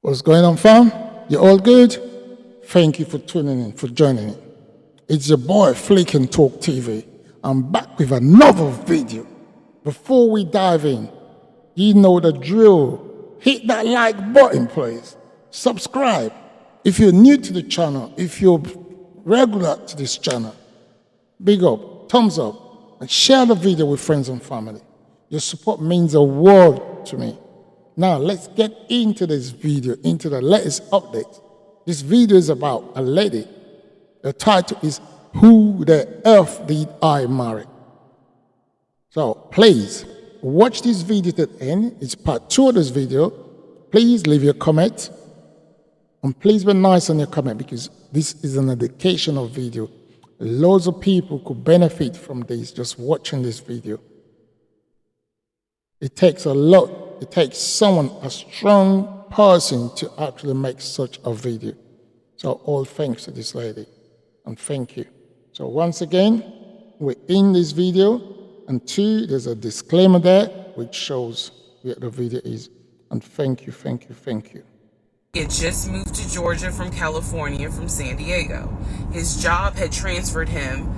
What's going on, fam? You all good? Thank you for tuning in, for joining in. It's your boy Flick and Talk TV. I'm back with another video. Before we dive in, you know the drill. Hit that like button, please. Subscribe. If you're new to the channel, if you're regular to this channel, big up, thumbs up, and share the video with friends and family. Your support means a world to me. Now, let's get into this video, into the latest update. This video is about a lady. The title is, Who the Earth Did I Marry? So, please, watch this video to the end. It's part 2 of this video. Please leave your comment. And please be nice on your comment because this is an educational video. Loads of people could benefit from this just watching this video. It takes a lot. It takes someone, a strong person, to actually make such a video. So all thanks to this lady. And thank you. So once again, we're in this video. And 2, there's a disclaimer there which shows where the video is. And thank you, thank you, thank you. He had just moved to Georgia from California, from San Diego. His job had transferred him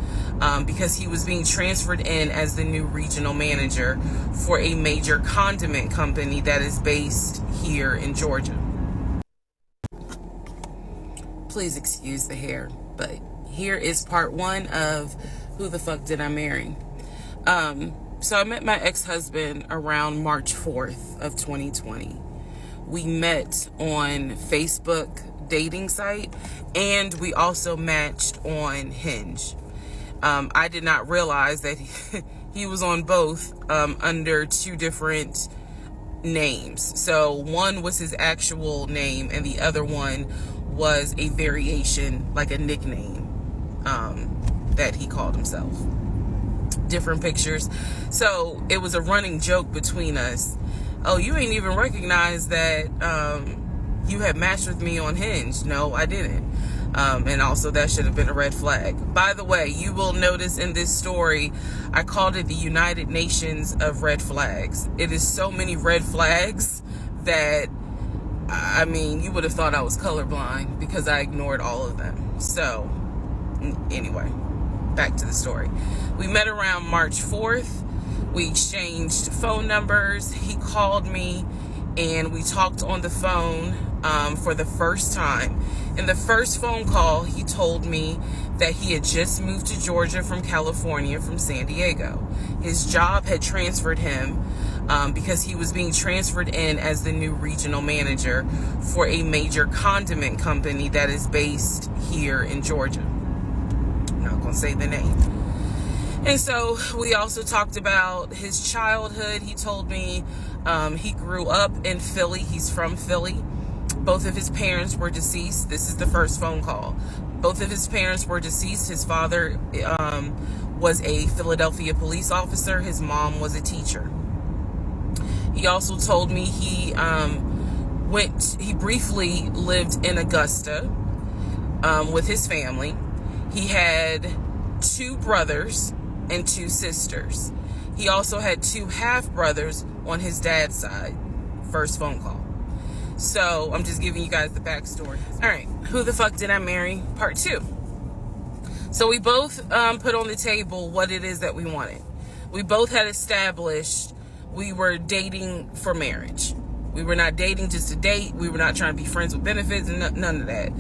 because he was being transferred in as the new regional manager for a major condiment company that is based here in Georgia. Please excuse the hair, but here is part 1 of Who the Fuck Did I Marry? So I met my ex-husband around March 4th of 2020. We met on Facebook dating site, and we also matched on Hinge. I did not realize that he was on both under 2 different names. So one was his actual name, and the other one was a variation, like a nickname that he called himself. Different pictures. So it was a running joke between us. Oh, you ain't even recognized that you had matched with me on Hinge. No, I didn't. And also that should have been a red flag. By the way, you will notice in this story, I called it the United Nations of red flags. It is so many red flags that, I mean, you would have thought I was colorblind because I ignored all of them. So, anyway, back to the story. We met around March 4th. We exchanged phone numbers. He called me and we talked on the phone for the first time. In the first phone call, he told me that he had just moved to Georgia from California, from San Diego. His job had transferred him because he was being transferred in as the new regional manager for a major condiment company that is based here in Georgia. I'm not going to say the name. And so we also talked about his childhood. He told me he grew up in Philly. He's from Philly. Both of his parents were deceased. This is the first phone call. Both of his parents were deceased. His father was a Philadelphia police officer. His mom was a teacher. He also told me he briefly lived in Augusta with his family. He had 2 brothers and 2 sisters. He also had 2 half-brothers on his dad's side. First phone call. So I'm just giving you guys the backstory. All right, Who the Fuck Did I Marry? Part 2. So we both put on the table what it is that we wanted. We both had established we were dating for marriage. We were not dating just to date. We were not trying to be friends with benefits and none of that.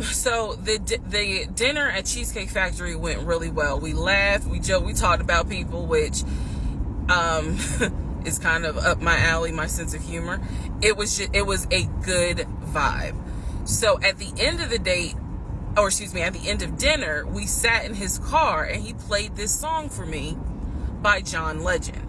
So the dinner at Cheesecake Factory went really well. We laughed, we joked, we talked about people, which is kind of up my alley, my sense of humor. It was a good vibe. So at the end of the date, at the end of dinner, we sat in his car and he played this song for me by John Legend.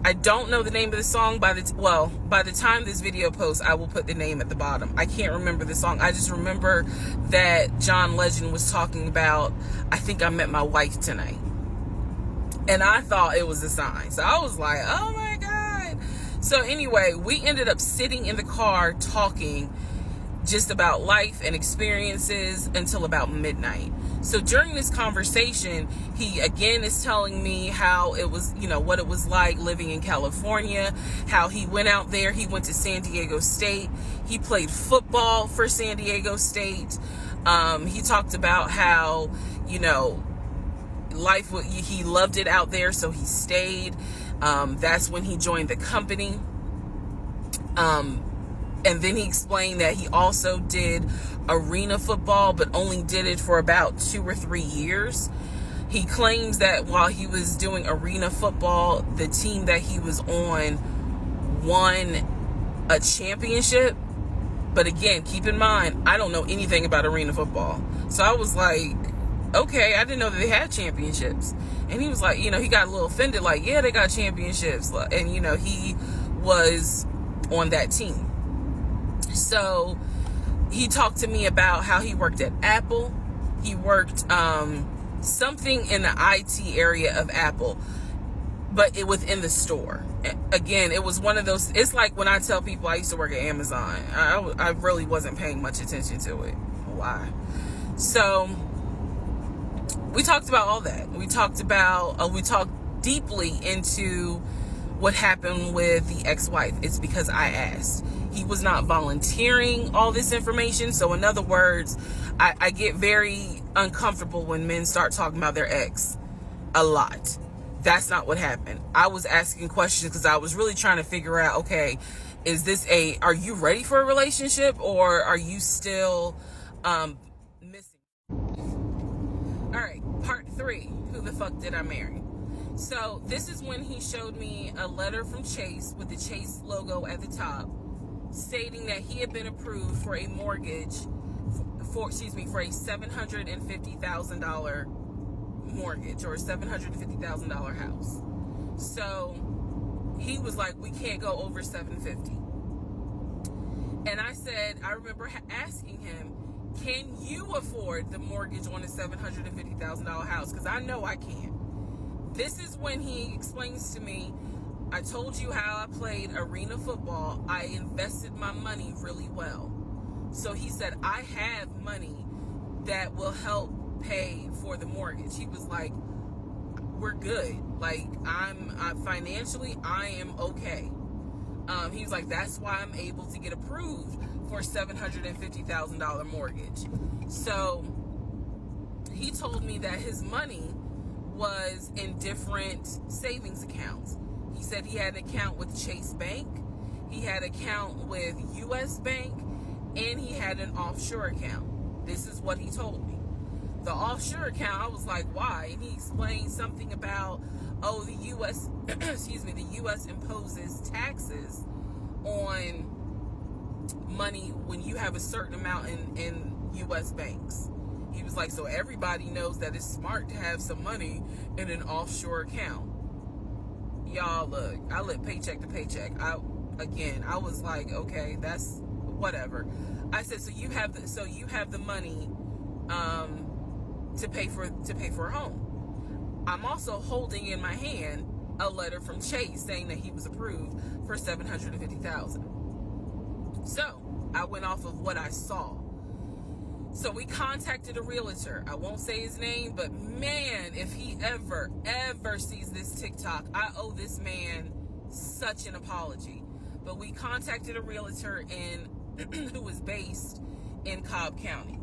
I don't know the name of the song. By the time this video posts, I will put the name at the bottom. I can't remember the song. I just remember that John Legend was talking about, I think I met my wife tonight. And I thought it was a sign. So I was like, oh my God. So anyway, we ended up sitting in the car talking just about life and experiences until about midnight. So during this conversation, he again is telling me how it was, what it was like living in California, how he went out there, he went to San Diego State, he played football for San Diego State. He talked about how, life, he loved it out there, so he stayed. That's when he joined the company. And then he explained that he also did arena football, but only did it for about 2 or 3 years. He claims that while he was doing arena football, the team that he was on won a championship. But again, keep in mind, I don't know anything about arena football. So I was like, okay, I didn't know that they had championships. And he was like, he got a little offended, like, yeah, they got championships. And, he was on that team. So he talked to me about how he worked at Apple. He worked something in the IT area of Apple, but it within the store. Again, it was one of those, it's like when I tell people I used to work at Amazon. I really wasn't paying much attention to it. Why? So we talked about all that. We talked deeply into what happened with the ex-wife. It's because I asked. He was not volunteering all this information. So in other words, I get very uncomfortable when men start talking about their ex a lot. That's not what happened. I was asking questions because I was really trying to figure out, okay, are you ready for a relationship, or are you still missing? All right, part 3, who the fuck did I marry? So this is when he showed me a letter from Chase with the Chase logo at the top, stating that he had been approved for a mortgage for a $750,000 mortgage, or a $750,000 house. So he was like, we can't go over $750,000. And I said, I remember asking him, can you afford the mortgage on a $750,000 house? Because I know I can't. This is when he explains to me, I told you how I played arena football. I invested my money really well. So he said, I have money that will help pay for the mortgage. He was like, we're good. Like, I'm financially, I am okay. He was like, that's why I'm able to get approved for a $750,000 mortgage. So he told me that his money was in different savings accounts. He said he had an account with Chase Bank, he had an account with US Bank, and he had an offshore account. This is what he told me. The offshore account, I was like, why? And he explained something about, the US, the US imposes taxes on money when you have a certain amount in US banks. He was like, so everybody knows that it's smart to have some money in an offshore account. Y'all, look, I live paycheck to paycheck. I was like, okay, that's whatever. I said, so you have the money to pay for a home. I'm also holding in my hand a letter from Chase saying that he was approved for $750,000. So I went off of what I saw. So we contacted a realtor. I won't say his name, but man, if he ever sees this TikTok, I owe this man such an apology. But we contacted a realtor who was based in Cobb County,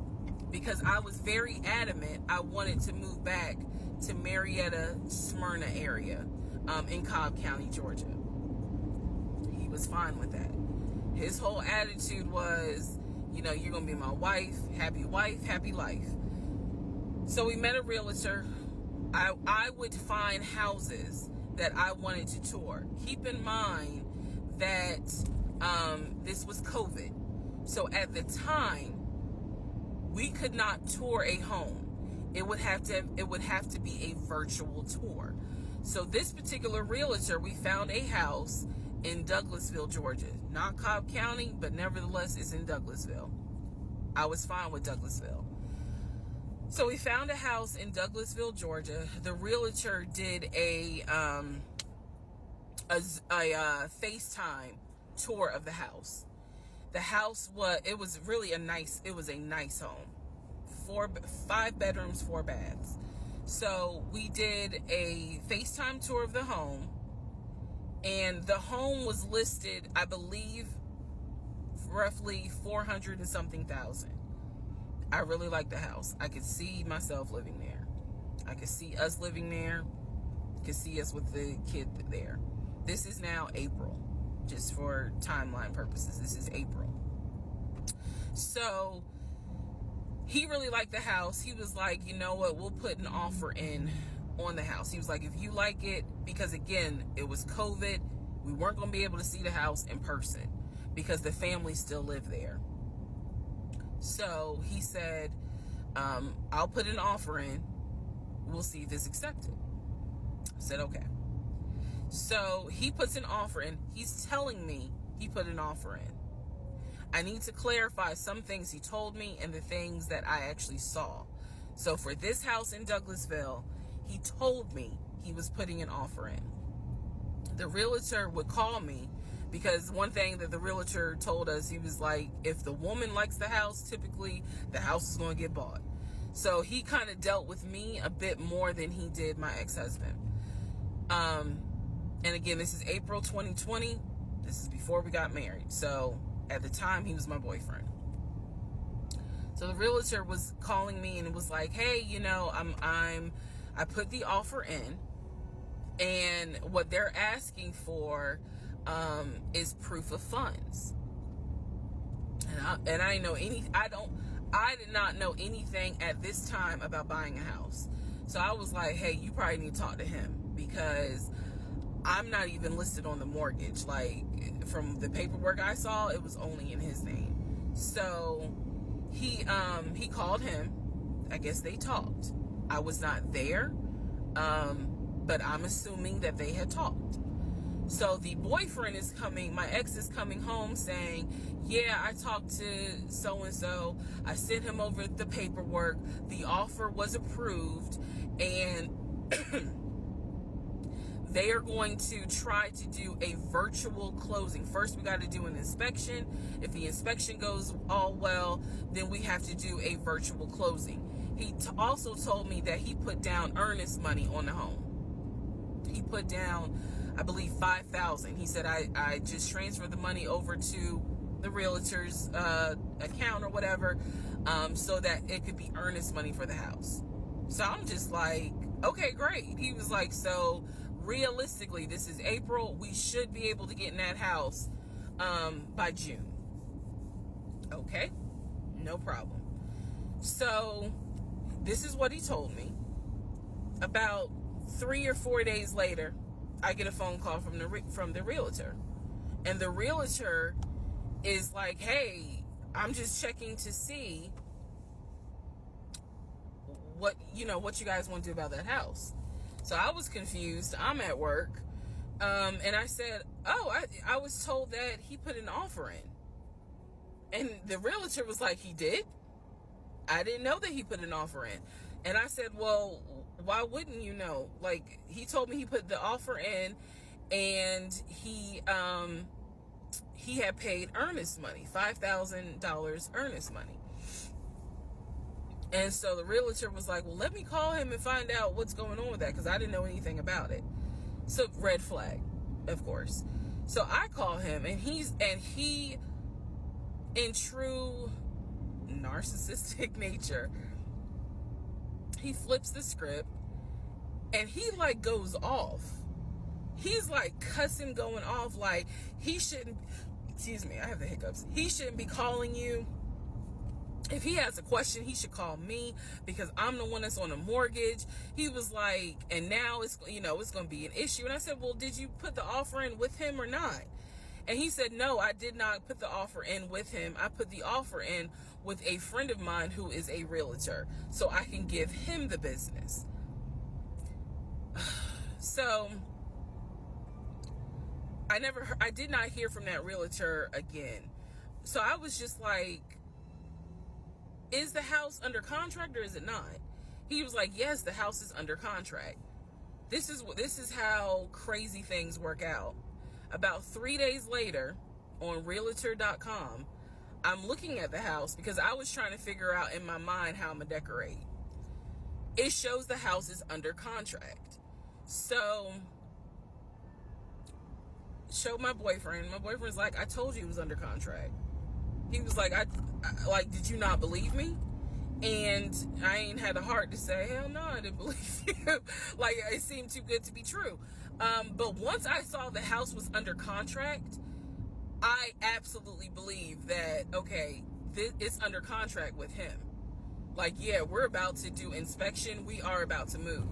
because I was very adamant I wanted to move back to Marietta, Smyrna area in Cobb County, Georgia. He was fine with that. His whole attitude was, you're going to be my wife, happy life. So we met a realtor. I would find houses that I wanted to tour. Keep in mind that this was COVID. So at the time, we could not tour a home. It would have to be a virtual tour. So this particular realtor, we found a house in Douglasville, Georgia. Not Cobb County, but nevertheless, it's in Douglasville. I was fine with Douglasville. So we found a house in Douglasville, Georgia. The realtor did a FaceTime tour of the house. The house was really a nice home. 5 bedrooms, 4 baths. So we did a FaceTime tour of the home, and the home was listed, I believe, roughly 400 and something thousand. I really like the house. I could see myself living there. I could see us living there. Could see us with the kid there. This is now April, just for timeline purposes. This is April. So he really liked the house. He was like, you know what, we'll put an offer in on the house. He was like, if you like it, because again, it was COVID, we weren't going to be able to see the house in person because the family still lived there. So he said, I'll put an offer in. We'll see if it's accepted. I said, okay. So he puts an offer in. He's telling me he put an offer in. I need to clarify some things he told me and the things that I actually saw. So for this house in Douglasville, he told me he was putting an offer in. The realtor would call me because one thing that the realtor told us, he was like, if the woman likes the house, typically the house is going to get bought. So he kind of dealt with me a bit more than he did my ex-husband. And again, this is April 2020. This is before we got married. So at the time, he was my boyfriend. So the realtor was calling me and was like, hey, you know, I put the offer in, and what they're asking for is proof of funds. And I did not know anything at this time about buying a house. So I was like, hey, you probably need to talk to him because I'm not even listed on the mortgage. Like, from the paperwork I saw, it was only in his name. So he called him. I guess they talked. I was not there, but I'm assuming that they had talked. So the boyfriend is coming, my ex is coming home saying, yeah, I talked to so-and-so. I sent him over the paperwork. The offer was approved, and they are going to try to do a virtual closing. First, we got to do an inspection. If the inspection goes all well, then we have to do a virtual closing. He also told me that he put down earnest money on the home. He put down, I believe, $5,000. He said, I just transferred the money over to the realtor's account or whatever, so that it could be earnest money for the house. So I'm just like, okay, great. He was like, so realistically, this is April. We should be able to get in that house by June. Okay, no problem. So this is what he told me. About 3 or 4 days later, I get a phone call from the realtor, and the realtor is like, hey, I'm just checking to see what you guys want to do about that house. So I was confused. I'm at work, and I said, oh, I was told that he put an offer in. And the realtor was like, he did? I didn't know that he put an offer in. And I said, well, why wouldn't you know? Like, he told me he put the offer in, and he had paid earnest money, $5,000 earnest money. And so the realtor was like, well, let me call him and find out what's going on with that, because I didn't know anything about it. So red flag, of course. So I call him, and he, in true narcissistic nature, he flips the script, and he like goes off. He's like cussing, going off, like he shouldn't, excuse me, I have the hiccups. He shouldn't be calling you. If he has a question, he should call me because I'm the one that's on a mortgage. He was like, and now it's going to be an issue. And I said, well, did you put the offer in with him or not? And he said, no, I did not put the offer in with him. I put the offer in with a friend of mine who is a realtor, so I can give him the business. So I did not hear from that realtor again. So I was just like, is the house under contract or is it not? He was like, yes, the house is under contract. This is how crazy things work out. About 3 days later, on realtor.com, I'm looking at the house because I was trying to figure out in my mind how I'm gonna decorate. It shows the house is under contract. So, showed my boyfriend. My boyfriend's like, I told you it was under contract. He was like, I like, did you not believe me? And I ain't had the heart to say, hell no, I didn't believe you. Like, it seemed too good to be true. But once I saw the house was under contract, I absolutely believe that, okay, it's under contract with him. Like, yeah, we're about to do inspection. We are about to move.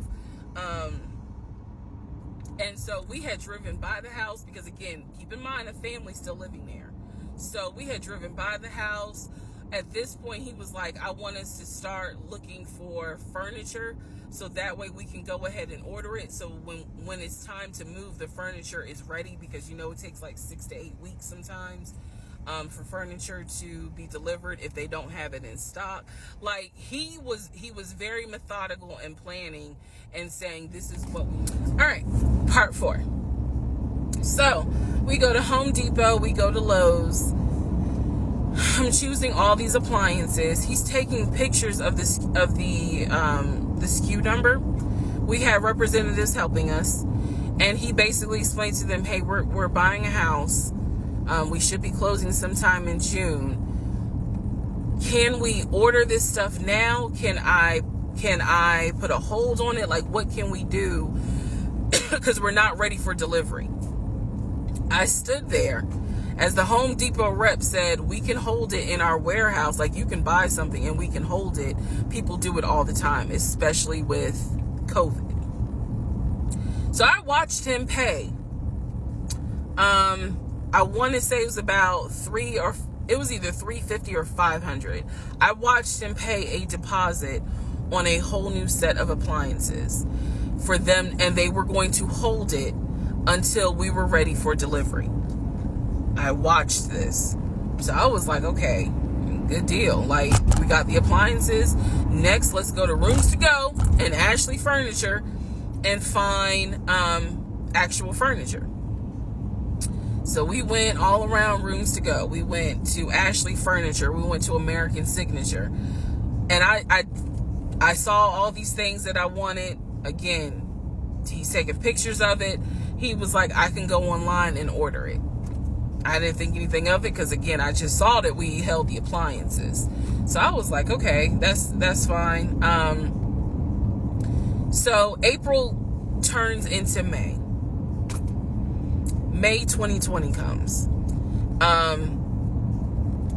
And so we had driven by the house because, again, keep in mind, a family's still living there. So we had driven by the house. At this point, he was like, I want us to start looking for furniture so that way we can go ahead and order it. So when it's time to move, the furniture is ready, because, you know, it takes like 6 to 8 weeks sometimes for furniture to be delivered if they don't have it in stock. Like, he was very methodical in planning and saying, this is what we need. All right, part 4. So we go to Home Depot, we go to Lowe's. I'm choosing all these appliances. He's taking pictures of the SKU number. We have representatives helping us, and he basically explained to them, hey, we're buying a house. We should be closing sometime in June. Can we order this stuff now? Can I put a hold on it? Like, what can we do? Because we're not ready for delivery. I stood there as the Home Depot rep said, we can hold it in our warehouse. Like, you can buy something and we can hold it. People do it all the time, especially with COVID. So I watched him pay. I want to say it was about it was either $350 or $500. I watched him pay a deposit on a whole new set of appliances for them, and they were going to hold it until we were ready for delivery. I watched this. So I was like, okay, good deal. Like, we got the appliances. Next, let's go to Rooms to Go and Ashley Furniture and find actual furniture. So we went all around Rooms to Go. We went to Ashley Furniture. We went to American Signature. And I saw all these things that I wanted. Again, he's taking pictures of it. He was like, I can go online and order it. I didn't think anything of it because, again, I just saw that we held the appliances. So I was like, okay, that's fine. So April turns into May. May 2020 comes.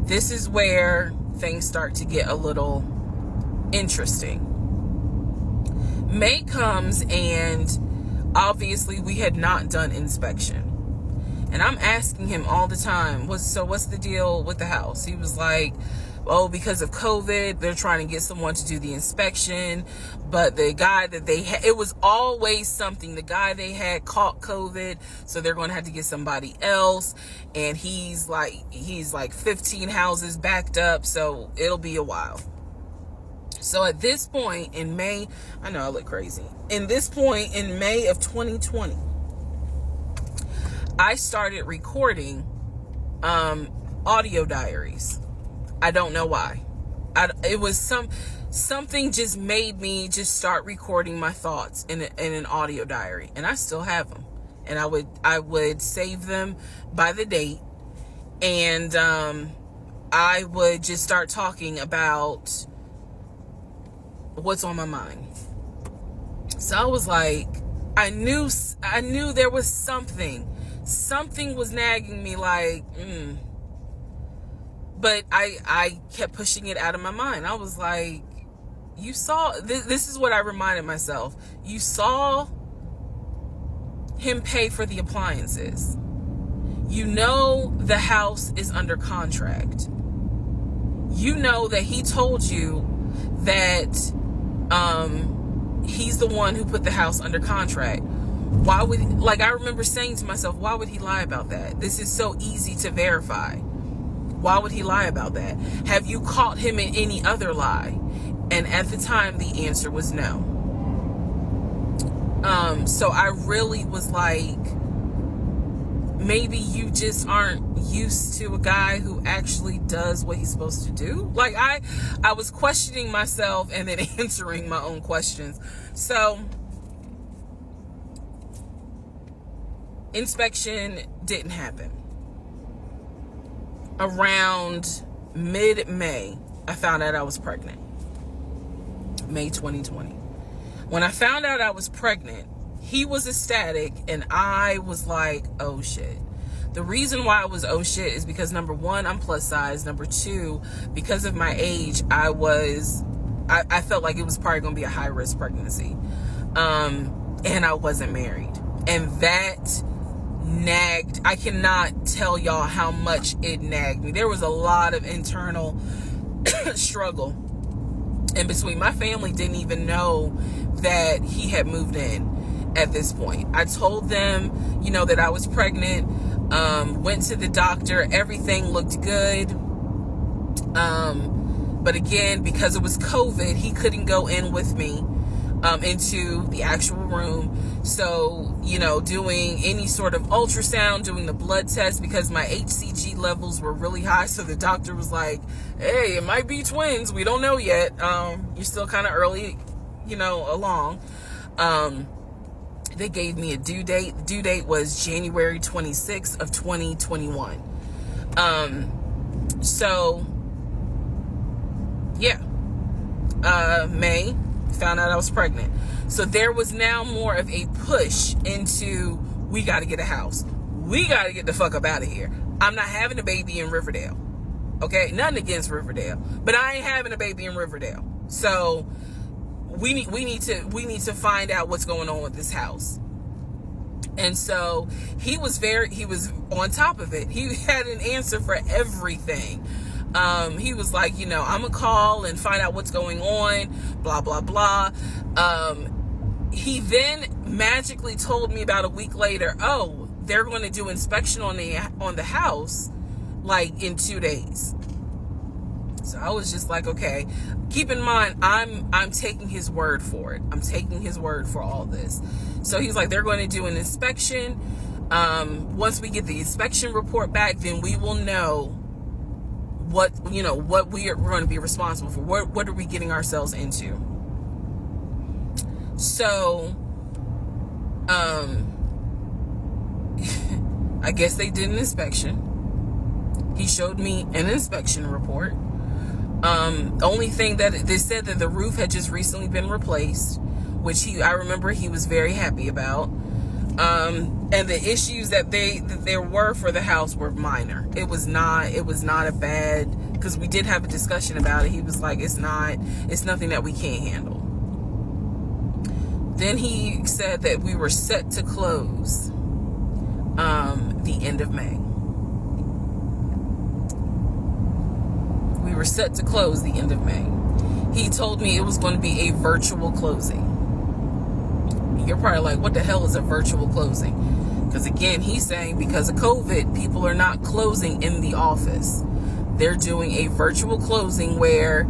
This is where things start to get a little interesting. May comes, and obviously we had not done inspection. And I'm asking him all the time, what's the deal with the house? He was like, oh, because of COVID, they're trying to get someone to do the inspection. But the guy that they had, it was always something. The guy they had caught COVID, so they're going to have to get somebody else. And he's like 15 houses backed up, so it'll be a while. So at this point in May, I know I look crazy. In this point in May of 2020, I started recording audio diaries. I don't know why. It was something just made me just start recording my thoughts in an audio diary, and I still have them. And I would save them by the date, and I would just start talking about what's on my mind. So I was like, I knew there was something was nagging me, like, but I kept pushing it out of my mind. I was like, you saw, this is what I reminded myself. You saw him pay for the appliances. You know the house is under contract. You know that he told you that he's the one who put the house under contract. Why would, like, I remember saying to myself, why would he lie about that? This is so easy to verify. Why would he lie about that? Have you caught him in any other lie? And at the time, the answer was no. So I really was like, maybe you just aren't used to a guy who actually does what he's supposed to do. Like, I was questioning myself and then answering my own questions. So inspection didn't happen. Around mid-May, I found out I was pregnant. May 2020. When I found out I was pregnant, he was ecstatic and I was like, oh shit. The reason why I was oh shit is because, number one, I'm plus size. Number two, because of my age, I felt like it was probably going to be a high risk pregnancy. And I wasn't married. And that nagged. I cannot tell y'all how much it nagged me. There was a lot of internal struggle in between. My family didn't even know that he had moved in at this point. I told them, that I was pregnant. Went to the doctor. Everything looked good. But again, because it was COVID, he couldn't go in with me into the actual room. So, doing any sort of ultrasound, doing the blood test, because my HCG levels were really high. So the doctor was like, hey, it might be twins. We don't know yet. You're still kind of early, along. They gave me a due date. The due date was January 26th of 2021. May, found out I was pregnant. So there was now more of a push into, we got to get a house. We got to get the fuck up out of here. I'm not having a baby in Riverdale. Okay? Nothing against Riverdale, but I ain't having a baby in Riverdale. So we need to find out what's going on with this house. And so he was on top of it. He had an answer for everything. He was like, I'm gonna call and find out what's going on, blah, blah, blah. He then magically told me about a week later, oh, they're going to do inspection on the house, like in 2 days. So I was just like, okay, keep in mind, I'm taking his word for it. I'm taking his word for all this. So he's like, they're going to do an inspection. Once we get the inspection report back, then we will know what we're going to be responsible for. What are we getting ourselves into? So, I guess they did an inspection. He showed me an inspection report. Only thing that they said that the roof had just recently been replaced, which I remember he was very happy about. And the issues that there were for the house were minor. It was not a bad, because we did have a discussion about it. He was like, it's nothing that we can't handle. Then he said that we were set to close the end of May. We were set to close the end of May. He told me it was going to be a virtual closing. You're probably like, what the hell is a virtual closing? Because again, he's saying because of COVID, people are not closing in the office. They're doing a virtual closing where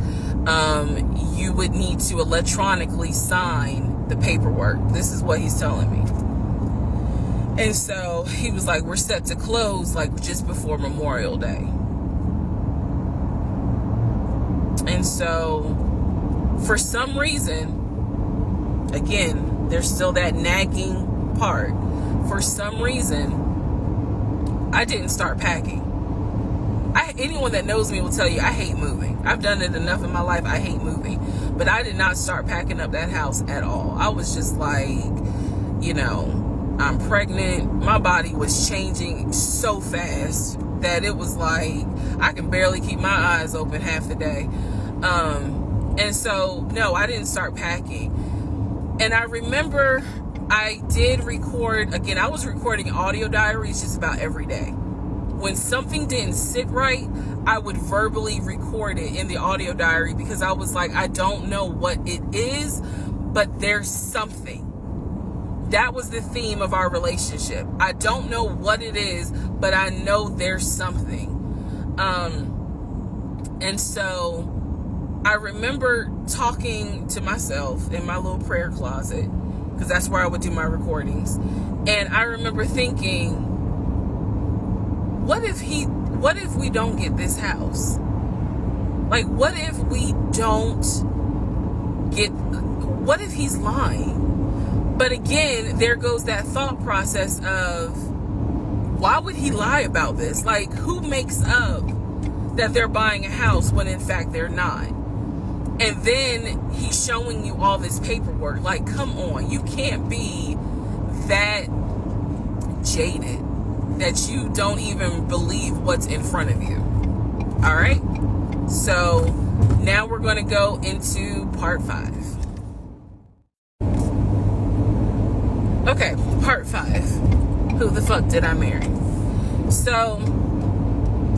you would need to electronically sign the paperwork. This is what he's telling me. And so he was like, we're set to close like just before Memorial Day. And so for some reason, again, there's still that nagging part. For some reason, I didn't start packing. Anyone that knows me will tell you I hate moving. I've done it enough in my life. I hate moving. But I did not start packing up that house at all. I was just like, I'm pregnant. My body was changing so fast that it was like I can barely keep my eyes open half the day. And so, no, I didn't start packing. And I remember I did record, again, I was recording audio diaries just about every day. When something didn't sit right, I would verbally record it in the audio diary because I was like, I don't know what it is, but there's something. That was the theme of our relationship. I don't know what it is, but I know there's something. And so I remember talking to myself in my little prayer closet, because that's where I would do my recordings. And I remember thinking, what if what if we don't get this house? Like, what if we don't get, what if he's lying? But again, there goes that thought process of, why would he lie about this? Like, who makes up that they're buying a house when in fact they're not? And then he's showing you all this paperwork. Like, come on, you can't be that jaded that you don't even believe what's in front of you. All right? So now we're going to go into part 5. Okay, part 5. Who the fuck did I marry? So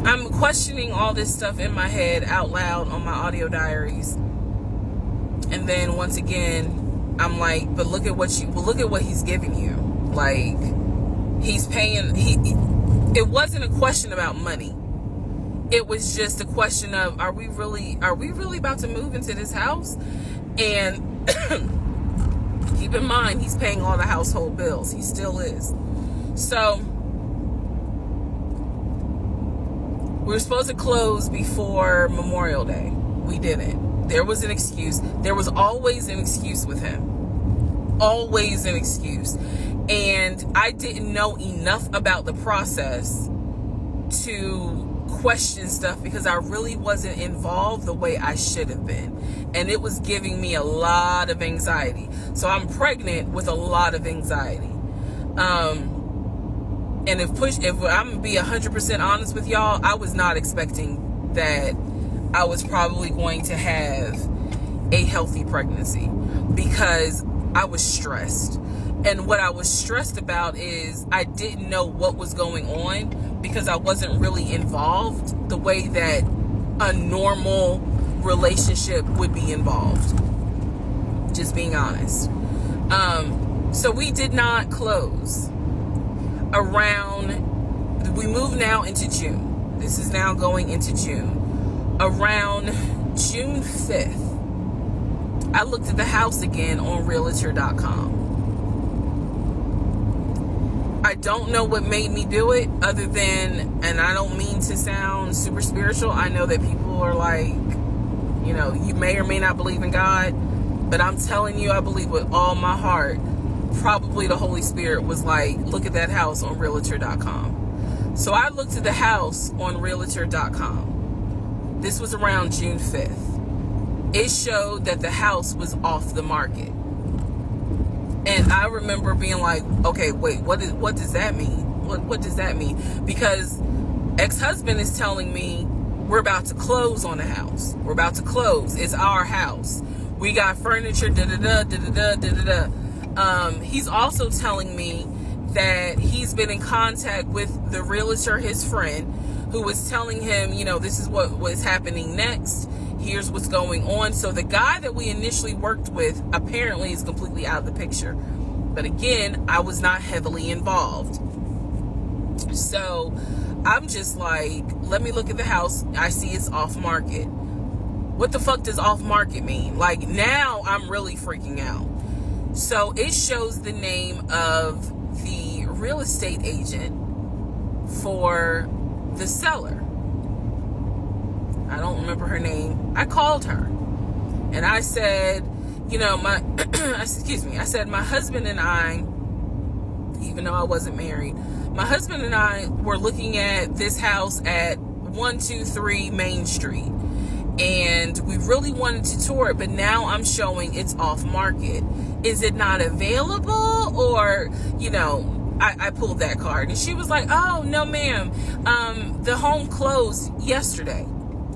I'm questioning all this stuff in my head out loud on my audio diaries. And then once again, I'm like, but look at what he's giving you. Like, he's paying, it wasn't a question about money. It was just a question of, are we really about to move into this house? And keep in mind, he's paying all the household bills. He still is. So we were supposed to close before Memorial Day. We didn't. There was an excuse. There was always an excuse with him. Always an excuse. And I didn't know enough about the process to question stuff because I really wasn't involved the way I should have been. And it was giving me a lot of anxiety. So I'm pregnant with a lot of anxiety. And if I'm gonna be 100% honest with y'all, I was not expecting that I was probably going to have a healthy pregnancy because I was stressed. And what I was stressed about is I didn't know what was going on because I wasn't really involved the way that a normal relationship would be involved. Just being honest. So we did not close. We move now into June. This is now going into June. Around June 5th, I looked at the house again on Realtor.com. I don't know what made me do it other than, and I don't mean to sound super spiritual. I know that people are like, you know, you may or may not believe in God, but I'm telling you, I believe with all my heart. Probably the Holy Spirit was like, look at that house on Realtor.com. So I looked at the house on Realtor.com. This was around June 5th. It showed that the house was off the market. And I remember being like, okay, wait, what does that mean? What does that mean? Because ex-husband is telling me we're about to close on the house. We're about to close. It's our house. We got furniture, da-da-da, da-da-da, da-da-da. He's also telling me that he's been in contact with the realtor, his friend, who was telling him, you know, this is what was happening next. Here's what's going on. So the guy that we initially worked with apparently is completely out of the picture. But again, I was not heavily involved. So I'm just like, let me look at the house. I see it's off market. What the fuck does off market mean? Like, now I'm really freaking out. So it shows the name of the real estate agent for the seller. I don't remember her name. I called her and I said, you know, I said, my husband and I, even though I wasn't married, my husband and I were looking at this house at 123 Main Street. And we really wanted to tour it, but now I'm showing it's off market. Is it not available? Or, you know, I pulled that card. And she was like, oh, no, ma'am. The home closed yesterday.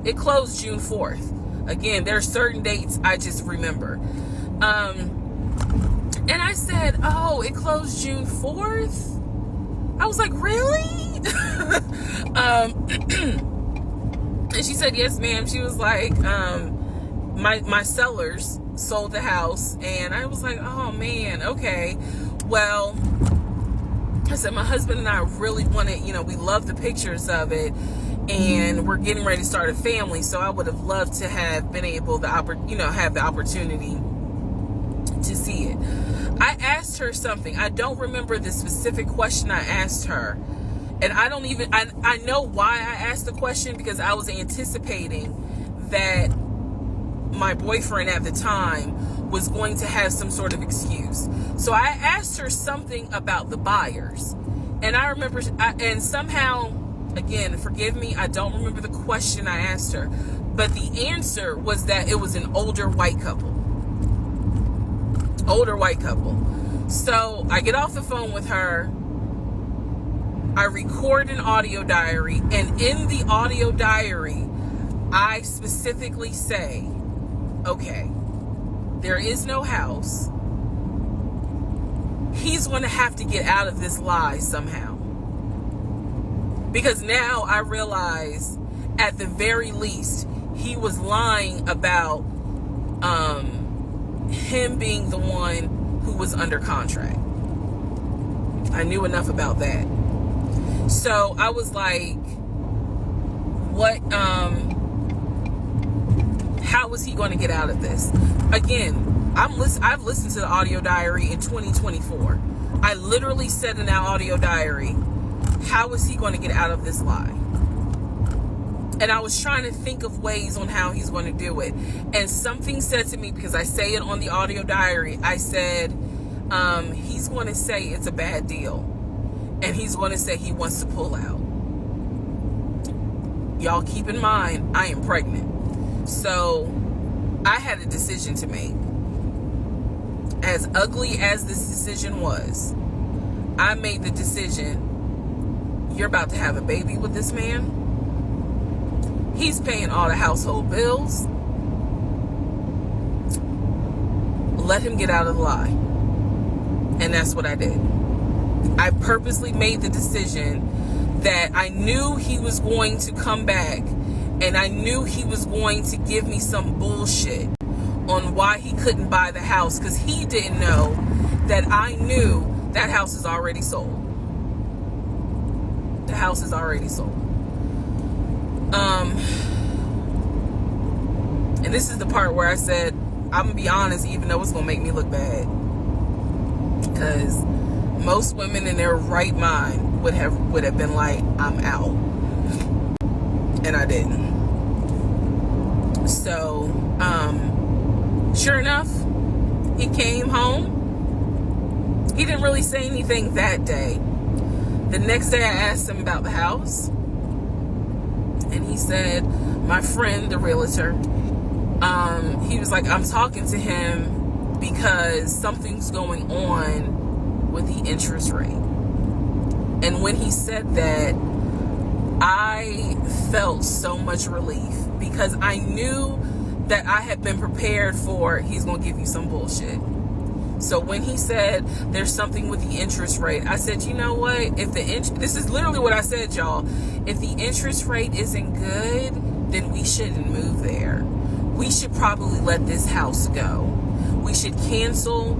It closed June 4th. Again, there are certain dates I just remember. And I said, oh, it closed June 4th? I was like, really? And she said, yes, ma'am. She was like, my sellers sold the house. And I was like, oh, man, okay. Well, I said, my husband and I really wanted, you know, we love the pictures of it. And we're getting ready to start a family. So I would have loved to have been able to, have the opportunity to see it. I asked her something. I don't remember the specific question I asked her. And I know why I asked the question, because I was anticipating that my boyfriend at the time was going to have some sort of excuse. So I asked her something about the buyers. And I remember, and somehow, again, forgive me, I don't remember the question I asked her, but the answer was that it was an older white couple. So I get off the phone with her, I record an audio diary, and in the audio diary, I specifically say, okay, there is no house. He's going to have to get out of this lie somehow. Because now I realize, at the very least, he was lying about him being the one who was under contract. I knew enough about that. So I was like, what, how was he going to get out of this? Again, I've listened to the audio diary in 2024. I literally said in that audio diary, how is he going to get out of this lie? And I was trying to think of ways on how he's going to do it. And something said to me, because I say it on the audio diary, I said, he's going to say it's a bad deal. And he's going to say he wants to pull out. Y'all keep in mind, I am pregnant. So I had a decision to make. As ugly as this decision was, I made the decision, you're about to have a baby with this man. He's paying all the household bills. Let him get out of the lie. And that's what I did. I purposely made the decision that I knew he was going to come back, and I knew he was going to give me some bullshit on why he couldn't buy the house, because he didn't know that I knew that house is already sold. The house is already sold. And this is the part where I said, I'm gonna be honest, even though it's gonna make me look bad, because most women in their right mind would have been like, I'm out. And I didn't. So, sure enough, he came home. He didn't really say anything that day. The next day I asked him about the house, and he said, my friend, the realtor, he was like, I'm talking to him because something's going on with the interest rate. And when he said that, I felt so much relief, because I knew that I had been prepared for, he's going to give you some bullshit. So when he said there's something with the interest rate, I said, you know what? This is literally what I said, y'all. If the interest rate isn't good, then we shouldn't move there. We should probably let this house go. We should cancel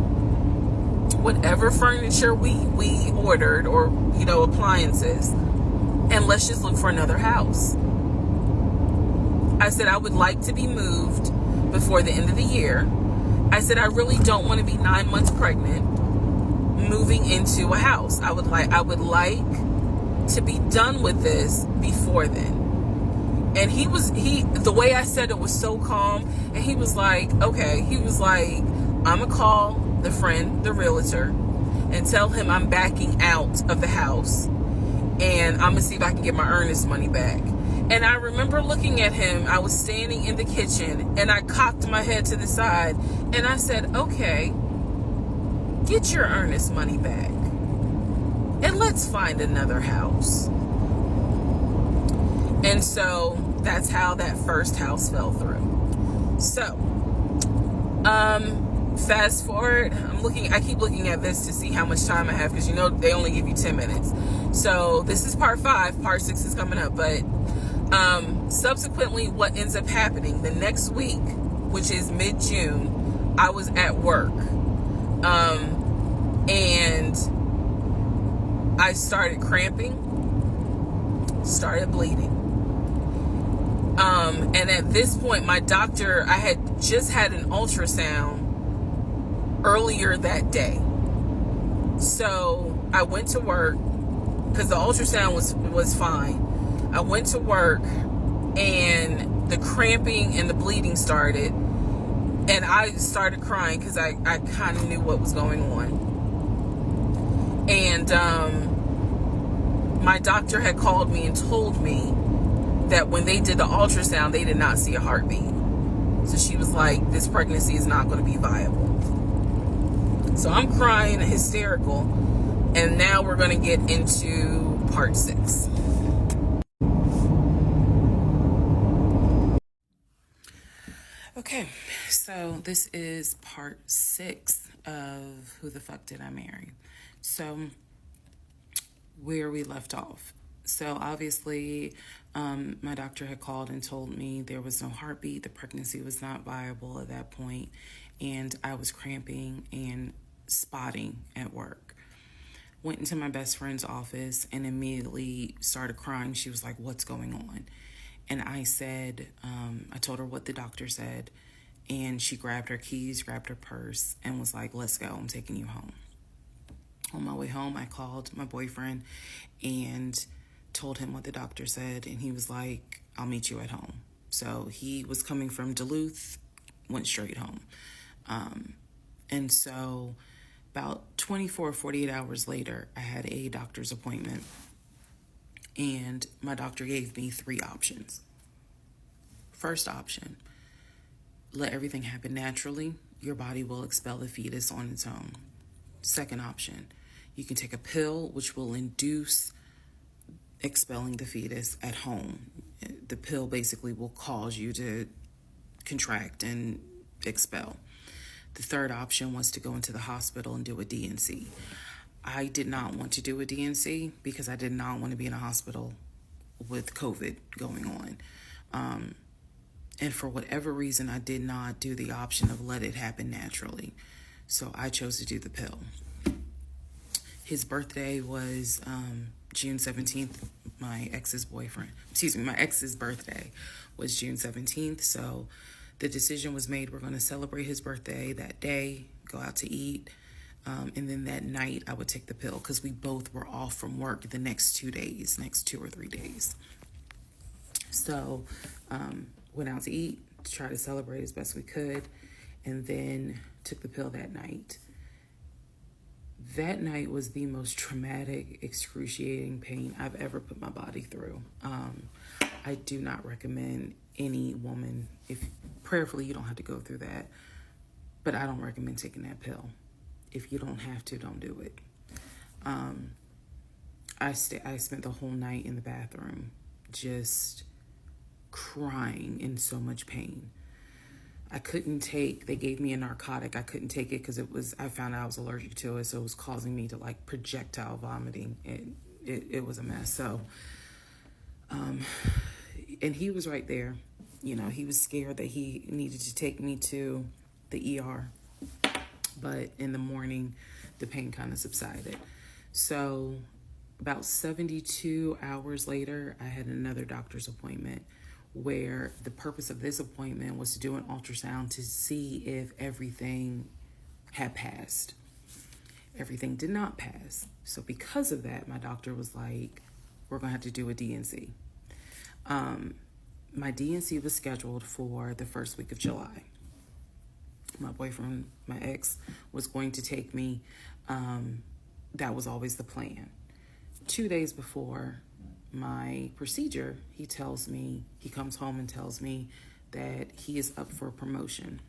whatever furniture we ordered, or, appliances, and let's just look for another house. I said, I would like to be moved before the end of the year. I said, I really don't want to be 9 months pregnant moving into a house. I would like to be done with this before then. And the way I said it was so calm, and he was like, okay. He was like, I'm gonna call the friend, the realtor, and tell him I'm backing out of the house, and I'm gonna see if I can get my earnest money back. And I remember looking at him. I was standing in the kitchen, and I cocked my head to the side, and I said, okay, get your earnest money back, and let's find another house. And so that's how that first house fell through. So, fast forward, I keep looking at this to see how much time I have, because they only give you 10 minutes. So this is part 5, part 6 is coming up, but subsequently what ends up happening the next week, which is mid-June, I was at work, and I started cramping, started bleeding. And at this point, my doctor, I had just had an ultrasound earlier that day. So I went to work, because the ultrasound was fine. I went to work, and the cramping and the bleeding started, and I started crying because I kind of knew what was going on. And my doctor had called me and told me that when they did the ultrasound, they did not see a heartbeat. So she was like, this pregnancy is not going to be viable. So I'm crying, hysterical, and now we're going to get into part 6. Okay, so this is part 6 of Who the Fuck Did I Marry? So where we left off. So obviously, my doctor had called and told me there was no heartbeat. The pregnancy was not viable at that point, and I was cramping and spotting at work. Went into my best friend's office and immediately started crying. She was like, "What's going on?" And I said, I told her what the doctor said, and she grabbed her keys, grabbed her purse, and was like, "Let's go, I'm taking you home." On my way home, I called my boyfriend and told him what the doctor said, and he was like, "I'll meet you at home." So he was coming from Duluth, went straight home. And so about 24, 48 hours later, I had a doctor's appointment, and my doctor gave me 3 options. First option, let everything happen naturally. Your body will expel the fetus on its own. Second option, you can take a pill which will induce expelling the fetus at home. The pill basically will cause you to contract and expel. The third option was to go into the hospital and do a D&C. I did not want to do a D&C because I did not want to be in a hospital with COVID going on. And for whatever reason, I did not do the option of let it happen naturally. So I chose to do the pill. His birthday was June 17th. My ex's birthday was June 17th. So the decision was made, we're going to celebrate his birthday that day, go out to eat. And then that night I would take the pill because we both were off from work the next 2 or 3 days. So went out to eat to try to celebrate as best we could, and then took the pill that night. That night was the most traumatic, excruciating pain I've ever put my body through. I do not recommend any woman, if prayerfully you don't have to go through that, but I don't recommend taking that pill. If you don't have to, don't do it. I spent the whole night in the bathroom just crying in so much pain. They gave me a narcotic. I couldn't take it because I found out I was allergic to it, so it was causing me to like projectile vomiting. It was a mess. So, and he was right there. You know, he was scared that he needed to take me to the ER. But in the morning, the pain kind of subsided. So about 72 hours later, I had another doctor's appointment where the purpose of this appointment was to do an ultrasound to see if everything had passed. Everything did not pass. So because of that, my doctor was like, we're going to have to do a D&C. My D&C was scheduled for the first week of July. My boyfriend, my ex, was going to take me. That was always the plan. 2 days before my procedure, he comes home and tells me that he is up for a promotion.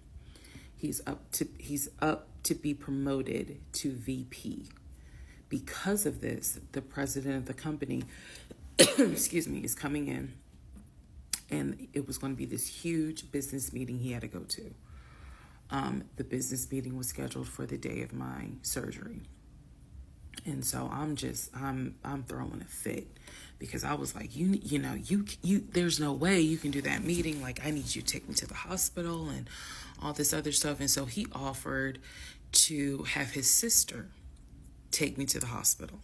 He's up to be promoted to VP. Because of this, the president of the company, is coming in, and it was going to be this huge business meeting he had to go to. The business meeting was scheduled for the day of my surgery. And so I'm throwing a fit because I was like, there's no way you can do that meeting. Like, I need you to take me to the hospital and all this other stuff. And so he offered to have his sister take me to the hospital.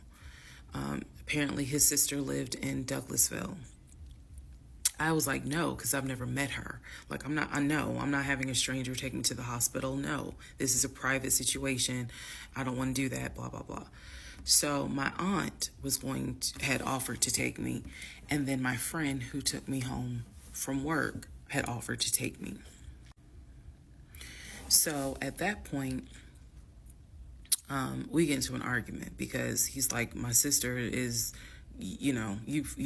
Apparently his sister lived in Douglasville. I was like, no, because I've never met her. Like, I'm not having a stranger take me to the hospital. No, this is a private situation. I don't want to do that, blah, blah, blah. So my aunt had offered to take me, and then my friend who took me home from work had offered to take me. So at that point, we get into an argument because he's like, my sister is, you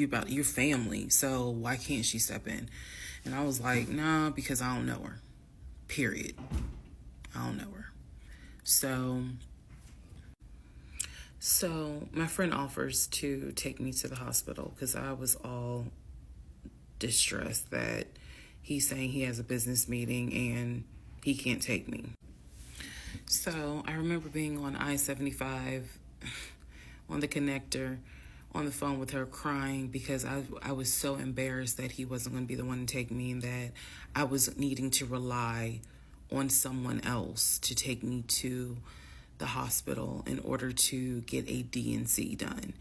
about your family, so why can't she step in? And I was like, nah, because I don't know her. Period. I don't know her. So my friend offers to take me to the hospital because I was all distressed that he's saying he has a business meeting and he can't take me. So I remember being on I-75 on the connector on the phone with her crying because I was so embarrassed that he wasn't going to be the one to take me and that I was needing to rely on someone else to take me to the hospital in order to get a D&C done.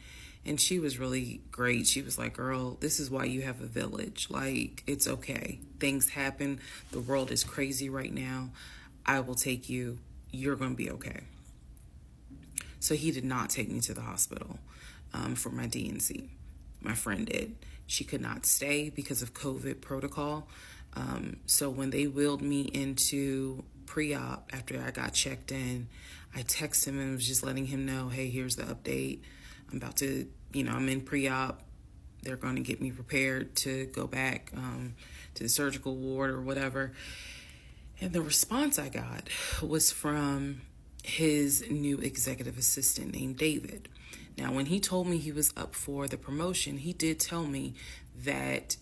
And she was really great. She was like, girl, this is why you have a village. Like, it's okay. Things happen. The world is crazy right now. I will take you. You're going to be okay. So he did not take me to the hospital for my D&C. My friend did. She could not stay because of COVID protocol. So when they wheeled me into pre-op after I got checked in, I texted him and was just letting him know, hey, here's the update. I'm about to, I'm in pre-op. They're going to get me prepared to go back to the surgical ward or whatever. And the response I got was from his new executive assistant named David. Now, when he told me he was up for the promotion, he did tell me that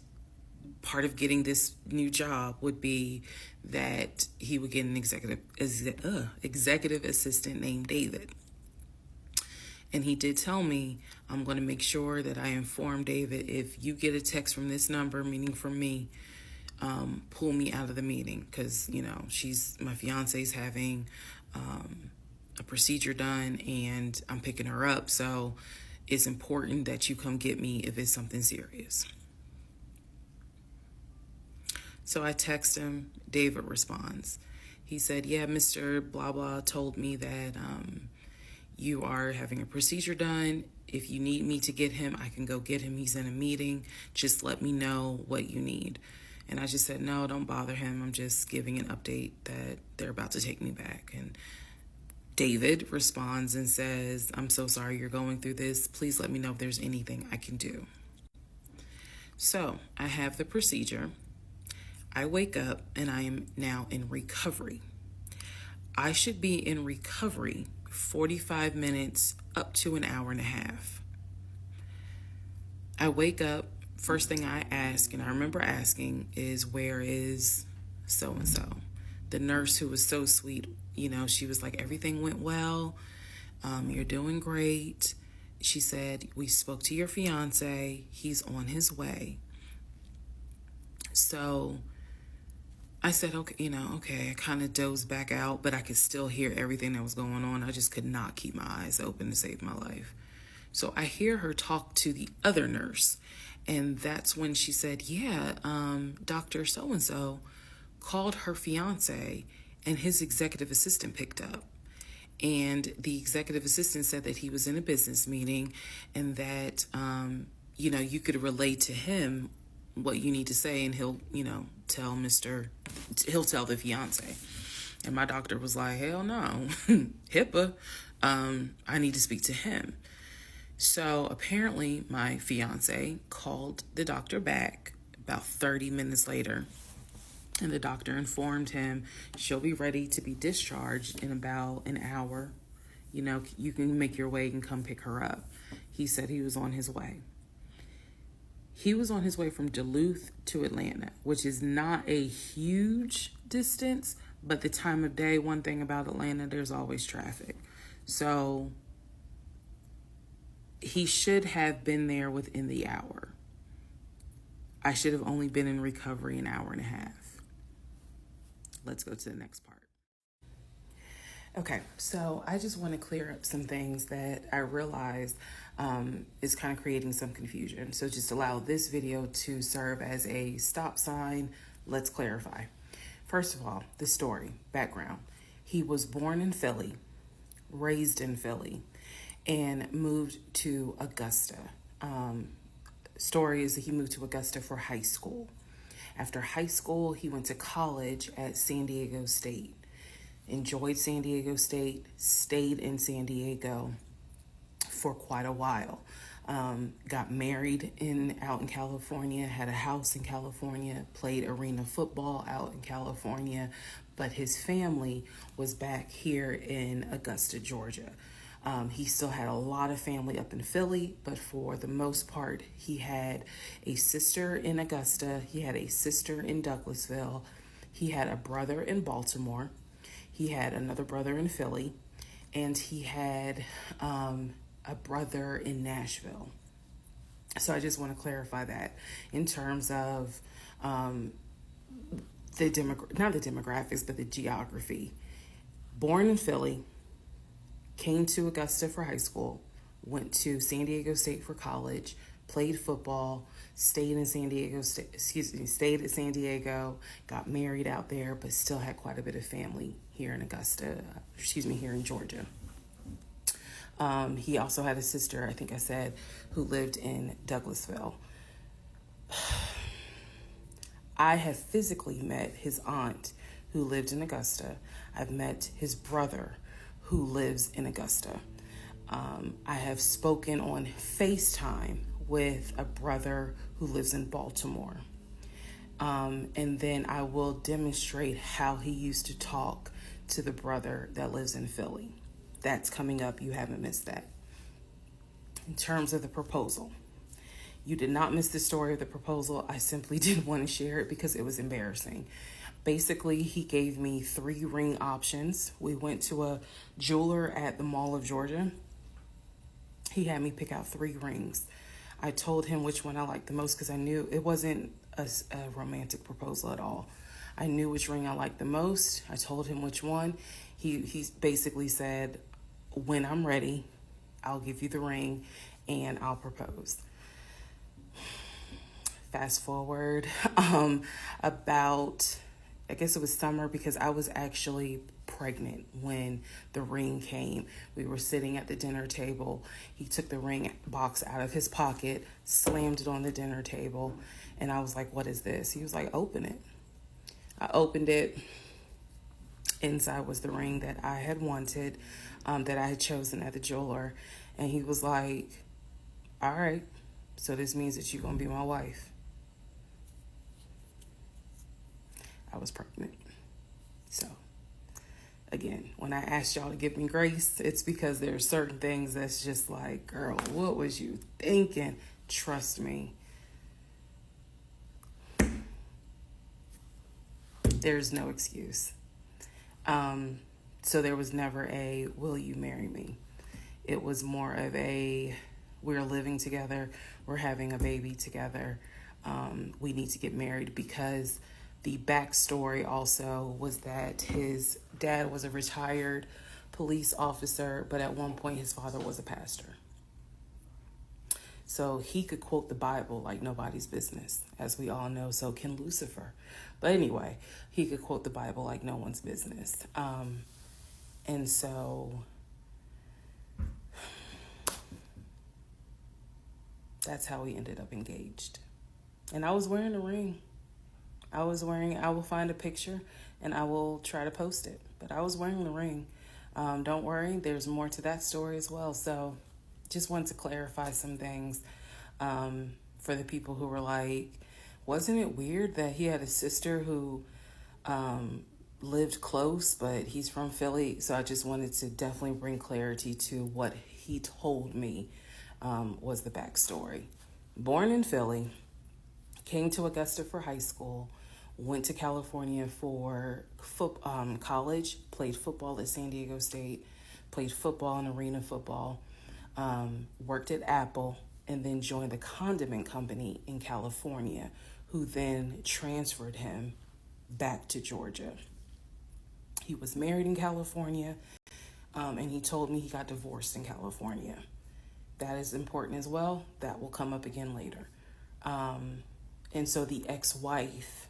part of getting this new job would be that he would get an executive assistant named David. And he did tell me, I'm going to make sure that I inform David, if you get a text from this number, meaning from me, pull me out of the meeting because, my fiance's having a procedure done and I'm picking her up. So it's important that you come get me if it's something serious. So I text him. David responds. He said, yeah, Mr. Blah Blah told me that you are having a procedure done. If you need me to get him, I can go get him. He's in a meeting. Just let me know what you need. And I just said, no, don't bother him. I'm just giving an update that they're about to take me back. And David responds and says, I'm so sorry you're going through this. Please let me know if there's anything I can do. So I have the procedure. I wake up and I am now in recovery. I should be in recovery 45 minutes up to an hour and a half. I wake up, first thing I ask, and I remember asking, is where is so-and-so? The nurse who was so sweet, she was like, everything went well. You're doing great. She said, we spoke to your fiance. He's on his way. So I said, okay, I kind of dozed back out, but I could still hear everything that was going on. I just could not keep my eyes open to save my life. So I hear her talk to the other nurse, and that's when she said, yeah, Dr. So-and-so called her fiance, and his executive assistant picked up. And the executive assistant said that he was in a business meeting and that, you could relay to him what you need to say, and he'll tell the fiance. And my doctor was like, hell no, HIPAA, I need to speak to him. So apparently my fiance called the doctor back about 30 minutes later, and the doctor informed him she'll be ready to be discharged in about an hour. You can make your way and come pick her up. He said he was on his way. He was on his way from Duluth to Atlanta, which is not a huge distance, but the time of day, one thing about Atlanta, there's always traffic. So he should have been there within the hour. I should have only been in recovery an hour and a half. Let's go to the next part. Okay, so I just want to clear up some things that I realized is kind of creating some confusion. So just allow this video to serve as a stop sign. Let's clarify. First of all, the story, background. He was born in Philly, raised in Philly, and moved to Augusta. Story is that he moved to Augusta for high school. After high school, he went to college at San Diego State. Enjoyed San Diego State, stayed in San Diego for quite a while. Got married out in California, had a house in California, played arena football out in California, but his family was back here in Augusta, Georgia. He still had a lot of family up in Philly, but for the most part, he had a sister in Augusta, he had a sister in Douglasville, he had a brother in Baltimore, he had another brother in Philly, and he had a brother in Nashville. So I just want to clarify that in terms of not the demographics, but the geography. Born in Philly, came to Augusta for high school, went to San Diego State for college, played football, stayed at San Diego, got married out there, but still had quite a bit of family here in here in Georgia. He also had a sister, I think I said, who lived in Douglasville. I have physically met his aunt who lived in Augusta. I've met his brother who lives in Augusta. I have spoken on FaceTime with a brother who lives in Baltimore. And then I will demonstrate how he used to talk to the brother that lives in Philly. That's coming up. You haven't missed that. In terms of the proposal, you did not miss the story of the proposal. I simply didn't want to share it because it was embarrassing. Basically, he gave me 3 ring options. We went to a jeweler at the Mall of Georgia. He had me pick out 3 rings. I told him which one I liked the most because I knew it wasn't a romantic proposal at all. I knew which ring I liked the most. I told him which one. He basically said, when I'm ready, I'll give you the ring and I'll propose. Fast forward about, I guess it was summer because I was actually pregnant when the ring came. We were sitting at the dinner table. He took the ring box out of his pocket, slammed it on the dinner table, and I was like, what is this? He was like, open it. I opened it. Inside was the ring that I had wanted, that I had chosen at the jeweler. And he was like, all right, so this means that you're going to be my wife. I was pregnant. So, again, when I asked y'all to give me grace, it's because there's certain things that's just like, girl, what was you thinking? Trust me. There's no excuse. So there was never a, will you marry me? It was more of a, we're living together, we're having a baby together, we need to get married, because the backstory also was that his dad was a retired police officer, but at one point his father was a pastor. So he could quote the Bible like nobody's business, as we all know. So can Lucifer. But anyway, he could quote the Bible like no one's business. And so that's how we ended up engaged. And I was wearing a ring. I will find a picture and I will try to post it. But I was wearing the ring. Don't worry, there's more to that story as well. So just wanted to clarify some things for the people who were like, wasn't it weird that he had a sister who lived close, but he's from Philly? So I just wanted to definitely bring clarity to what he told me was the backstory. Born in Philly, came to Augusta for high school, went to California for college, played football at San Diego State, played football and arena football, worked at Apple, and then joined the condiment company in California, who then transferred him back to Georgia. He was married in California, and he told me he got divorced in California. That is important as well. That will come up again later. And so the ex-wife,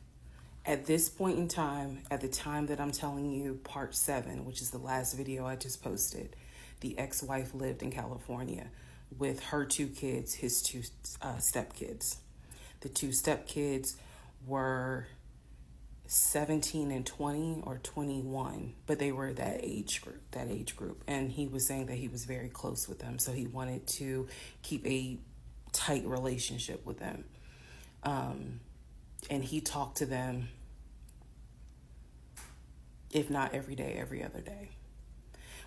at this point in time, at the time that I'm telling you part 7, which is the last video I just posted, The ex-wife lived in California with her 2 kids, his 2 stepkids. The 2 stepkids were 17 and 20 or 21, but they were that age group. And he was saying that he was very close with them, so he wanted to keep a tight relationship with them. And he talked to them, if not every day, every other day.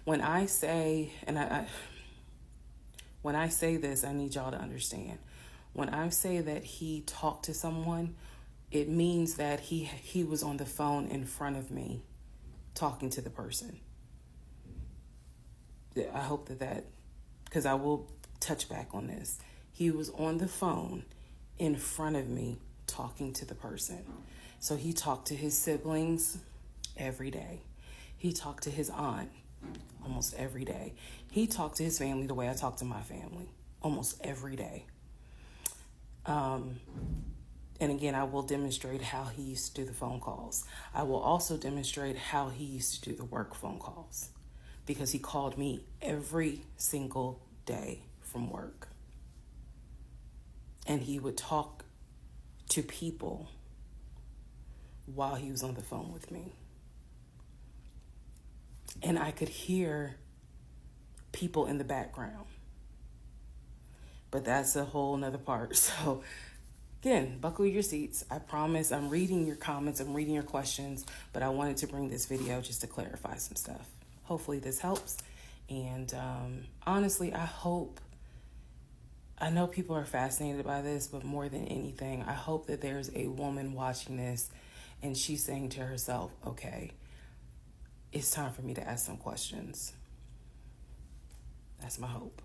When I say, when I say this, I need y'all to understand. When I say that he talked to someone, it means that he was on the phone in front of me talking to the person. I hope that, because I will touch back on this. He was on the phone in front of me talking to the person. So he talked to his siblings every day. He talked to his aunt almost every day. He talked to his family the way I talk to my family almost every day. And again, I will demonstrate how he used to do the phone calls. I will also demonstrate how he used to do the work phone calls, because he called me every single day from work. And he would talk to people while he was on the phone with me. And I could hear people in the background. But that's a whole nother part. So again, buckle your seats. I promise I'm reading your comments, I'm reading your questions, but I wanted to bring this video just to clarify some stuff. Hopefully this helps. And honestly, I know people are fascinated by this, but more than anything, I hope that there's a woman watching this and she's saying to herself, okay, it's time for me to ask some questions. That's my hope.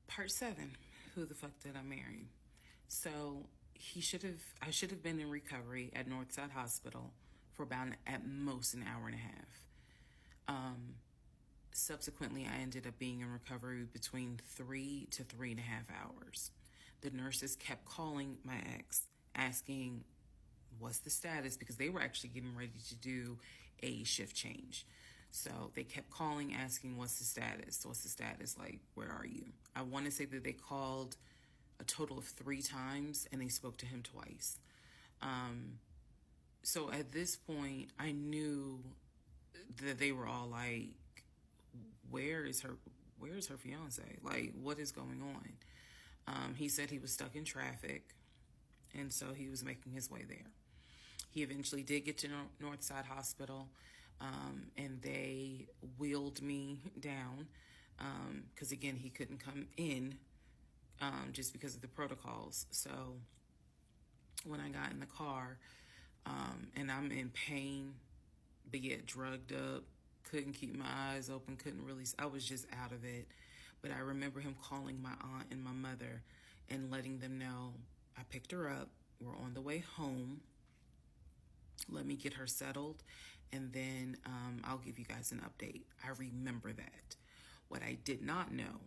Part 7, who the fuck did I marry? So I should have been in recovery at Northside Hospital for about at most an hour and a half. Subsequently, I ended up being in recovery between 3 to 3.5 hours. The nurses kept calling my ex, asking what's the status, because they were actually getting ready to do a shift change. So they kept calling, asking what's the status, like, where are you? I want to say that they called a total of 3 times and they spoke to him twice. So at this point, I knew that they were all like, where's her fiance? Like, what is going on? He said he was stuck in traffic, and so he was making his way there. He eventually did get to Northside Hospital, and they wheeled me down, because again, he couldn't come in just because of the protocols. So when I got in the car, and I'm in pain, but yet drugged up, couldn't keep my eyes open, I was just out of it. But I remember him calling my aunt and my mother and letting them know, I picked her up, we're on the way home, let me get her settled, and then I'll give you guys an update. I remember that. What I did not know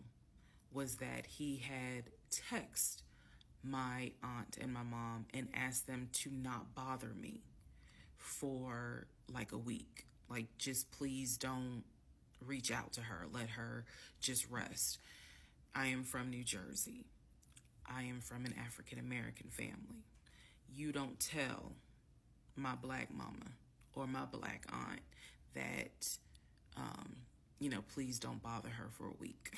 was that he had texted my aunt and my mom and asked them to not bother me for like a week. Like, just please don't reach out to her. Let her just rest. I am from New Jersey. I am from an African American family. You don't tell my black mama or my black aunt that, please don't bother her for a week.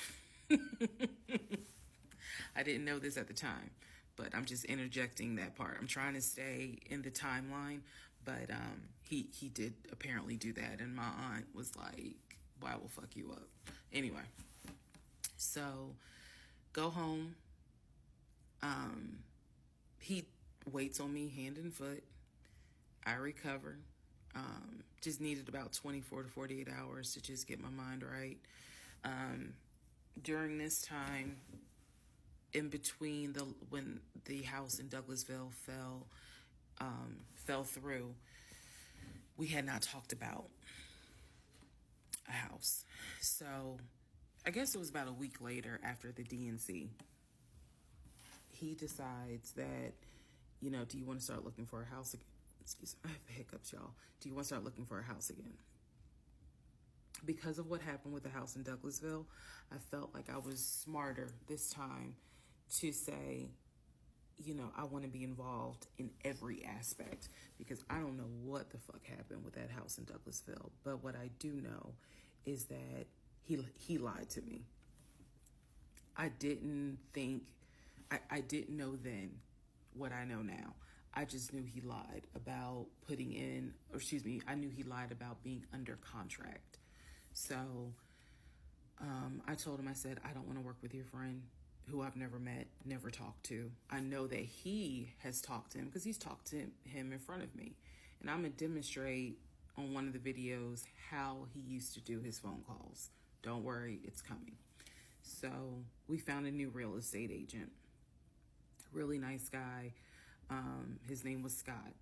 I didn't know this at the time, but I'm just interjecting that part. I'm trying to stay in the timeline, but he did apparently do that, and my aunt was like, "Why will fuck you up?" Anyway, so go home. He waits on me hand and foot. I recover. Just needed about 24 to 48 hours to just get my mind right. During this time, in between when the house in Douglasville fell through, we had not talked about a house. So I guess it was about a week later, after the DNC, he decides that, do you want to start looking for a house again? Excuse me, I have hiccups, y'all. Do you want to start looking for a house again? because of what happened with the house in Douglasville, I felt like I was smarter this time to say, you know, I want to be involved in every aspect, because I don't know what the fuck happened with that house in Douglasville. But what I do know is that he lied to me. I didn't know then what I know now. I just knew he lied about I knew he lied about being under contract. So I told him, I said, I don't want to work with your friend who I've never met, never talked to. I know that he has talked to him because he's talked to him in front of me. And I'm going to demonstrate on one of the videos how he used to do his phone calls. Don't worry, it's coming. So we found a new real estate agent. Really nice guy. His name was Scott.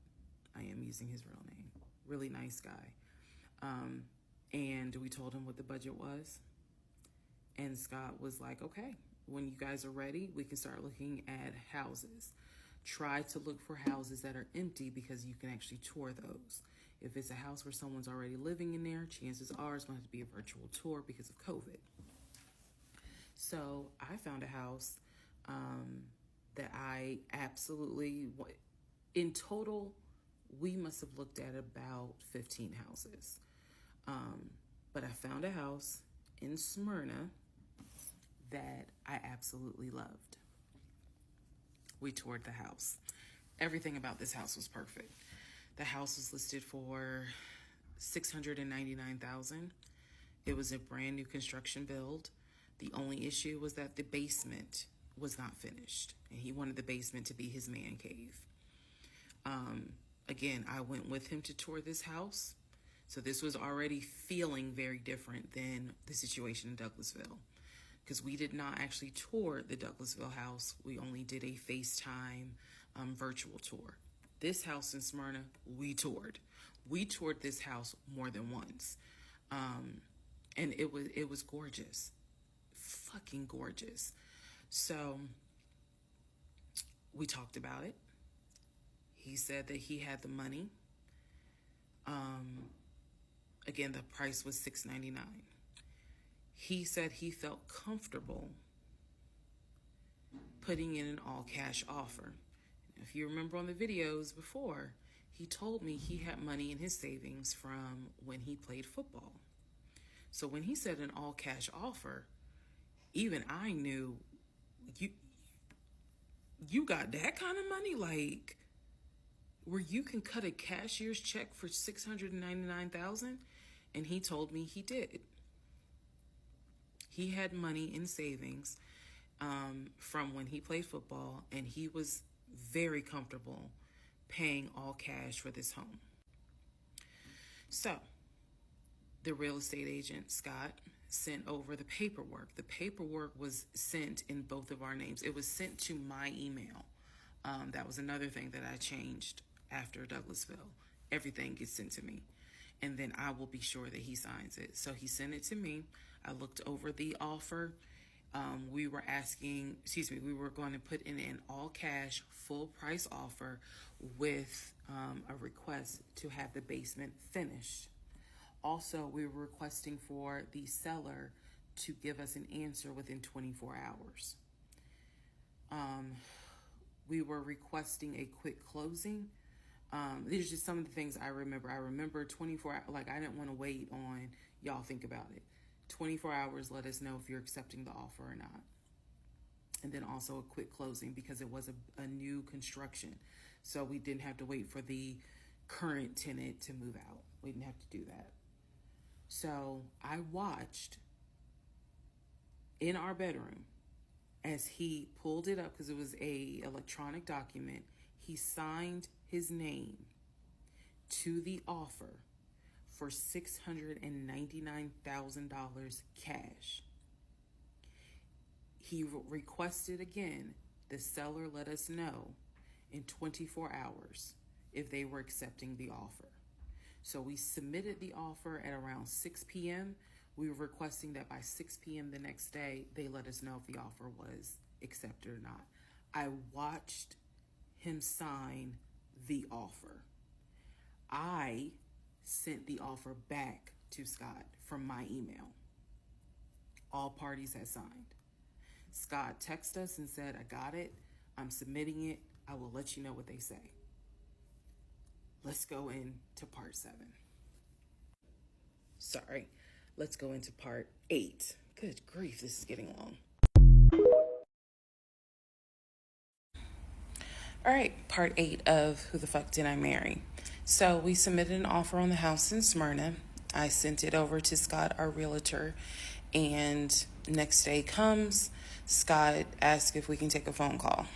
I am using his real name. Really nice guy. And we told him what the budget was. And Scott was like, okay, when you guys are ready, we can start looking at houses. Try to look for houses that are empty because you can actually tour those. If it's a house where someone's already living in there, chances are it's going to be a virtual tour because of COVID. So I found a house that I absolutely, in total, we must have looked at about 15 houses. But I found a house in Smyrna that I absolutely loved. We toured the house. Everything about this house was perfect. The house was listed for $699,000. It was a brand new construction build. The only issue was that the basement was not finished, and he wanted the basement to be his man cave. Again, I went with him to tour this house. So this was already feeling very different than the situation in Douglasville, because we did not actually tour the Douglasville house. We only did a FaceTime virtual tour. This house in Smyrna, we toured. We toured this house more than once. And it was gorgeous. Fucking gorgeous. So we talked about it. He said that he had the money. Again, the price was $699. He said he felt comfortable putting in an all-cash offer. If you remember on the videos before, he told me he had money in his savings from when he played football. So when he said an all-cash offer, even I knew, you got that kind of money? Like, where you can cut a cashier's check for $699,000? And he told me he did. He had money in savings from when he played football, and he was very comfortable paying all cash for this home. So the real estate agent, Scott, sent over the paperwork. The paperwork was sent in both of our names. It was sent to my email. That was another thing that I changed after Douglasville. Everything gets sent to me, and then I will be sure that he signs it. So he sent it to me. I looked over the offer. We were going to put in an all cash, full price offer with a request to have the basement finished. Also, we were requesting for the seller to give us an answer within 24 hours. We were requesting a quick closing. These are just some of the things I remember. I remember 24 hours, like I didn't want to wait on, y'all think about it. 24 hours, let us know if you're accepting the offer or not. And then also a quick closing because it was a new construction. So we didn't have to wait for the current tenant to move out. We didn't have to do that. So I watched in our bedroom as he pulled it up, because it was a electronic document. He signed his name to the offer for $699,000 cash. He requested again, the seller let us know in 24 hours if they were accepting the offer. So we submitted the offer at around 6 p.m. We were requesting that by 6 p.m. the next day, they let us know if the offer was accepted or not. I watched him sign the offer. I sent the offer back to Scott from my email. All parties had signed. Scott texted us and said, I got it. I'm submitting it. I will let you know what they say. Let's go into part 7. Sorry. Let's go into part 8. Good grief, this is getting long. All right, part 8 of Who the Fuck Did I Marry? So we submitted an offer on the house in Smyrna. I sent it over to Scott, our realtor, and next day comes, Scott asks if we can take a phone call.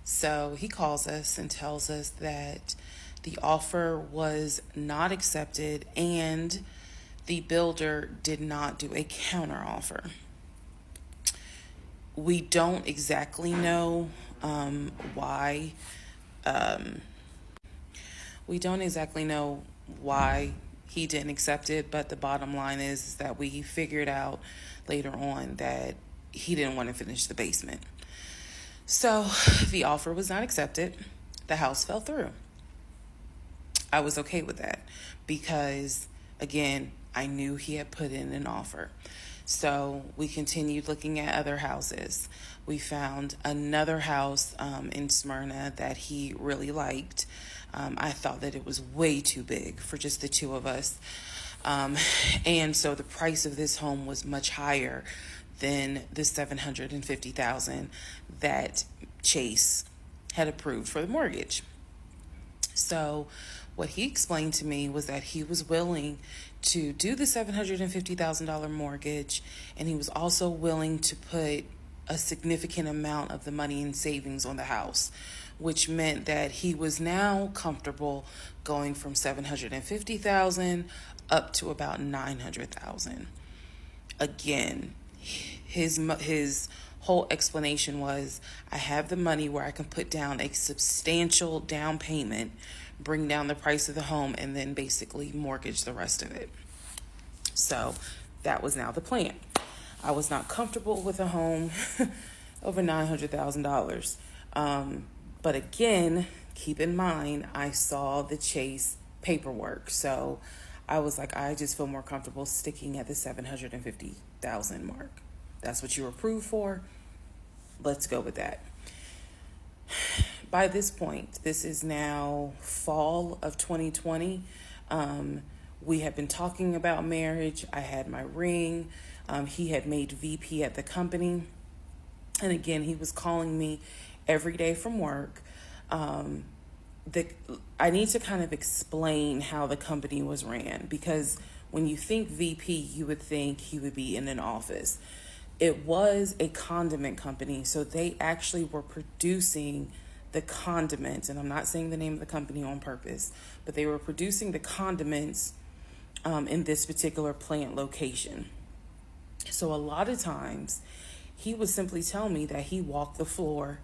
So he calls us and tells us that the offer was not accepted and the builder did not do a counter offer. We don't exactly know why. We don't exactly know why he didn't accept it, but the bottom line is that we figured out later on that he didn't want to finish the basement. So the offer was not accepted. The house fell through. I was okay with that because, again, I knew he had put in an offer. So we continued looking at other houses. We found another house in Smyrna that he really liked. I thought that it was way too big for just the two of us. And so the price of this home was much higher than the $750,000 that Chase had approved for the mortgage. So what he explained to me was that he was willing to do the $750,000 mortgage, and he was also willing to put a significant amount of the money in savings on the house, which meant that he was now comfortable going from $750,000 up to about $900,000. Again, his whole explanation was, I have the money where I can put down a substantial down payment, bring down the price of the home, and then basically mortgage the rest of it. So that was now the plan. I was not comfortable with a home over $900,000. But again, keep in mind, I saw the Chase paperwork. So I was like, I just feel more comfortable sticking at the $750,000 mark. That's what you were approved for. Let's go with that. By this point, this is now fall of 2020. We had been talking about marriage. I had my ring. He had made VP at the company. And again, he was calling me every day from work. I need to kind of explain how the company was ran, because when you think VP, you would think he would be in an office. It was a condiment company, so they actually were producing the condiments, and I'm not saying the name of the company on purpose, but they were producing the condiments in this particular plant location. So a lot of times he would simply tell me that he walked the floor,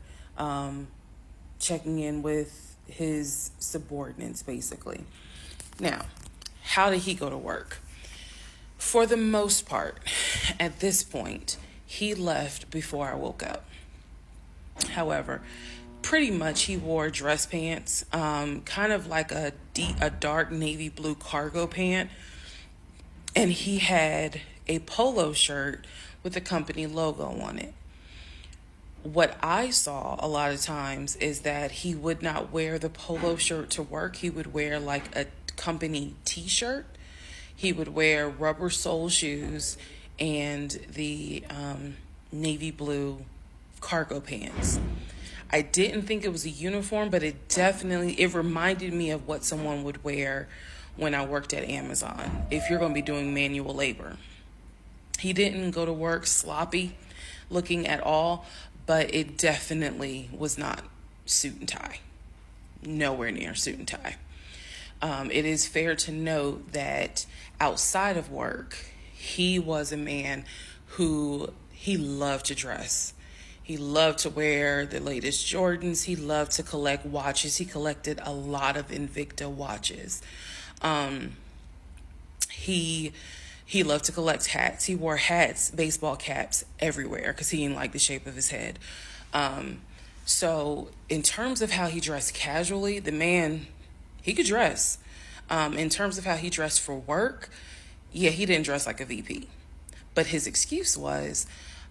checking in with his subordinates, basically. Now, how did he go to work? For the most part, at this point, he left before I woke up. However, pretty much he wore dress pants, kind of like a dark navy blue cargo pant. And he had a polo shirt with the company logo on it. What I saw a lot of times is that he would not wear the polo shirt to work. He would wear like a company t-shirt. He would wear rubber sole shoes and the navy blue cargo pants. I didn't think it was a uniform, but it reminded me of what someone would wear when I worked at Amazon, if you're going to be doing manual labor. He didn't go to work sloppy looking at all, but it definitely was not suit and tie. Nowhere near suit and tie. It is fair to note that outside of work, he was a man who he loved to dress. He loved to wear the latest Jordans. He loved to collect watches. He collected a lot of Invicta watches. He loved to collect hats. He wore hats, baseball caps everywhere because he didn't like the shape of his head. So in terms of how he dressed casually, the man, he could dress. In terms of how he dressed for work, Yeah, he didn't dress like a VP. But his excuse was,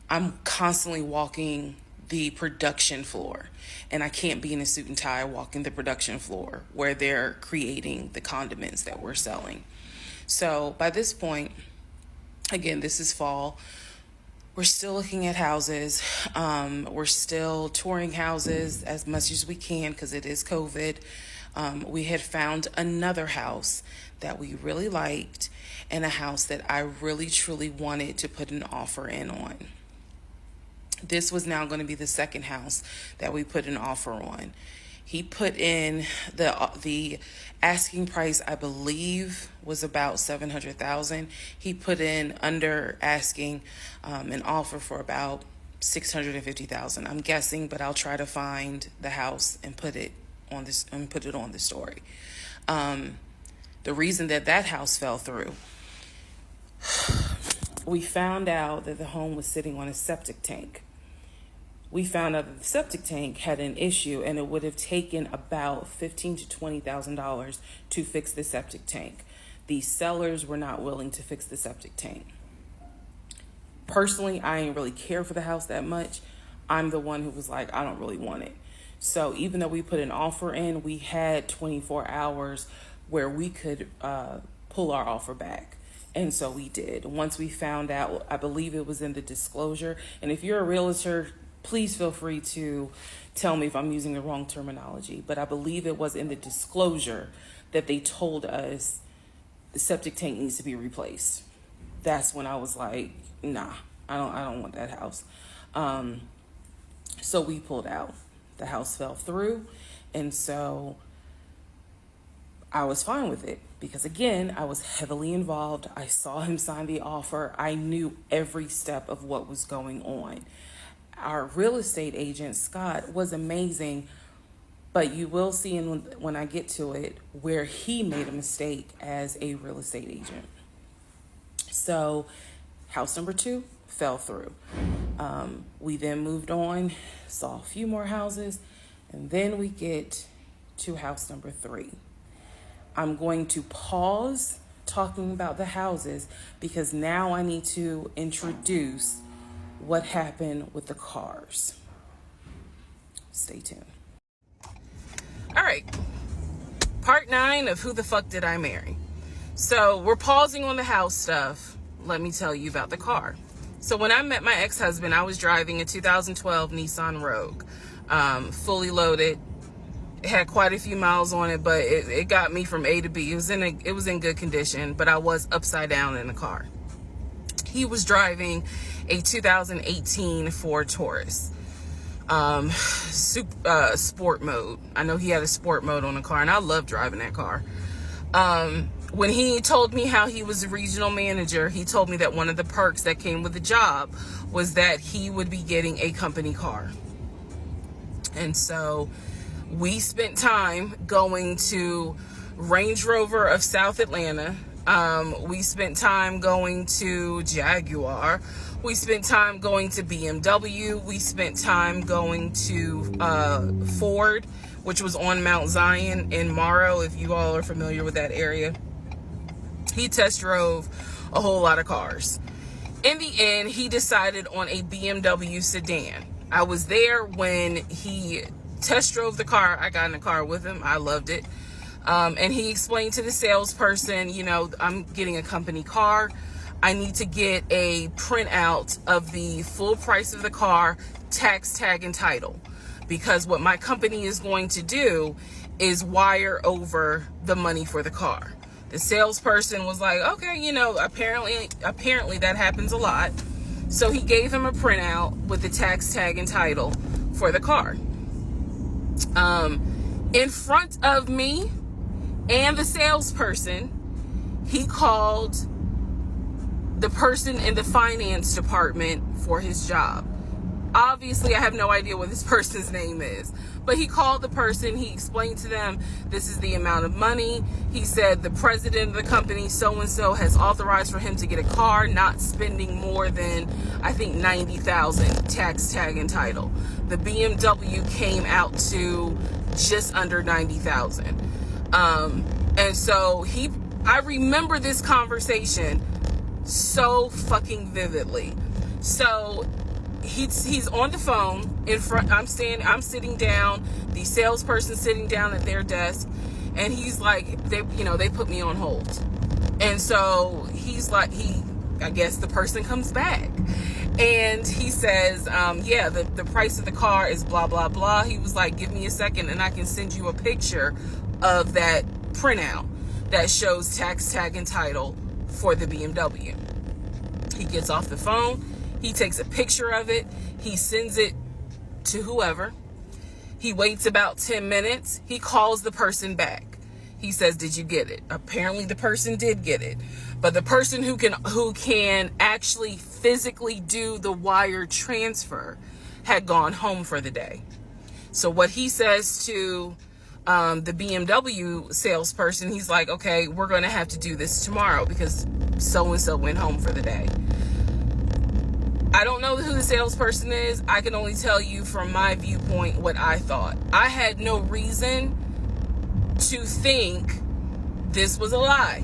I'm constantly walking the production floor, and I can't be in a suit and tie walking the production floor where they're creating the condiments that we're selling. So by this point, again, this is fall. We're still looking at houses. We're still touring houses as much as we can because it is COVID. We had found another house that we really liked and a house that I really truly wanted to put an offer in on. This was now going to be the second house that we put an offer on. He put in the asking price, I believe, was about $700,000. He put in under asking an offer for about $650,000. I'm guessing, but I'll try to find the house and put it on the story. The reason that house fell through, we found out that the home was sitting on a septic tank. We found out that the septic tank had an issue, and it would have taken about $15,000 to $20,000 to fix the septic tank. The sellers were not willing to fix the septic tank. Personally, I didn't really care for the house that much. I'm the one who was like, I don't really want it. So even though we put an offer in, we had 24 hours where we could pull our offer back. And so we did. Once we found out, I believe it was in the disclosure. And if you're a realtor, please feel free to tell me if I'm using the wrong terminology. But I believe it was in the disclosure that they told us the septic tank needs to be replaced. That's when I was like, nah, I don't want that house. So we pulled out. The house fell through. And so I was fine with it because, again, I was heavily involved. I saw him sign the offer. I knew every step of what was going on. Our real estate agent, Scott, was amazing, but you will see when I get to it where he made a mistake as a real estate agent. So house number 2 fell through. We then moved on, saw a few more houses, and then we get to house number 3. I'm going to pause talking about the houses because now I need to introduce what happened with the cars. Stay tuned. All right. Part 9 of Who the Fuck Did I Marry? So we're pausing on the house stuff. Let me tell you about the car. So when I met my ex-husband, I was driving a 2012 Nissan Rogue, fully loaded. It had quite a few miles on it, but it got me from A to B. It was in good condition, but I was upside down in the car. He was driving a 2018 Ford Taurus, sport mode. I know he had a sport mode on the car, and I love driving that car. When he told me how he was a regional manager, he told me that one of the perks that came with the job was that he would be getting a company car. And so we spent time going to Range Rover of South Atlanta. We spent time going to Jaguar. We spent time going to BMW. We spent time going to Ford, which was on Mount Zion in Morrow, if you all are familiar with that area. He test drove a whole lot of cars. In the end, he decided on a BMW sedan. I was there when he test drove the car. I got in the car with him. I loved it. And he explained to the salesperson, I'm getting a company car. I need to get a printout of the full price of the car, tax, tag, and title. Because what my company is going to do is wire over the money for the car. The salesperson was like, okay, apparently that happens a lot. So he gave him a printout with the tax, tag, and title for the car. In front of me and the salesperson, he called the person in the finance department for his job. Obviously, I have no idea what this person's name is, but he called the person. He explained to them, this is the amount of money. He said the president of the company, so-and-so, has authorized for him to get a car, not spending more than, I think, $90,000 tax, tag, and title. The BMW came out to just under $90,000. And so he I remember this conversation so fucking vividly. So he's on the phone in front. I'm sitting down. The salesperson sitting down at their desk, and he's like, they put me on hold. And so he's like, I guess the person comes back, and he says, yeah, the price of the car is blah blah blah. He was like, give me a second, and I can send you a picture of that printout that shows tax, tag, and title for the BMW. He gets off the phone. He takes a picture of it. He sends it to whoever. He waits about 10 minutes. He calls the person back. He says, did you get it? Apparently the person did get it. But the person who can actually physically do the wire transfer had gone home for the day. So what he says to the BMW salesperson, he's like, okay, we're going to have to do this tomorrow because so-and-so went home for the day. I don't know who the salesperson is. I can only tell you from my viewpoint what I thought. I had no reason to think this was a lie.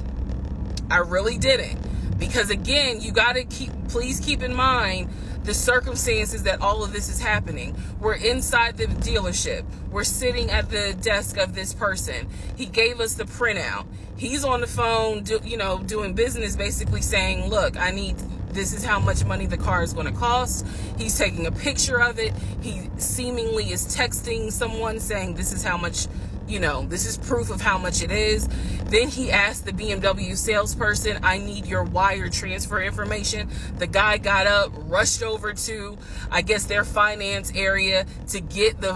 I really didn't. Because again, you got to please keep in mind the circumstances that all of this is happening. We're inside the dealership. We're sitting at the desk of this person. He gave us the printout. He's on the phone, doing business, basically saying, look, this is how much money the car is going to cost. He's taking a picture of it. He seemingly is texting someone saying, this is how much, this is proof of how much it is. Then he asked the BMW salesperson, I need your wire transfer information. The guy got up, rushed over to, I guess, their finance area to get the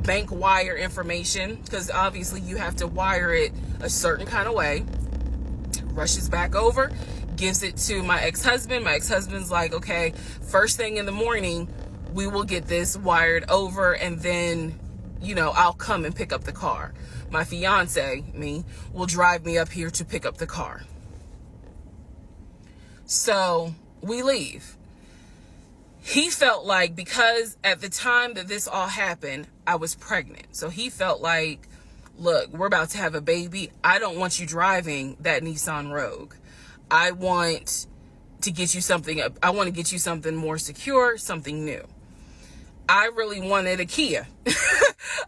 bank wire information, because obviously you have to wire it a certain kind of way. Rushes back over, gives it to my ex-husband. My ex-husband's like, okay, first thing in the morning, we will get this wired over, and then, I'll come and pick up the car. My fiance, will drive me up here to pick up the car. So we leave. He felt like, because at the time that this all happened, I was pregnant. So he felt like, look, we're about to have a baby. I don't want you driving that Nissan Rogue. I want to get you something more secure, something new. I really wanted a Kia.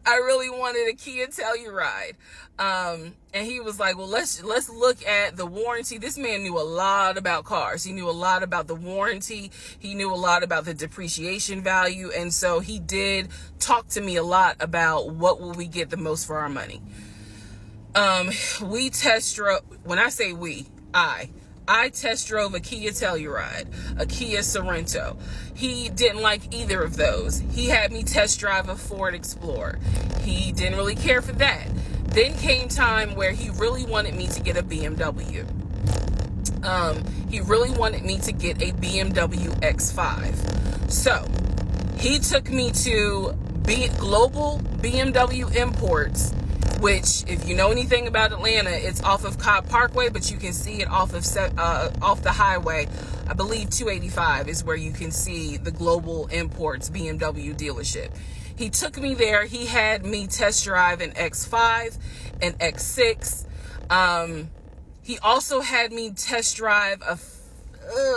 I really wanted a Kia Telluride. And he was like, well, let's look at the warranty. This man knew a lot about cars. He knew a lot about the warranty. He knew a lot about the depreciation value. And so he did talk to me a lot about what will we get the most for our money. We test drove, when I say we, I test drove a Kia Telluride, a Kia Sorento. He didn't like either of those. He had me test drive a Ford Explorer. He didn't really care for that. Then came time where he really wanted me to get a BMW. He really wanted me to get a BMW X5. So he took me to Global BMW Imports, which, if you know anything about Atlanta, it's off of Cobb Parkway, but you can see it off the highway. I believe 285 is where you can see the Global Imports BMW dealership. He took me there. He had me test drive an X5, an X6. He also had me test drive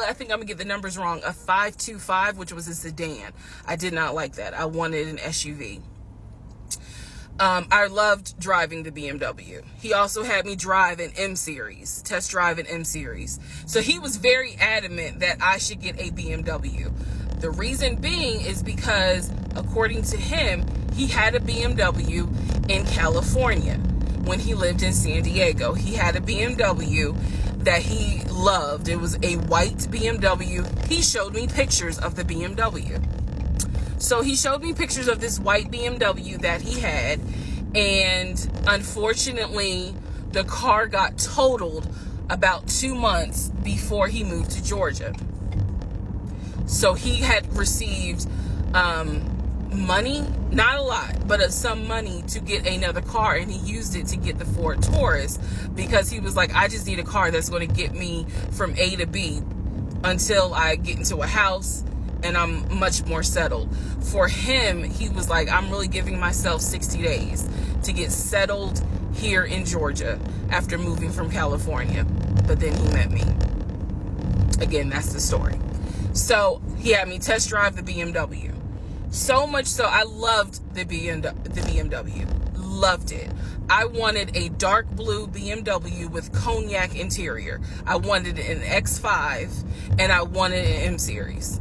I think I'm gonna get the numbers wrong, a 525, which was a sedan. I did not like that. I wanted an SUV. I loved driving the BMW. He also had me drive an M-Series, test drive an M-Series. So he was very adamant that I should get a BMW. The reason being is because, according to him, he had a BMW in California when he lived in San Diego. He had a BMW that he loved. It was a white BMW. He showed me pictures of the BMW. So he showed me pictures of this white BMW that he had, and unfortunately, the car got totaled about 2 months before he moved to Georgia. So he had received money, not a lot, but some money to get another car, and he used it to get the Ford Taurus because he was like, I just need a car that's going to get me from A to B until I get into a house and I'm much more settled. For him, he was like, I'm really giving myself 60 days to get settled here in Georgia after moving from California. But then he met me. Again, that's the story. So he had me test drive the BMW. So much so, I loved the BMW. Loved it. I wanted a dark blue BMW with cognac interior. I wanted an X5 and I wanted an M series.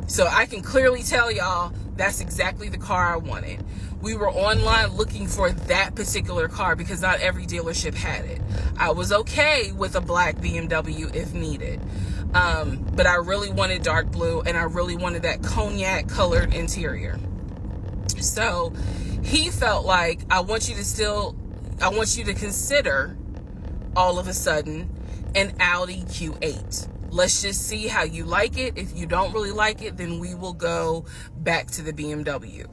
So I can clearly tell y'all that's exactly the car I wanted. We were online looking for that particular car because not every dealership had it. I was okay with a black BMW if needed. But I really wanted dark blue and I really wanted that cognac colored interior. So he felt like, I want you to consider all of a sudden an Audi Q8. Let's just see how you like it. If you don't really like it, then we will go back to the BMW.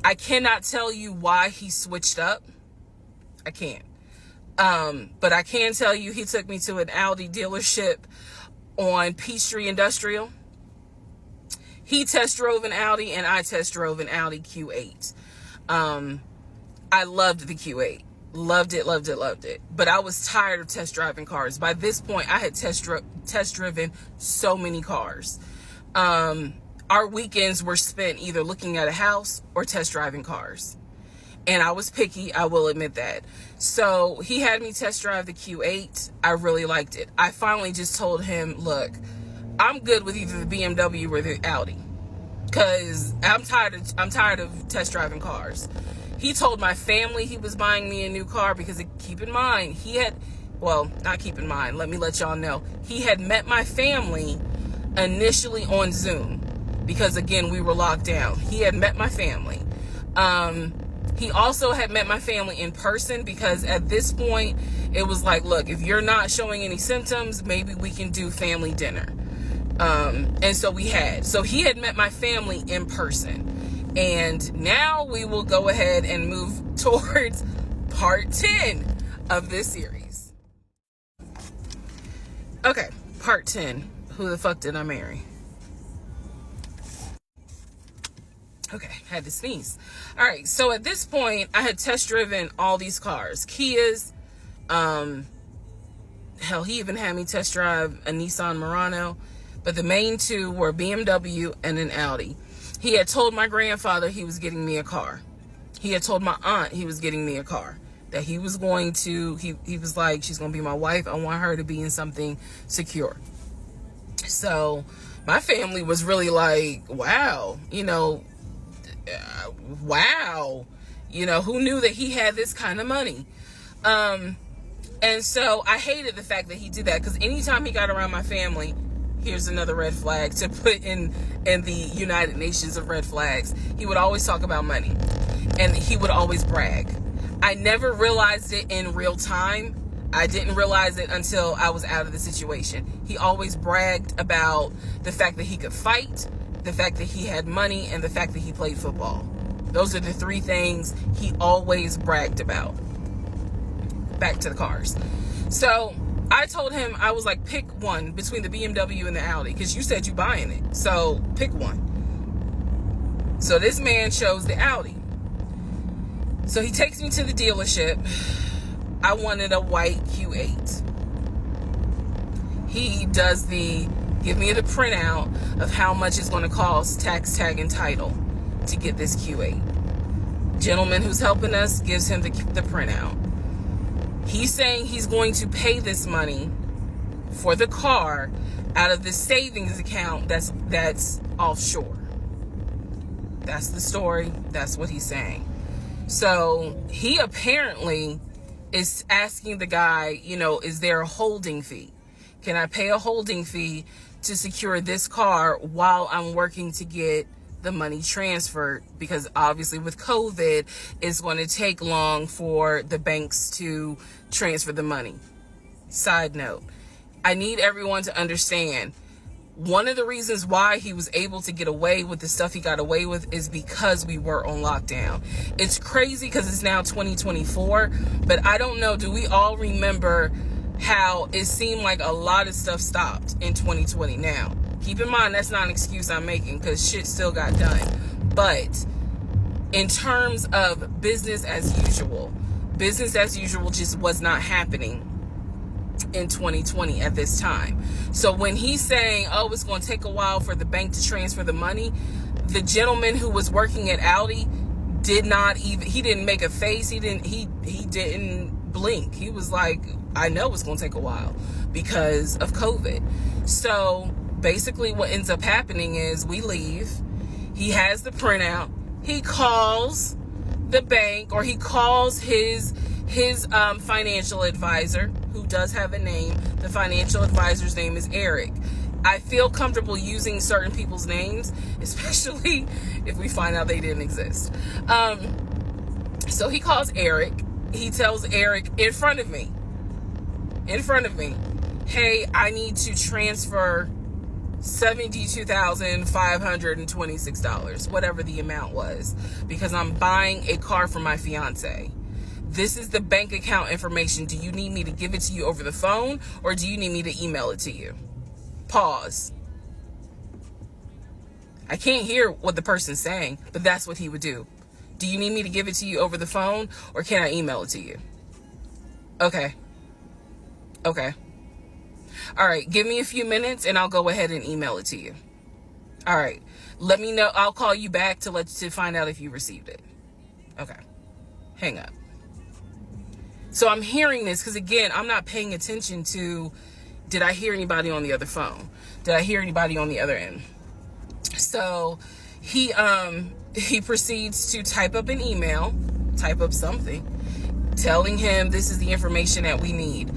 I cannot tell you why he switched up. I can't. But I can tell you he took me to an Audi dealership on Peachtree Industrial. He test drove an Audi and I test drove an Audi Q8. I loved the Q8. Loved it, loved it, loved it. But I was tired of test driving cars. By this point, I had test driven so many cars. Our weekends were spent either looking at a house or test driving cars. And I was picky, I will admit that. So he had me test drive the Q8. I really liked it. I finally just told him, look, I'm good with either the BMW or the Audi. Because I'm tired of test driving cars. He told my family he was buying me a new car because, keep in mind, not keep in mind, let me let y'all know. He had met my family initially on Zoom because, again, we were locked down. He had met my family. He also had met my family in person because at this point, it was like, look, if you're not showing any symptoms, maybe we can do family dinner. And so we had. So he had met my family in person. And now we will go ahead and move towards part 10 of this series. Okay, part 10. Who the fuck did I marry? Okay, had to sneeze. All right, so at this point, I had test driven all these cars. Kias. Hell, he even had me test drive a Nissan Murano. But the main two were BMW and an Audi. He had told my grandfather he was getting me a car. He had told my aunt he was getting me a car. That he was going to, he was like, she's going to be my wife. I want her to be in something secure. So my family was really like, wow, wow. Who knew that he had this kind of money? And so I hated the fact that he did that because anytime he got around my family, here's another red flag to put in the United Nations of red flags. He would always talk about money and he would always brag. I never realized it in real time. I didn't realize it until I was out of the situation. He always bragged about the fact that he could fight, the fact that he had money, and the fact that he played football. Those are the three things he always bragged about. Back to the cars. So I told him, I was like, pick one between the BMW and the Audi, because you said you buying it. So pick one. So this man chose the Audi. So he takes me to the dealership. I wanted a white Q8. He does give me the printout of how much it's going to cost, tax, tag, and title to get this Q8. Gentleman who's helping us gives him the printout. He's saying he's going to pay this money for the car out of the savings account that's offshore. That's the story. That's what he's saying. So he apparently is asking the guy, is there a holding fee? Can I pay a holding fee to secure this car while I'm working to get the money transferred? Because obviously with COVID, it's going to take long for the banks to transfer the money. Side note, I need everyone to understand, one of the reasons why he was able to get away with the stuff he got away with is because we were on lockdown. It's crazy because it's now 2024, but I don't know, do we all remember how it seemed like a lot of stuff stopped in 2020? Now, keep in mind, that's not an excuse I'm making because shit still got done. But in terms of business as usual, Business as usual just was not happening in 2020 at this time. So when he's saying, oh, it's going to take a while for the bank to transfer the money, the gentleman who was working at Audi he didn't make a face. He didn't blink. He was like, I know it's going to take a while because of COVID. So basically what ends up happening is we leave. He has the printout. He calls the bank, or he calls his financial advisor, who does have a name. The financial advisor's name is Eric. I feel comfortable using certain people's names, especially if we find out they didn't exist. So he calls Eric. He tells Eric in front of me, hey, I need to transfer $72,526, whatever the amount was, because I'm buying a car for my fiance. This is the bank account information. Do you need me to give it to you over the phone, or do you need me to email it to you? Pause. I can't hear what the person's saying, but that's what he would do. Do you need me to give it to you over the phone, or can I email it to you? Okay. All right, give me a few minutes and I'll go ahead and email it to you. All right, let me know. I'll call you back to find out if you received it. Okay, hang up. So I'm hearing this because, again, I'm not paying attention to, did I hear anybody on the other phone? Did I hear anybody on the other end? So he proceeds to type up an email, type up something, telling him this is the information that we need.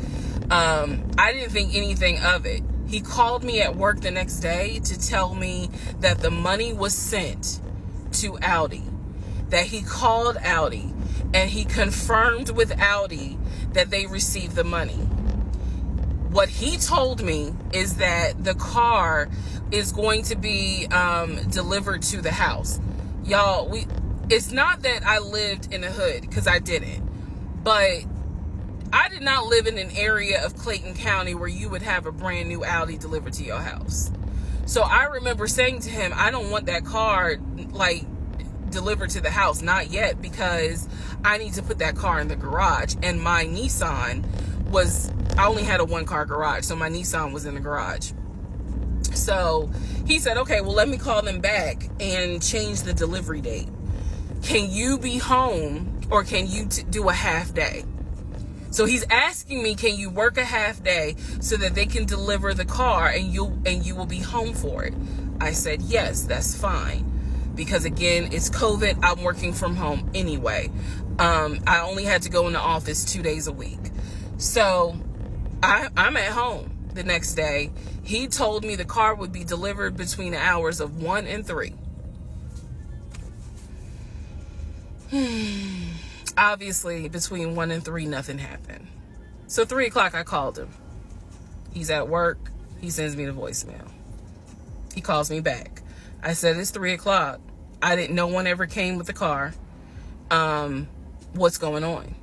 I didn't think anything of it. He called me at work the next day to tell me that the money was sent to Audi, that he called Audi and he confirmed with Audi that they received the money. What he told me is that the car is going to be delivered to the house. Y'all, it's not that I lived in the hood, because I didn't, but I did not live in an area of Clayton County where you would have a brand new Audi delivered to your house. So I remember saying to him, I don't want that car delivered to the house, not yet, because I need to put that car in the garage. And my Nissan I only had a 1-car garage, so my Nissan was in the garage. So he said, okay, well, let me call them back and change the delivery date. Can you be home, or can you do a half day? So he's asking me, can you work a half day so that they can deliver the car and you will be home for it? I said, yes, that's fine. Because again, it's COVID. I'm working from home anyway. I only had to go in the office 2 days a week. So I'm at home the next day. He told me the car would be delivered between the hours of 1 and 3. Obviously, between 1 and 3, nothing happened. So 3 o'clock, I called him. He's at work. He sends me the voicemail. He calls me back. I said, it's 3 o'clock. No one ever came with the car. What's going on?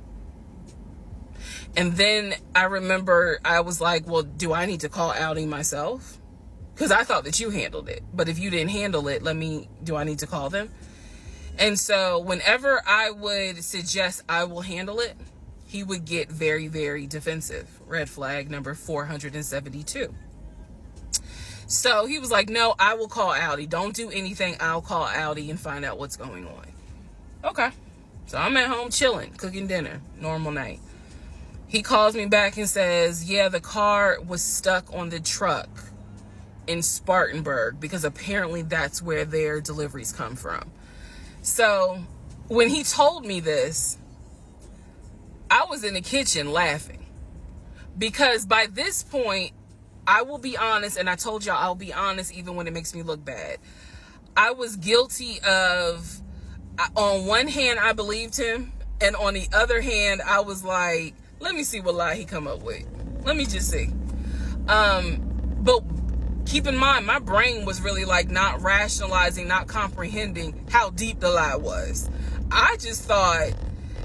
And then I remember I was like, well, do I need to call Audi myself? Because I thought that you handled it. But if you didn't handle it, do I need to call them? And so whenever I would suggest I will handle it, he would get very, very defensive. Red flag number 472. So he was like, no, I will call Audi. Don't do anything. I'll call Audi and find out what's going on. Okay. So I'm at home chilling, cooking dinner, normal night. He calls me back and says, yeah, the car was stuck on the truck in Spartanburg, because apparently that's where their deliveries come from. So when he told me this, I was in the kitchen laughing, because by this point, I will be honest, and I told y'all I'll be honest even when it makes me look bad. I was guilty of, on one hand, I believed him, and on the other hand, I was like, let me see what lie he come up with. Let me just see. But keep in mind, my brain was really not rationalizing, not comprehending how deep the lie was. I just thought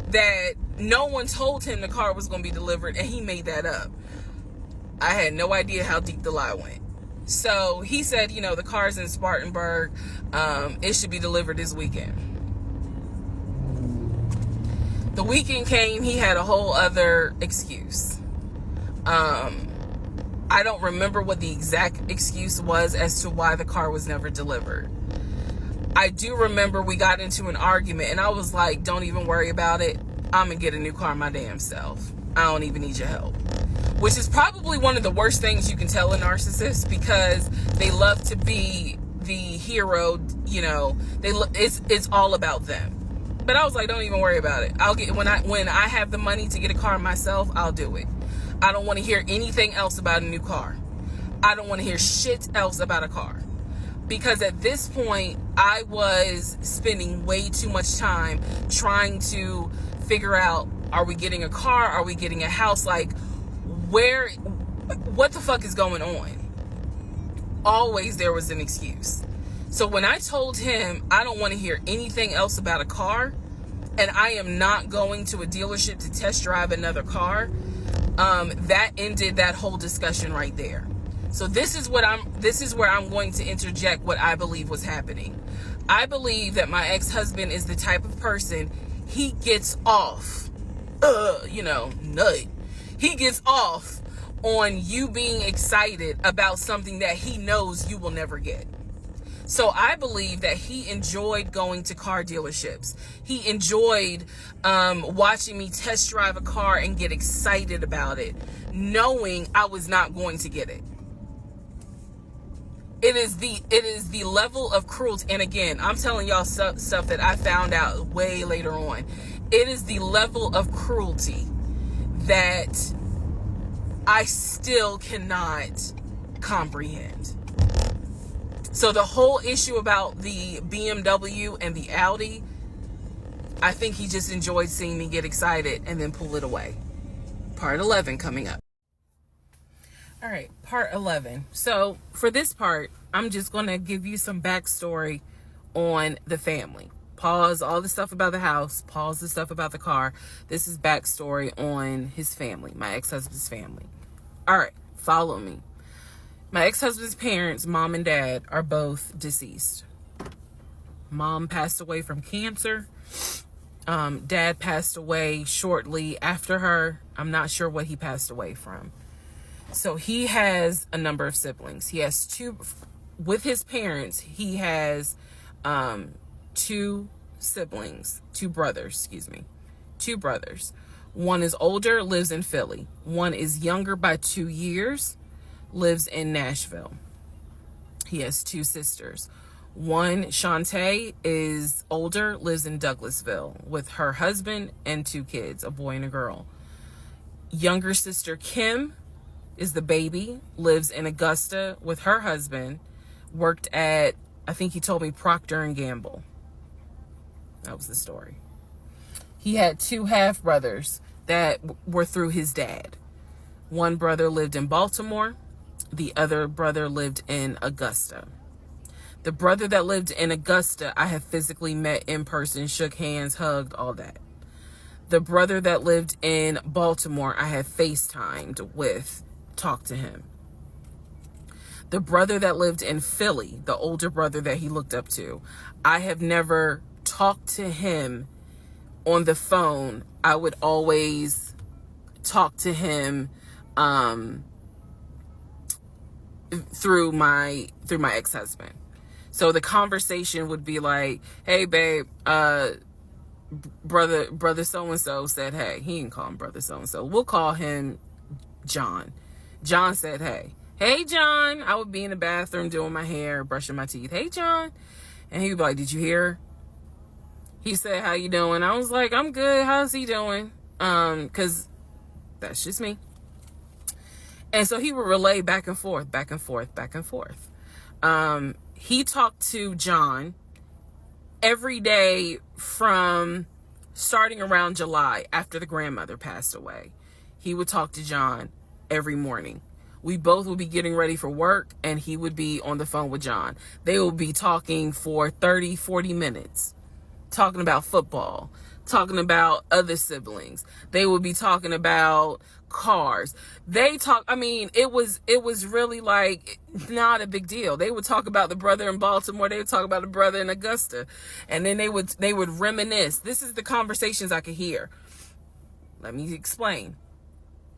that no one told him the car was going to be delivered, and he made that up. I had no idea how deep the lie went. So he said, the car's in Spartanburg. It should be delivered this weekend. The weekend came, he had a whole other excuse. I don't remember what the exact excuse was as to why the car was never delivered. I do remember we got into an argument and I was like, don't even worry about it. I'm gonna get a new car my damn self. I don't even need your help. Which is probably one of the worst things you can tell a narcissist, because they love to be the hero, you know, it's all about them. But I was like, don't even worry about it. I'll get, when I have the money to get a car myself, I'll do it. I don't want to hear anything else about a new car. I don't want to hear shit else about a car. Because at this point, I was spending way too much time trying to figure out, are we getting a car? Are we getting a house? Like, what the fuck is going on? Always there was an excuse. So when I told him I don't want to hear anything else about a car, and I am not going to a dealership to test drive another car, that ended that whole discussion right there. So this is where I'm going to interject what I believe was happening. I believe that my ex-husband is the type of person, he gets off, nut. He gets off on you being excited about something that he knows you will never get. So I believe that he enjoyed going to car dealerships. He enjoyed watching me test drive a car and get excited about it, knowing I was not going to get it. It is the level of cruelty. And again, I'm telling y'all stuff that I found out way later on. It is the level of cruelty that I still cannot comprehend. So the whole issue about the BMW and the Audi, I think he just enjoyed seeing me get excited and then pull it away. Part 11 coming up. All right, part 11. So for this part, I'm just going to give you some backstory on the family. Pause all the stuff about the house. Pause the stuff about the car. This is backstory on his family, my ex-husband's family. All right, follow me. My ex-husband's parents, mom and dad, are both deceased. Mom passed away from cancer. Dad passed away shortly after her. I'm not sure what he passed away from. So he has a number of siblings. He has two, with his parents, he has two brothers. One is older, lives in Philly. One is younger by 2 years, lives in Nashville. He has two sisters. One, Shantae, is older, lives in Douglasville with her husband and two kids, a boy and a girl. Younger sister, Kim, is the baby, lives in Augusta with her husband, worked at, I think he told me, Procter & Gamble. That was the story. He had two half brothers that were through his dad. One brother lived in Baltimore. The other brother lived in Augusta. The brother that lived in Augusta, I have physically met in person, shook hands, hugged, all that. The brother that lived in Baltimore, I have FaceTimed with, talked to him. The brother that lived in Philly, the older brother that he looked up to, I have never talked to him on the phone. I would always talk to him through my ex-husband. So the conversation would be like, hey babe, brother so-and-so said hey. He didn't call him brother so-and-so. We'll call him John. John said hey. Hey John. I would be in the bathroom doing my hair, brushing my teeth. Hey John. And he would be like, did you hear? He said, how you doing? I was like, I'm good. How's he doing? Because that's just me. And so he would relay back and forth. He talked to John every day from starting around July after the grandmother passed away. He would talk to John every morning. We both would be getting ready for work and he would be on the phone with John. They would be talking for 30, 40 minutes, talking about football, talking about other siblings. They would be talking about cars. It was really like not a big deal. They would talk about the brother in Baltimore. They would talk about the brother in Augusta. And then they would reminisce. This is the conversations I could hear. Let me explain.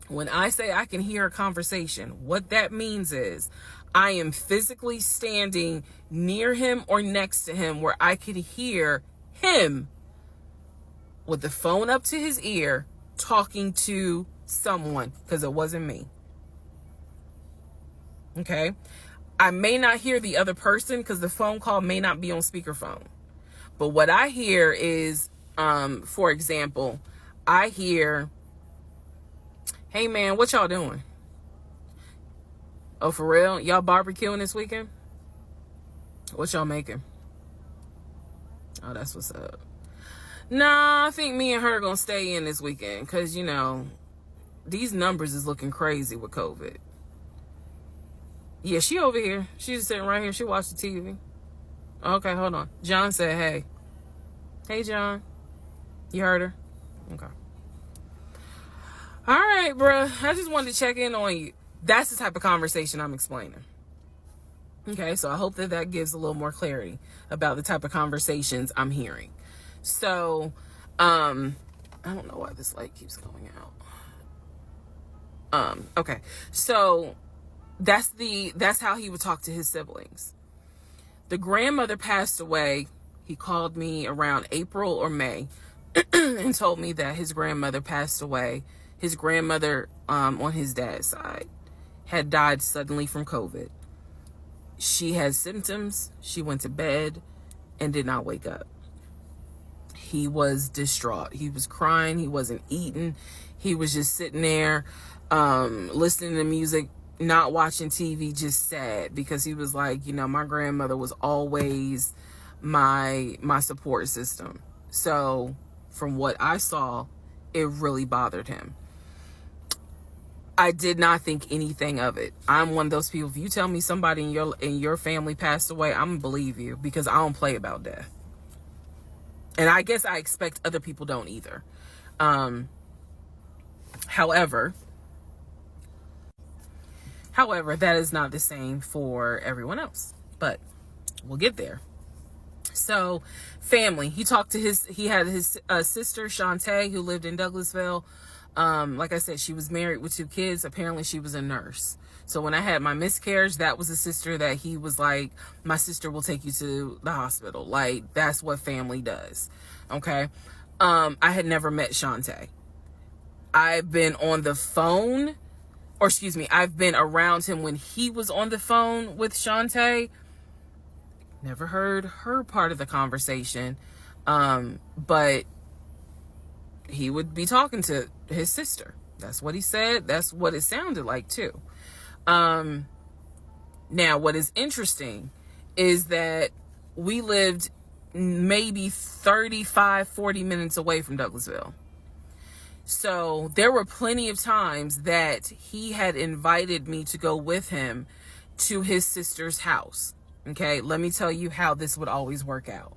When I say I can hear a conversation, what that means is I am physically standing near him or next to him where I could hear him with the phone up to his ear talking to someone, because it wasn't me. Okay? I may not hear the other person because the phone call may not be on speakerphone. But what I hear is, for example, I hear, "Hey man, what y'all doing? Oh, for real? Y'all barbecuing this weekend? What y'all making? Oh, that's what's up. Nah, I think me and her gonna stay in this weekend because, you know, these numbers is looking crazy with COVID. Yeah, she over here. She's sitting right here. She watched the TV. Okay, hold on. John said, hey. Hey, John. You heard her? Okay. All right, bruh. I just wanted to check in on you. That's the type of conversation I'm explaining. Okay, so I hope that that gives a little more clarity about the type of conversations I'm hearing. So, I don't know why this light keeps going out. Okay, so that's how he would talk to his siblings. The grandmother passed away. He called me around April or May and told me that his grandmother passed away. His grandmother, on his dad's side, had died suddenly from COVID. She had symptoms. She went to bed and did not wake up. He was distraught. He was crying. He wasn't eating. He was just sitting there, listening to music, not watching TV, just sad, because he was like, you know, my grandmother was always my support system. So from what I saw, it really bothered him. I did not think anything of it. I'm one of those people, if you tell me somebody in your family passed away, I'm gonna believe you, because I don't play about death. And I guess I expect other people don't either. However, that is not the same for everyone else, but we'll get there. So, family, he had his sister, Shantae, who lived in Douglasville. Like I said, she was married with 2 kids. Apparently she was a nurse. So when I had my miscarriage, that was a sister that he was like, my sister will take you to the hospital. Like, that's what family does. Okay. I had never met Shantae. I've been on the phone, I've been around him when he was on the phone with Shantae. Never heard her part of the conversation. But he would be talking to his sister. That's what he said. That's what it sounded like too. Now, what is interesting is that we lived maybe 35, 40 minutes away from Douglasville. So there were plenty of times that he had invited me to go with him to his sister's house. Okay, let me tell you how this would always work out.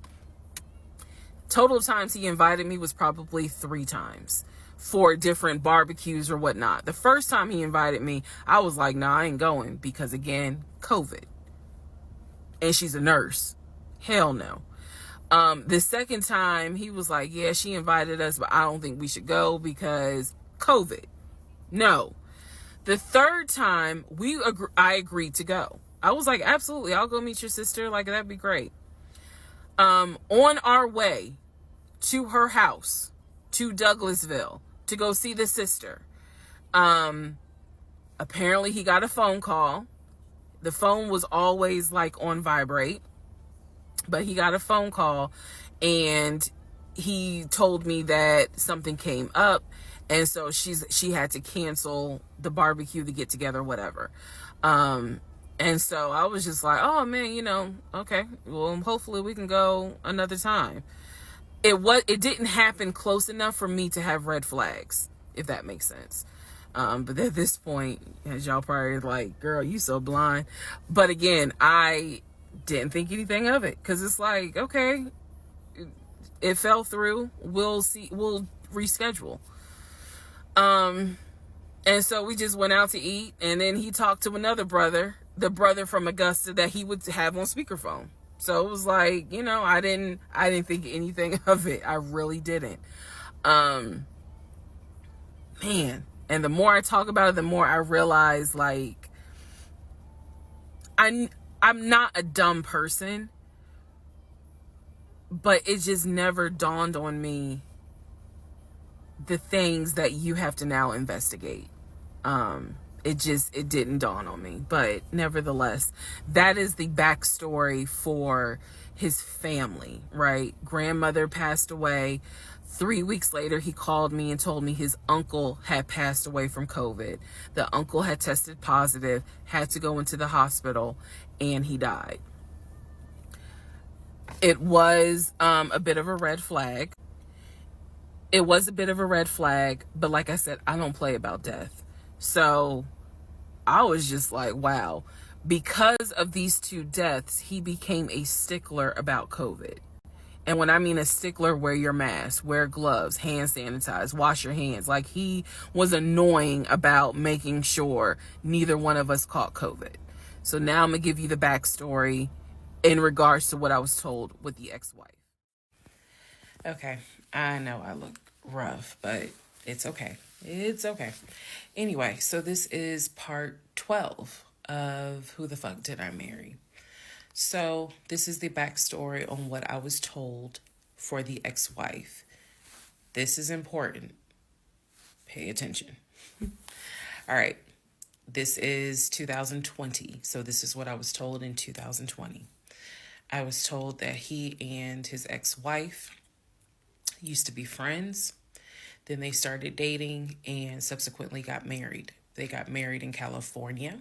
Total times he invited me was probably 3 times for different barbecues or whatnot. The first time he invited me, I was like, nah, I ain't going, because again, COVID. And she's a nurse. Hell no. The second time he was like, yeah, she invited us, but I don't think we should go because COVID. No. The third time I agreed to go. I was like, absolutely, I'll go meet your sister. Like, that'd be great. On our way to her house, to Douglasville, to go see the sister, apparently he got a phone call. The phone was always like on vibrate, but he got a phone call and he told me that something came up, and so she had to cancel the barbecue, the get together, whatever. And so I was just like, oh man, you know, okay, well, hopefully we can go another time. It didn't happen close enough for me to have red flags, if that makes sense. But at this point, as y'all probably like, girl, you so blind. But again, I didn't think anything of it, because it's like, okay, it fell through. We'll see. We'll reschedule. And so we just went out to eat, and then he talked to another brother, the brother from Augusta that he would have on speakerphone. So it was like, you know, I didn't think anything of it. I really didn't. man. And the more I talk about it, the more I realize, like, I'm not a dumb person, but it just never dawned on me the things that you have to now investigate. It didn't dawn on me, but nevertheless, that is the backstory for his family, right? Grandmother passed away. 3 weeks later, he called me and told me his uncle had passed away from COVID. The uncle had tested positive, had to go into the hospital, and he died. It was a bit of a red flag. It was a bit of a red flag, but like I said, I don't play about death. So I was just like, wow. Because of these two deaths, he became a stickler about COVID. And when I mean a stickler, wear your mask, wear gloves, hand sanitize, wash your hands. Like, he was annoying about making sure neither one of us caught COVID. So now I'm going to give you the backstory in regards to what I was told with the ex-wife. Okay, I know I look rough, but it's okay. It's okay. Anyway, so this is part 12 of Who the Fuck Did I Marry? So this is the backstory on what I was told for the ex-wife. This is important. Pay attention. All right. This is 2020. So this is what I was told in 2020. I was told that he and his ex-wife used to be friends. Then they started dating and subsequently got married. They got married in California.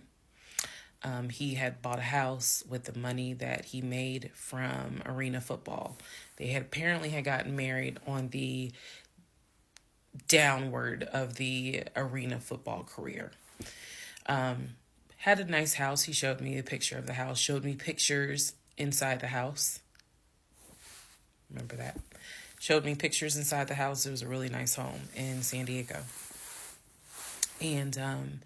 He had bought a house with the money that he made from arena football. They had apparently gotten married on the downward of the arena football career. Had a nice house. He showed me a picture of the house, showed me pictures inside the house. Remember that? Showed me pictures inside the house. It was a really nice home in San Diego. And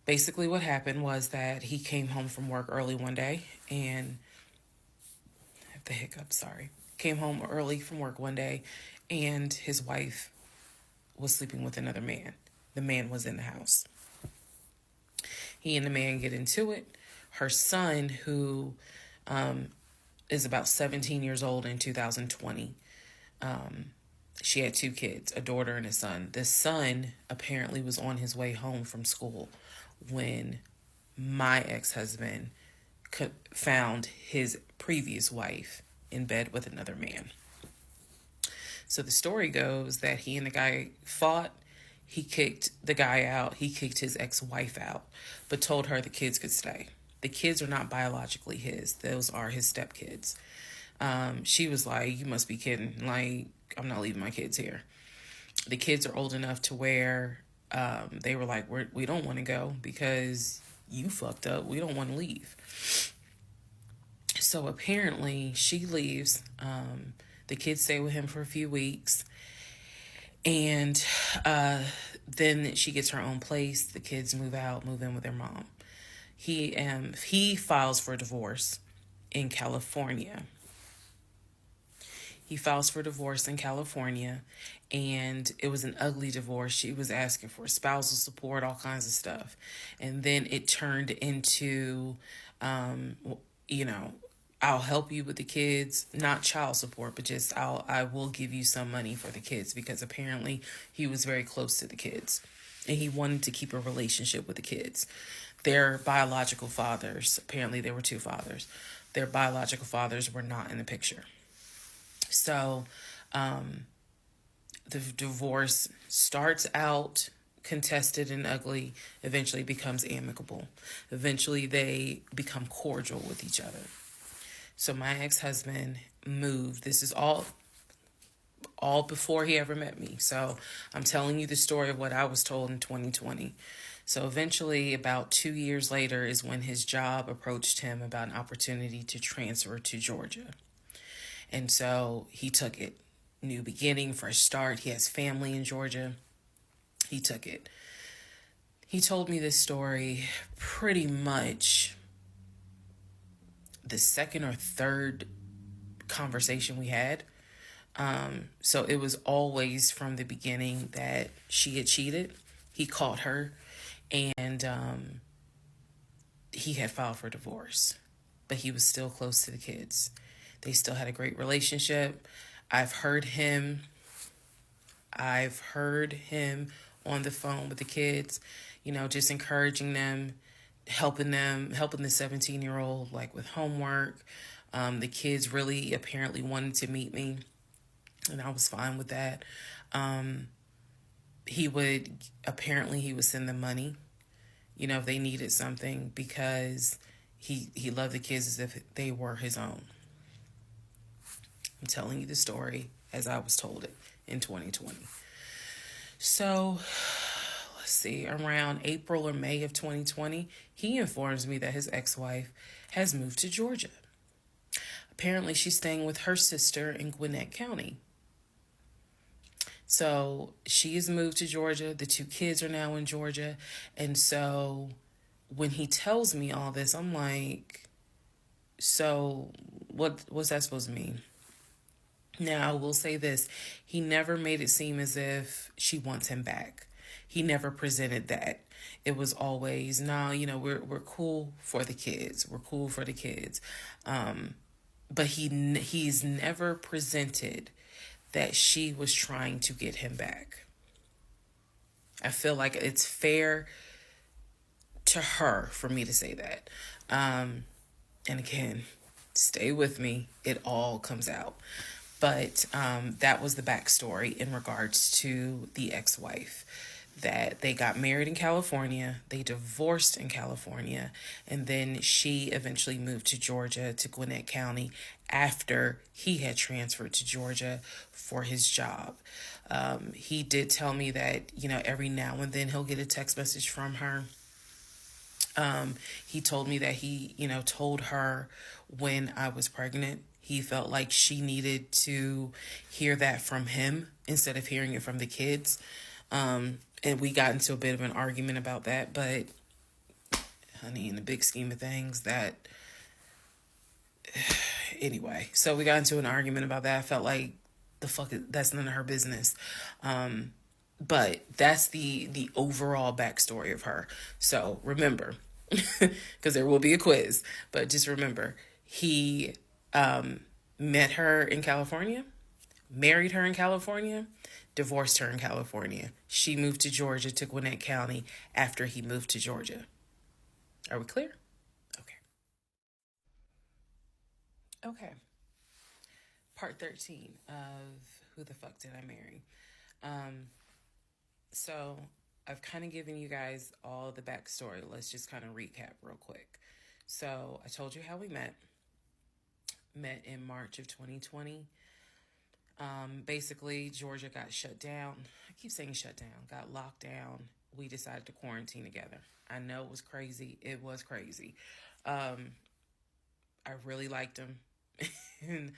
basically what happened was that he came home from work early one day and I have the hiccup, sorry. Came home early from work one day and his wife was sleeping with another man. The man was in the house. He and the man get into it. Her son, who is about 17 years old in 2020, she had 2 kids, a daughter and a son. The son apparently was on his way home from school when my ex-husband found his previous wife in bed with another man. So the story goes that he and the guy fought. He kicked the guy out. He kicked his ex-wife out, but told her the kids could stay. The kids are not biologically his. Those are his stepkids. She was like, you must be kidding. Like, I'm not leaving my kids here. The kids are old enough to where they were like, we don't want to go because you fucked up. We don't want to leave. So apparently she leaves. The kids stay with him for a few weeks. And then she gets her own place. The kids move in with their mom. He files for divorce in California. He files for divorce in California, and it was an ugly divorce. She was asking for spousal support, all kinds of stuff. And then it turned into, I'll help you with the kids, not child support, but just I will give you some money for the kids, because apparently he was very close to the kids and he wanted to keep a relationship with the kids. Their biological fathers, apparently there were 2 fathers, their biological fathers were not in the picture. So the divorce starts out contested and ugly, eventually becomes amicable. Eventually they become cordial with each other. So my ex-husband moved. This is all before he ever met me. So I'm telling you the story of what I was told in 2020. So eventually, about 2 years later, is when his job approached him about an opportunity to transfer to Georgia. And so he took it. New beginning, fresh start. He has family in Georgia. He took it. He told me this story pretty much the second or third conversation we had. So it was always from the beginning that she had cheated. He caught her, and he had filed for divorce, but he was still close to the kids. They still had a great relationship. I've heard him. I've heard him on the phone with the kids, just encouraging them, helping the 17-year-old like with homework. The kids really apparently wanted to meet me, and I was fine with that. He would send them money, if they needed something, because he loved the kids as if they were his own. I'm telling you the story as I was told it in 2020. So, let's see, around April or May of 2020, he informs me that his ex-wife has moved to Georgia. Apparently, she's staying with her sister in Gwinnett County. So she has moved to Georgia. The 2 kids are now in Georgia. And so when he tells me all this, I'm like, so what's that supposed to mean? Now, I will say this. He never made it seem as if she wants him back. He never presented that. It was always, no, we're cool for the kids. We're cool for the kids. But he's never presented that she was trying to get him back. I feel like it's fair to her for me to say that. And again, stay with me. It all comes out. But that was the backstory in regards to the ex-wife. That they got married in California, they divorced in California, and then she eventually moved to Georgia, to Gwinnett County, after he had transferred to Georgia for his job. He did tell me that, every now and then he'll get a text message from her. He told me that he, told her when I was pregnant. He felt like she needed to hear that from him instead of hearing it from the kids. And we got into a bit of an argument about that, but honey, in the big scheme of things, that anyway. So we got into an argument about that. I felt like that's none of her business. But that's the overall backstory of her. So remember, because there will be a quiz, but just remember, he met her in California, married her in California, divorced her in California. She moved to Georgia, to Gwinnett County, after he moved to Georgia. Are we clear? Okay. Part 13 of Who the Fuck Did I Marry? So I've kind of given you guys all the backstory. Let's just kind of recap real quick. So I told you how we met. Met in March of 2020. Basically, Georgia got shut down. I keep saying shut down. Got locked down. We decided to quarantine together. I know it was crazy. It was crazy. I really liked him. And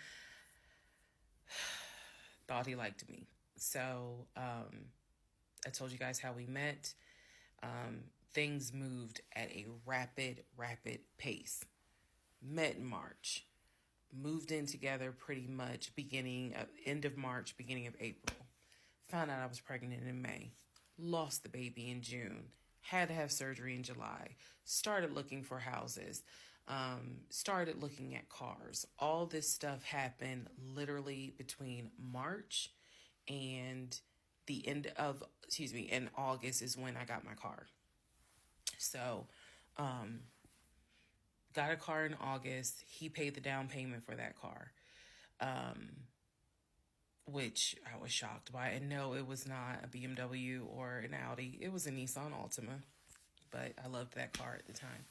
thought he liked me. So I told you guys how we met. Things moved at a rapid pace. Met in March. Moved in together pretty much end of March, beginning of April. Found out I was pregnant in May. Lost the baby in June. Had to have surgery in July. Started looking for houses. Started looking at cars. All this stuff happened literally between March and in August is when I got my car. So, got a car in August. He paid the down payment for that car, which I was shocked by. And no, it was not a BMW or an Audi. It was a Nissan Altima, but I loved that car at the time.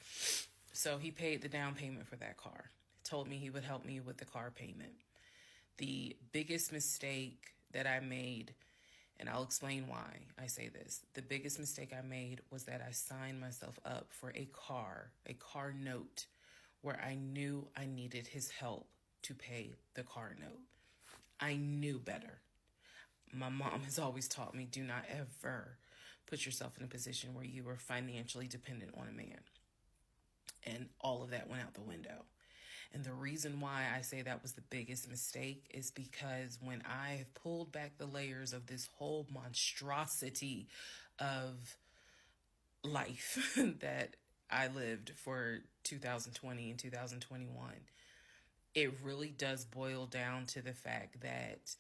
So he paid the down payment for that car. Told me he would help me with the car payment. The biggest mistake that I made, and I'll explain why I say this. The biggest mistake I made was that I signed myself up for a car note, where I knew I needed his help to pay the car note. I knew better. My mom has always taught me, do not ever put yourself in a position where you are financially dependent on a man. And all of that went out the window. And the reason why I say that was the biggest mistake is because when I have pulled back the layers of this whole monstrosity of life that I lived for 2020 and 2021, it really does boil down to the fact that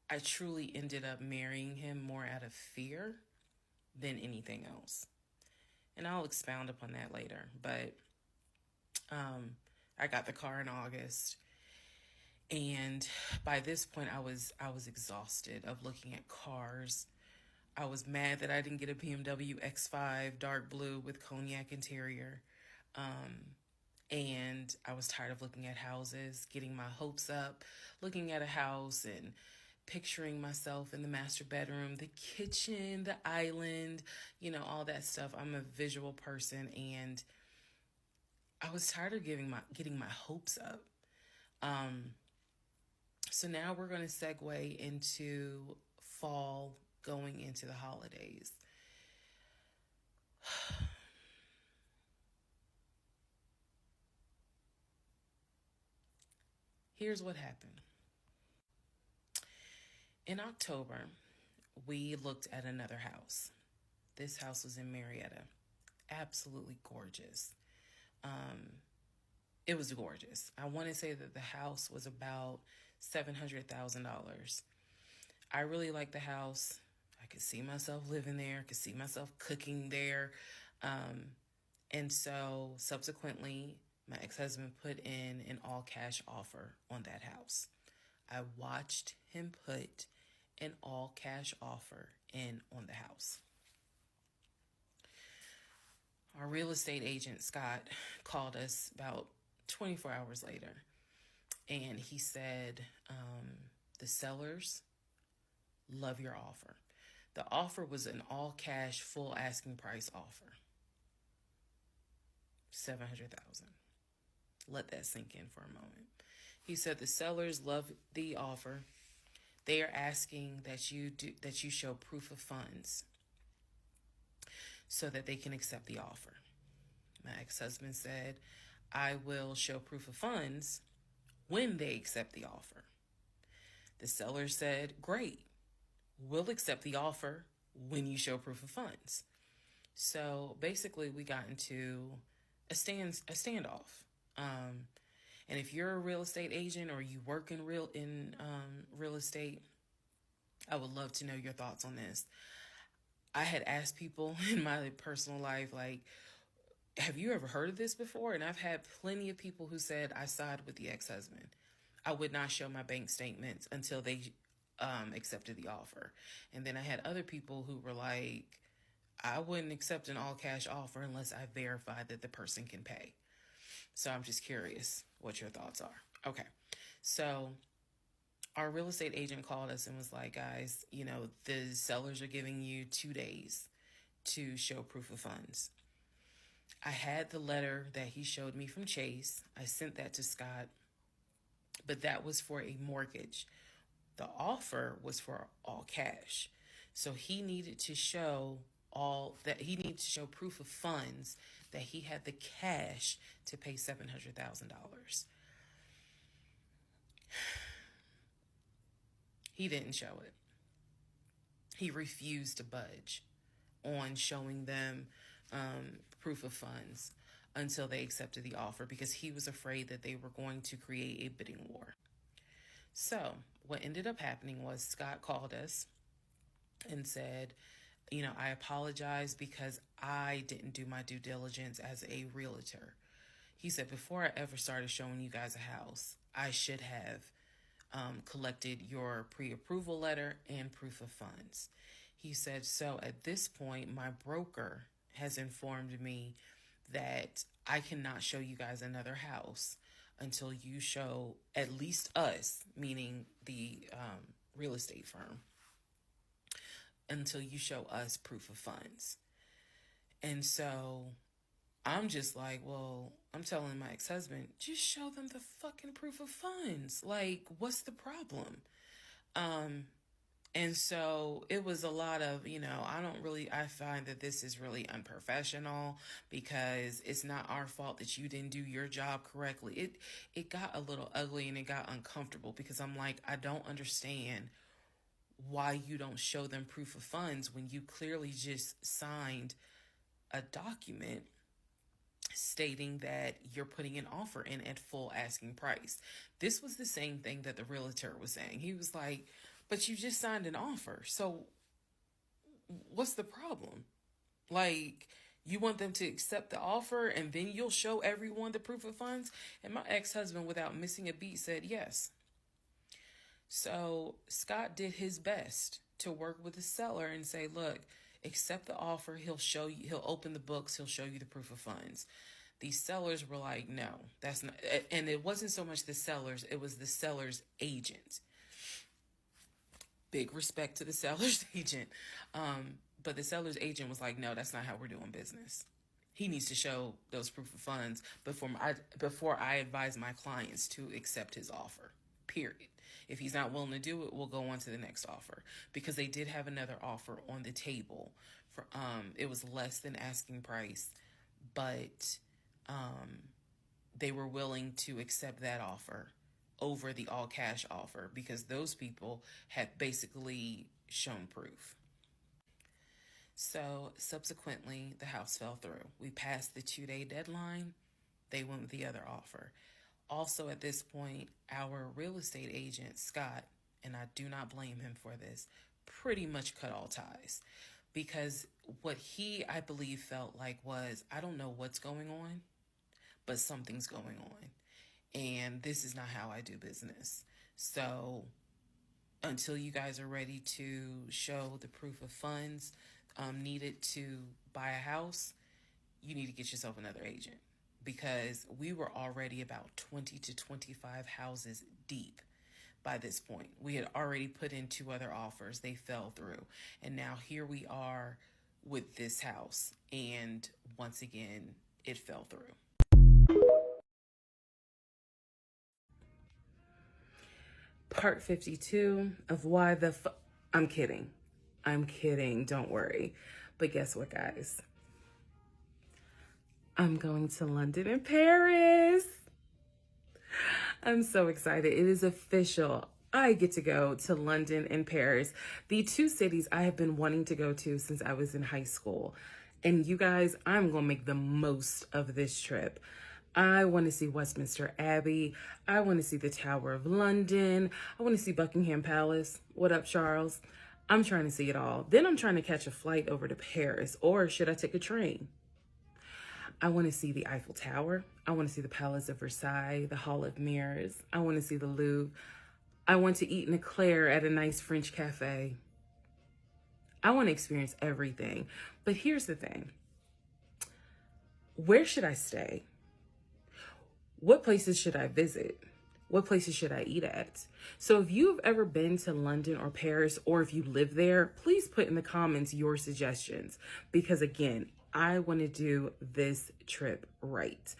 I truly ended up marrying him more out of fear than anything else. And I'll expound upon that later. But I got the car in August, and by this point I was exhausted of looking at cars. I was mad that I didn't get a BMW X5 dark blue with cognac interior. And I was tired of looking at houses, getting my hopes up, looking at a house and picturing myself in the master bedroom, the kitchen, the island, all that stuff. I'm a visual person, and I was tired of getting my hopes up. So now we're going to segue into fall, going into the holidays. Here's what happened. In October, we looked at another house. This house was in Marietta. Absolutely gorgeous. It was gorgeous. I want to say that the house was about $700,000. I really liked the house. I could see myself living there. I could see myself cooking there. And so subsequently, my ex-husband put in an all-cash offer on that house. I watched him put an all-cash offer in on the house. Our real estate agent, Scott, called us about 24 hours later, and he said, the sellers love your offer. The offer was an all-cash, full asking price offer. $700,000. Let that sink in for a moment. He said the sellers love the offer. They are asking that you show proof of funds so that they can accept the offer. My ex-husband said, I will show proof of funds when they accept the offer. The seller said, great, we'll accept the offer when you show proof of funds. So basically we got into a standoff. And if you're a real estate agent or you work in real estate, I would love to know your thoughts on this. I had asked people in my personal life, like, have you ever heard of this before? And I've had plenty of people who said, I side with the ex-husband. I would not show my bank statements until they accepted the offer. And then I had other people who were like, I wouldn't accept an all-cash offer unless I verified that the person can pay. So I'm just curious what your thoughts are. Okay. So our real estate agent called us and was like, guys, the sellers are giving you 2 days to show proof of funds. I had the letter that he showed me from Chase. I sent that to Scott, but that was for a mortgage. The offer was for all cash. So he needed to show proof of funds that he had the cash to pay $700,000. He didn't show it. He refused to budge on showing them proof of funds until they accepted the offer because he was afraid that they were going to create a bidding war. So what ended up happening was Scott called us and said, I apologize because I didn't do my due diligence as a realtor. He said, before I ever started showing you guys a house, I should have collected your pre-approval letter and proof of funds. He said, so at this point, my broker has informed me that I cannot show you guys another house until you show at least us, meaning the real estate firm, until you show us proof of funds. And so I'm just like, well, I'm telling my ex-husband, just show them the fucking proof of funds. Like, what's the problem? And so it was a lot of, I find that this is really unprofessional because it's not our fault that you didn't do your job correctly. It got a little ugly and it got uncomfortable because I'm like, I don't understand why you don't show them proof of funds when you clearly just signed a document stating that you're putting an offer in at full asking price. This was the same thing that the realtor was saying. He was like, but you just signed an offer. So what's the problem? Like, you want them to accept the offer and then you'll show everyone the proof of funds? And my ex-husband, without missing a beat, said yes. So Scott did his best to work with the seller and say, look, accept the offer. He'll show you, he'll open the books. He'll show you the proof of funds. These sellers were like, no, that's not. And it wasn't so much the sellers. It was the seller's agent. Big respect to the seller's agent. But the seller's agent was like, no, that's not how we're doing business. He needs to show those proof of funds before I advise my clients to accept his offer, period. If he's not willing to do it, we'll go on to the next offer, because they did have another offer on the table. It was less than asking price, but they were willing to accept that offer over the all cash offer because those people had basically shown proof. So subsequently, the house fell through. We passed the 2-day deadline. They went with the other offer. Also, at this point, our real estate agent, Scott, and I do not blame him for this, pretty much cut all ties, because what he, I believe, felt like was, I don't know what's going on, but something's going on. And this is not how I do business. So until you guys are ready to show the proof of funds needed to buy a house, you need to get yourself another agent, because we were already about 20 to 25 houses deep by this point. We had already put in 2 other offers. They fell through. And now here we are with this house. And once again, it fell through. Part 52 of why I'm kidding. Don't worry. But guess what, guys? I'm going to London and Paris. I'm so excited. It is official. I get to go to London and Paris, the 2 cities I have been wanting to go to since I was in high school. And you guys, I'm going to make the most of this trip. I want to see Westminster Abbey. I want to see the Tower of London. I want to see Buckingham Palace. What up, Charles? I'm trying to see it all. Then I'm trying to catch a flight over to Paris, or should I take a train? I want to see the Eiffel Tower. I want to see the Palace of Versailles, the Hall of Mirrors. I want to see the Louvre. I want to eat an eclair at a nice French cafe. I want to experience everything. But here's the thing. Where should I stay? What places should I visit? What places should I eat at? So if you've ever been to London or Paris, or if you live there, please put in the comments your suggestions, because again, I want to do this trip right.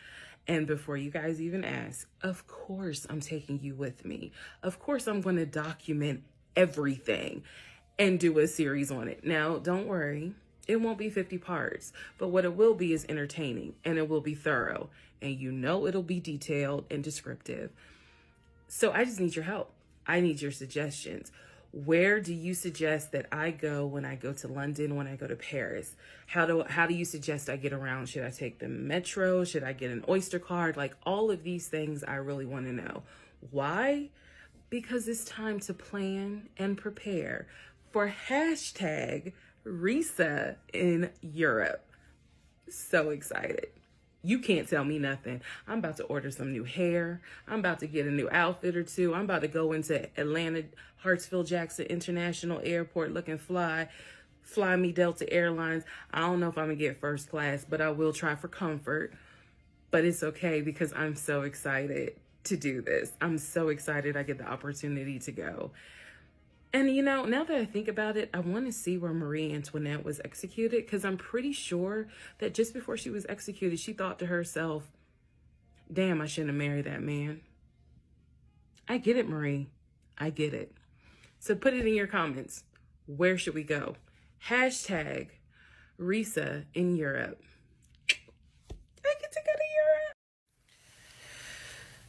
And before you guys even ask, of course I'm taking you with me. Of course I'm going to document everything and do a series on it. Now, don't worry, it won't be 50 parts, but what it will be is entertaining, and it will be thorough, and you know it'll be detailed and descriptive. So I just need your help. I need your suggestions. Where do you suggest that I go when I go to London, when I go to Paris? How do you suggest I get around? Should I take the metro? Should I get an Oyster card? Like, all of these things I really want to know. Why? Because it's time to plan and prepare for hashtag Reesa in Europe. So excited. You can't tell me nothing. I'm about to order some new hair. I'm about to get a new outfit or 2. I'm about to go into Atlanta Hartsfield-Jackson International Airport looking fly me Delta Airlines. I don't know if I'm gonna get first class, but I will try for comfort. But it's okay, because I'm so excited to do this. I'm so excited I get the opportunity to go. And you know, now that I think about it, I want to see where Marie Antoinette was executed, because I'm pretty sure that just before she was executed, she thought to herself, damn, I shouldn't have married that man. I get it, Marie. I get it. So put it in your comments. Where should we go? Hashtag Reesa in Europe. I get to go to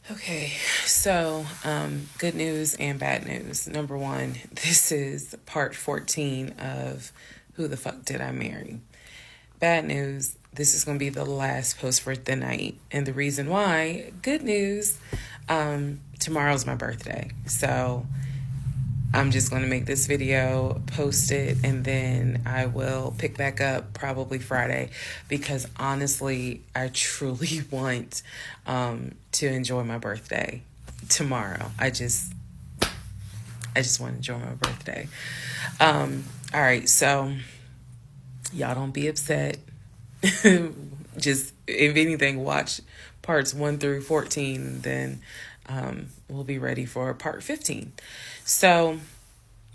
Europe. Okay, so good news and bad news. Number one, this is part 14 of Who the Fuck Did I Marry? Bad news, this is going to be the last post for the night. And the reason why, good news, tomorrow's my birthday. So I'm just going to make this video, post it, and then I will pick back up probably Friday, because honestly, I truly want to enjoy my birthday tomorrow. I just want to enjoy my birthday. All right, so y'all don't be upset. Just, if anything, watch parts 1 through 14, then we'll be ready for part 15. So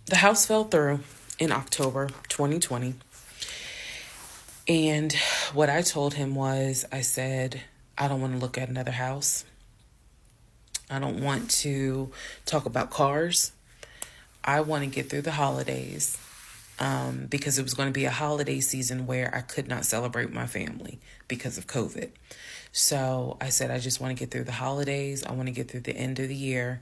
the house fell through in October 2020. And what I told him was, I said, I don't want to look at another house. I don't want to talk about cars. I want to get through the holidays, because it was going to be a holiday season where I could not celebrate my family because of COVID. So I said, I just want to get through the holidays. I want to get through the end of the year.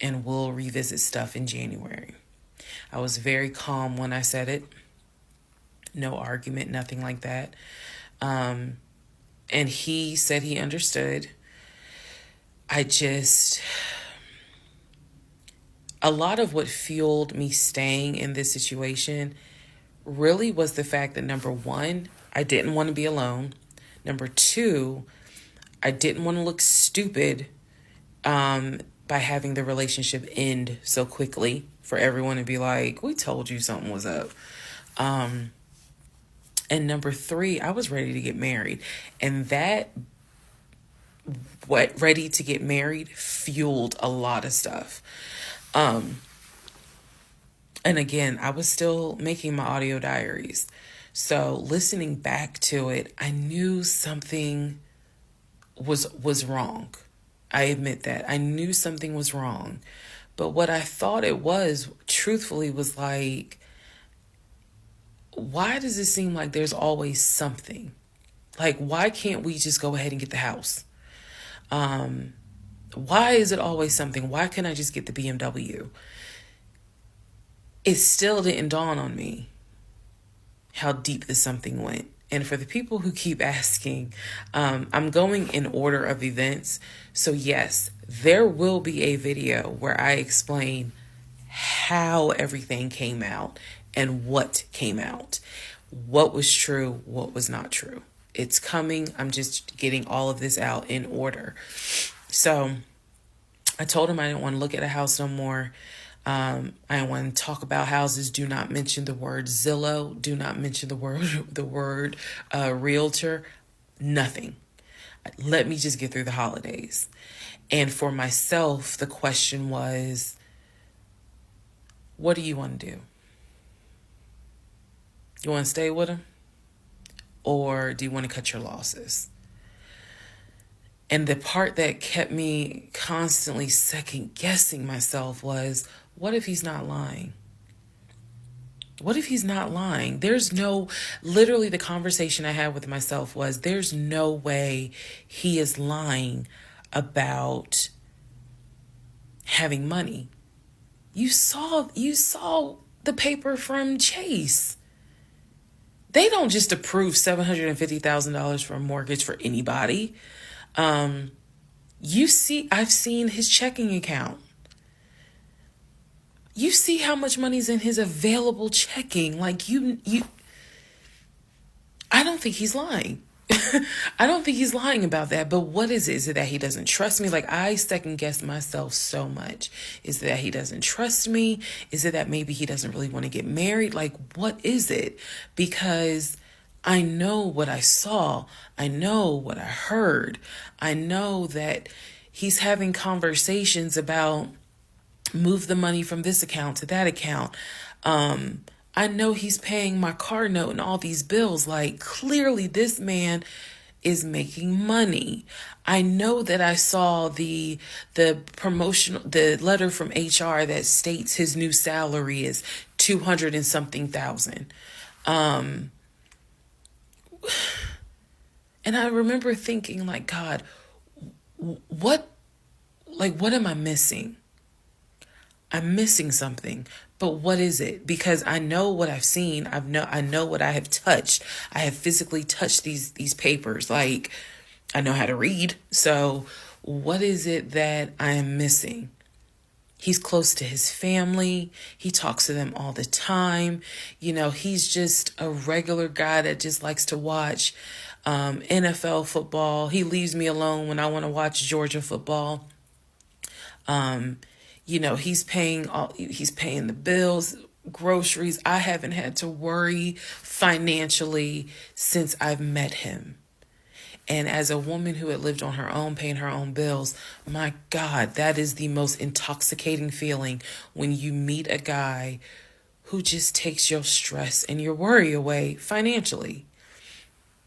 And we'll revisit stuff in January. I was very calm when I said it. No argument, nothing like that. And he said he understood. A lot of what fueled me staying in this situation really was the fact that, number one, I didn't want to be alone. Number two, I didn't want to look stupid by having the relationship end so quickly for everyone to be like, we told you something was up. And number three, I was ready to get married. And that, ready to get married fueled a lot of stuff. And again, I was still making my audio diaries. So listening back to it, I knew something was wrong. I admit that. I knew something was wrong. But what I thought it was, truthfully, was like, why does it seem like there's always something? Like, why can't we just go ahead and get the house? Why is it always something? Why can't I just get the BMW? It still didn't dawn on me how deep this something went. And for the people who keep asking, I'm going in order of events. So yes, there will be a video where I explain how everything came out and what came out, what was true, what was not true. It's coming. I'm just getting all of this out in order. So I told him I didn't want to look at a house no more. I don't want to talk about houses. Do not mention the word Zillow. Do not mention the word realtor. Nothing. Let me just get through the holidays. And for myself, the question was, what do you want to do? You want to stay with him? Or do you want to cut your losses? And the part that kept me constantly second guessing myself was, what if he's not lying? What if he's not lying? Literally the conversation I had with myself was, there's no way he is lying about having money. You saw the paper from Chase. They don't just approve $750,000 for a mortgage for anybody. I've seen his checking account. You see how much money's in his available checking. Like I don't think he's lying. I don't think he's lying about that. But what is it? Is it that he doesn't trust me? Like, I second guess myself so much. Is it that he doesn't trust me? Is it that maybe he doesn't really want to get married? Like, what is it? Because I know what I saw. I know what I heard. I know that he's having conversations about move the money from this account to that account. I know he's paying my car note and all these bills. Like, clearly this man is making money. I know that I saw the promotional the letter from HR that states his new salary is 200 and something thousand. And I remember thinking, like, God, what what am I missing? I'm missing something. But what is it? Because I know what I've seen. I know what I have touched. I have physically touched these papers. Like, I know how to read. So what is it that I am missing? He's close to his family. He talks to them all the time. He's just a regular guy that just likes to watch NFL football. He leaves me alone when I want to watch Georgia football. He's paying the bills, groceries. I haven't had to worry financially since I've met him. And as a woman who had lived on her own, paying her own bills, my God, that is the most intoxicating feeling when you meet a guy who just takes your stress and your worry away financially.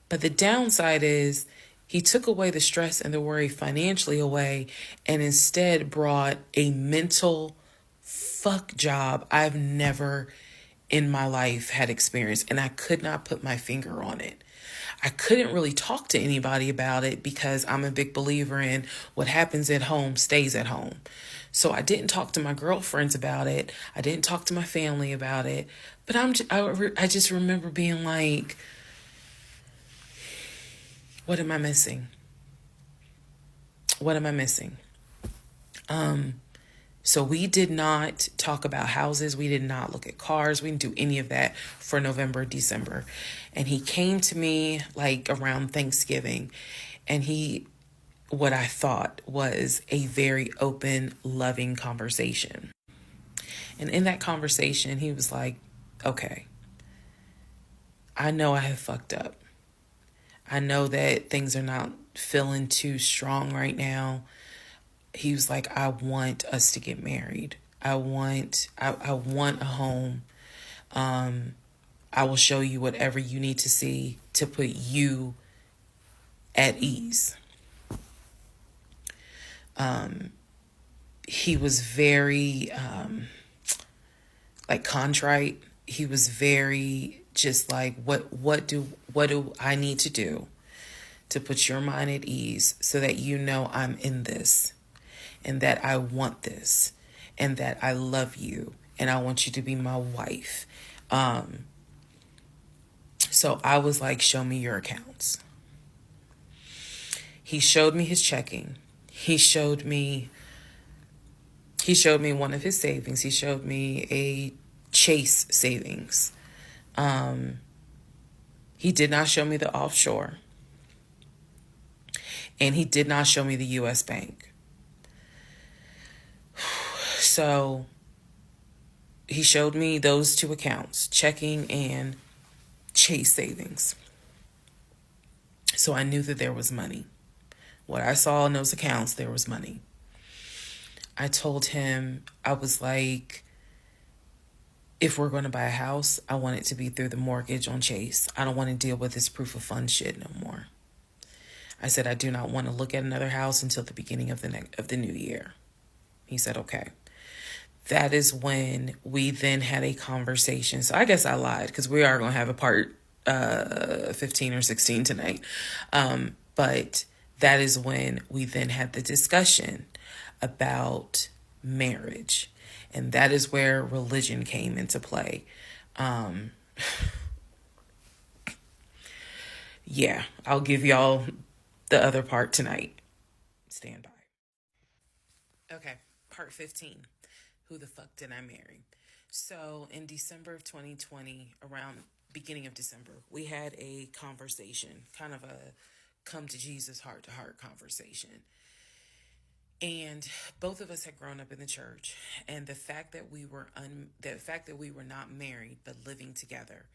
But the downside is he took away the stress and the worry financially away and instead brought a mental fuck job I've never in my life had experienced. And I could not put my finger on it. I couldn't really talk to anybody about it because I'm a big believer in what happens at home stays at home. So I didn't talk to my girlfriends about it. I didn't talk to my family about it. But I just remember being like, what am I missing? What am I missing? So we did not talk about houses. We did not look at cars. We didn't do any of that for November, December. And he came to me like around Thanksgiving, and what I thought was a very open, loving conversation. And in that conversation, he was like, okay, I know I have fucked up. I know that things are not feeling too strong right now. He was like, I want us to get married. I want a home. I will show you whatever you need to see to put you at ease. He was very contrite. He was very just like, what do I need to do to put your mind at ease so that you know I'm in this and that I want this and that I love you and I want you to be my wife. So I was like, show me your accounts. He showed me his checking. He showed me one of his savings. He showed me a Chase savings. He did not show me the offshore. And he did not show me the U.S. Bank. So he showed me those two accounts, checking and Chase savings. So I knew that there was money. What I saw in those accounts, there was money. I told him, I was like, if we're going to buy a house, I want it to be through the mortgage on Chase. I don't want to deal with this proof of funds shit no more. I said, I do not want to look at another house until the beginning of the new year. He said, okay. That is when we then had a conversation. So I guess I lied because we are going to have a part 15 or 16 tonight. But that is when we then had the discussion about marriage. And that is where religion came into play. Yeah, I'll give y'all the other part tonight. Stand by. Okay, part 15. Who the fuck did I marry? So in December of 2020, around beginning of December, we had a conversation, kind of a come to Jesus heart-to-heart conversation. And both of us had grown up in the church, and the fact that we were not married but living together,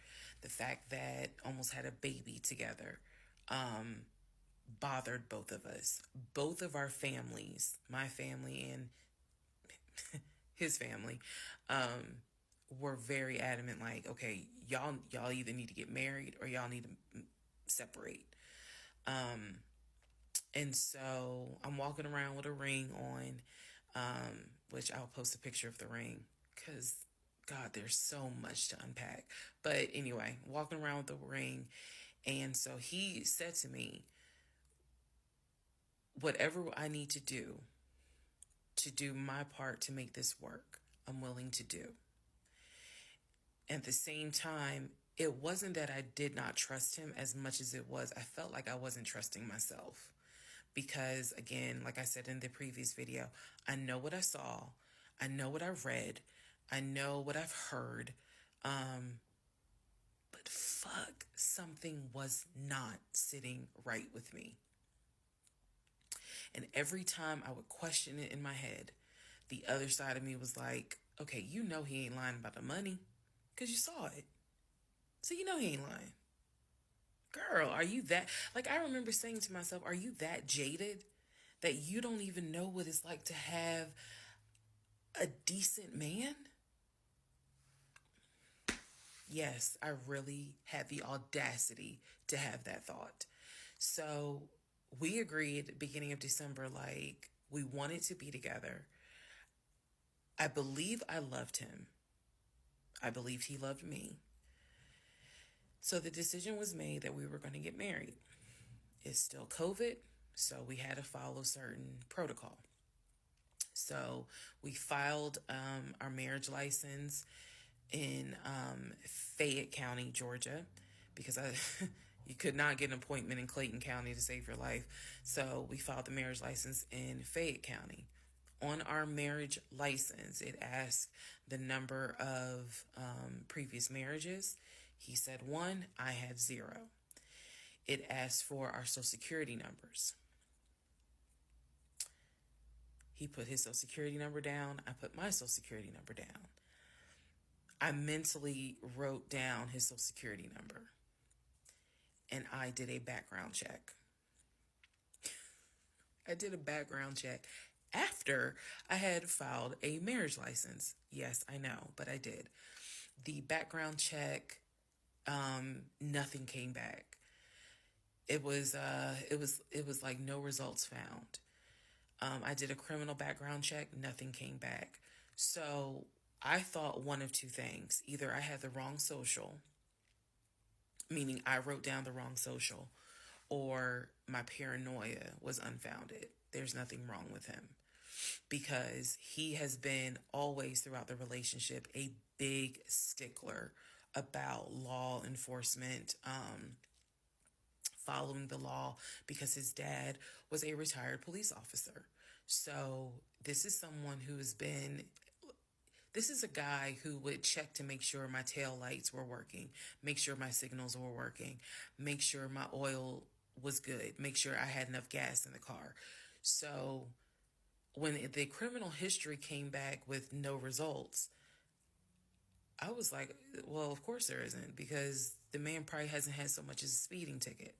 the fact that almost had a baby together, bothered both of us. Both of our families, my family and his family, were very adamant. Like, okay, y'all either need to get married or y'all need to separate. And so I'm walking around with a ring on, which I'll post a picture of the ring because, God, there's so much to unpack. But anyway, walking around with the ring. And so he said to me, whatever I need to do my part to make this work, I'm willing to do. At the same time, it wasn't that I did not trust him as much as it was I felt like I wasn't trusting myself. Because, again, like I said in the previous video, I know what I saw, I know what I read, I know what I've heard, but fuck, something was not sitting right with me. And every time I would question it in my head, the other side of me was like, okay, you know he ain't lying about the money because you saw it. So you know he ain't lying. Girl, are you that... Like, I remember saying to myself, are you that jaded that you don't even know what it's like to have a decent man? Yes, I really had the audacity to have that thought. So we agreed at the beginning of December, like, we wanted to be together. I believe I loved him. I believed he loved me. So the decision was made that we were going to get married. It's still COVID, so we had to follow certain protocol. So we filed our marriage license in Fayette County, Georgia, because you could not get an appointment in Clayton County to save your life. So we filed the marriage license in Fayette County. On our marriage license, it asked the number of previous marriages. He said 1, I had 0. It asked for our social security numbers. He put his social security number down. I put my social security number down. I mentally wrote down his social security number. And I did a background check. I did a background check after I had filed a marriage license. Yes, I know, but I did. The background check, nothing came back. It was like no results found. I did a criminal background check, nothing came back. So I thought one of two things. Either I had the wrong social, meaning I wrote down the wrong social, or my paranoia was unfounded. There's nothing wrong with him, because he has been always throughout the relationship a big stickler about law enforcement, following the law, because his dad was a retired police officer. So this is someone who's been... This is a guy who would check to make sure my tail lights were working, make sure my signals were working, make sure my oil was good, make sure I had enough gas in the car. So when the criminal history came back with no results, I was like, well, of course there isn't, because the man probably hasn't had so much as a speeding ticket.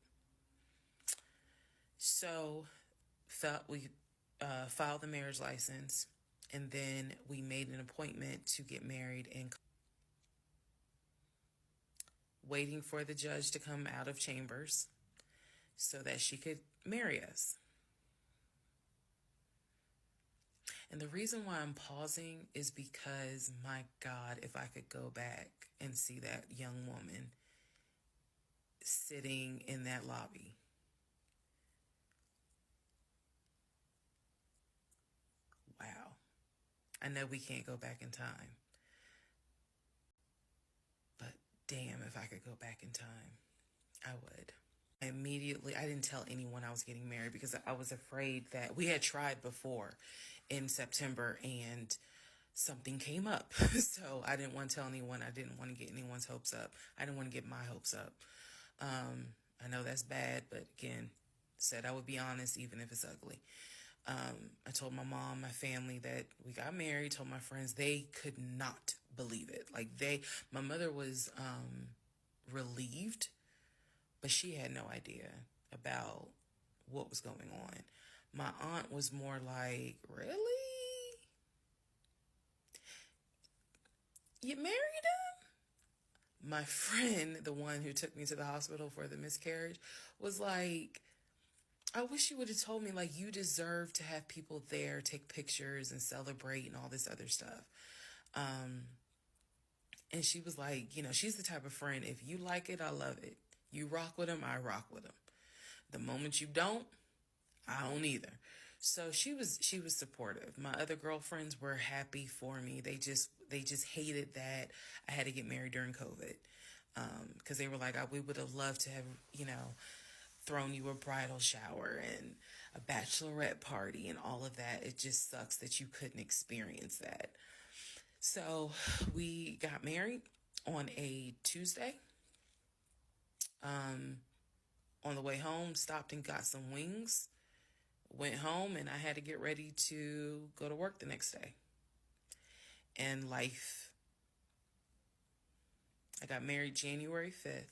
So we filed the marriage license, and then we made an appointment to get married, and waiting for the judge to come out of chambers so that she could marry us. And the reason why I'm pausing is because, my God, if I could go back and see that young woman sitting in that lobby. Wow. I know we can't go back in time, but damn, if I could go back in time, I would. I didn't tell anyone I was getting married, because I was afraid that we had tried before in September and something came up. So I didn't want to tell anyone. I didn't want to get anyone's hopes up. I didn't want to get my hopes up. I know that's bad, but again, said I would be honest even if it's ugly. I told my mom, my family, that we got married, told my friends. They could not believe it. Like, my mother was relieved, but she had no idea about what was going on. My aunt was more like, really? You married him? My friend, the one who took me to the hospital for the miscarriage, was like, I wish you would have told me, like, you deserve to have people there, take pictures and celebrate and all this other stuff. And she was like, you know, she's the type of friend, if you like it, I love it. You rock with them, I rock with them. The moment you don't, I don't either. So she was supportive. My other girlfriends were happy for me. They just hated that I had to get married during COVID. Because they were like, we would have loved to have, you know, thrown you a bridal shower and a bachelorette party and all of that. It just sucks that you couldn't experience that. So we got married on a Tuesday. On the way home, stopped and got some wings. Went home, and I had to get ready to go to work the next day. And life. I got married January 5th.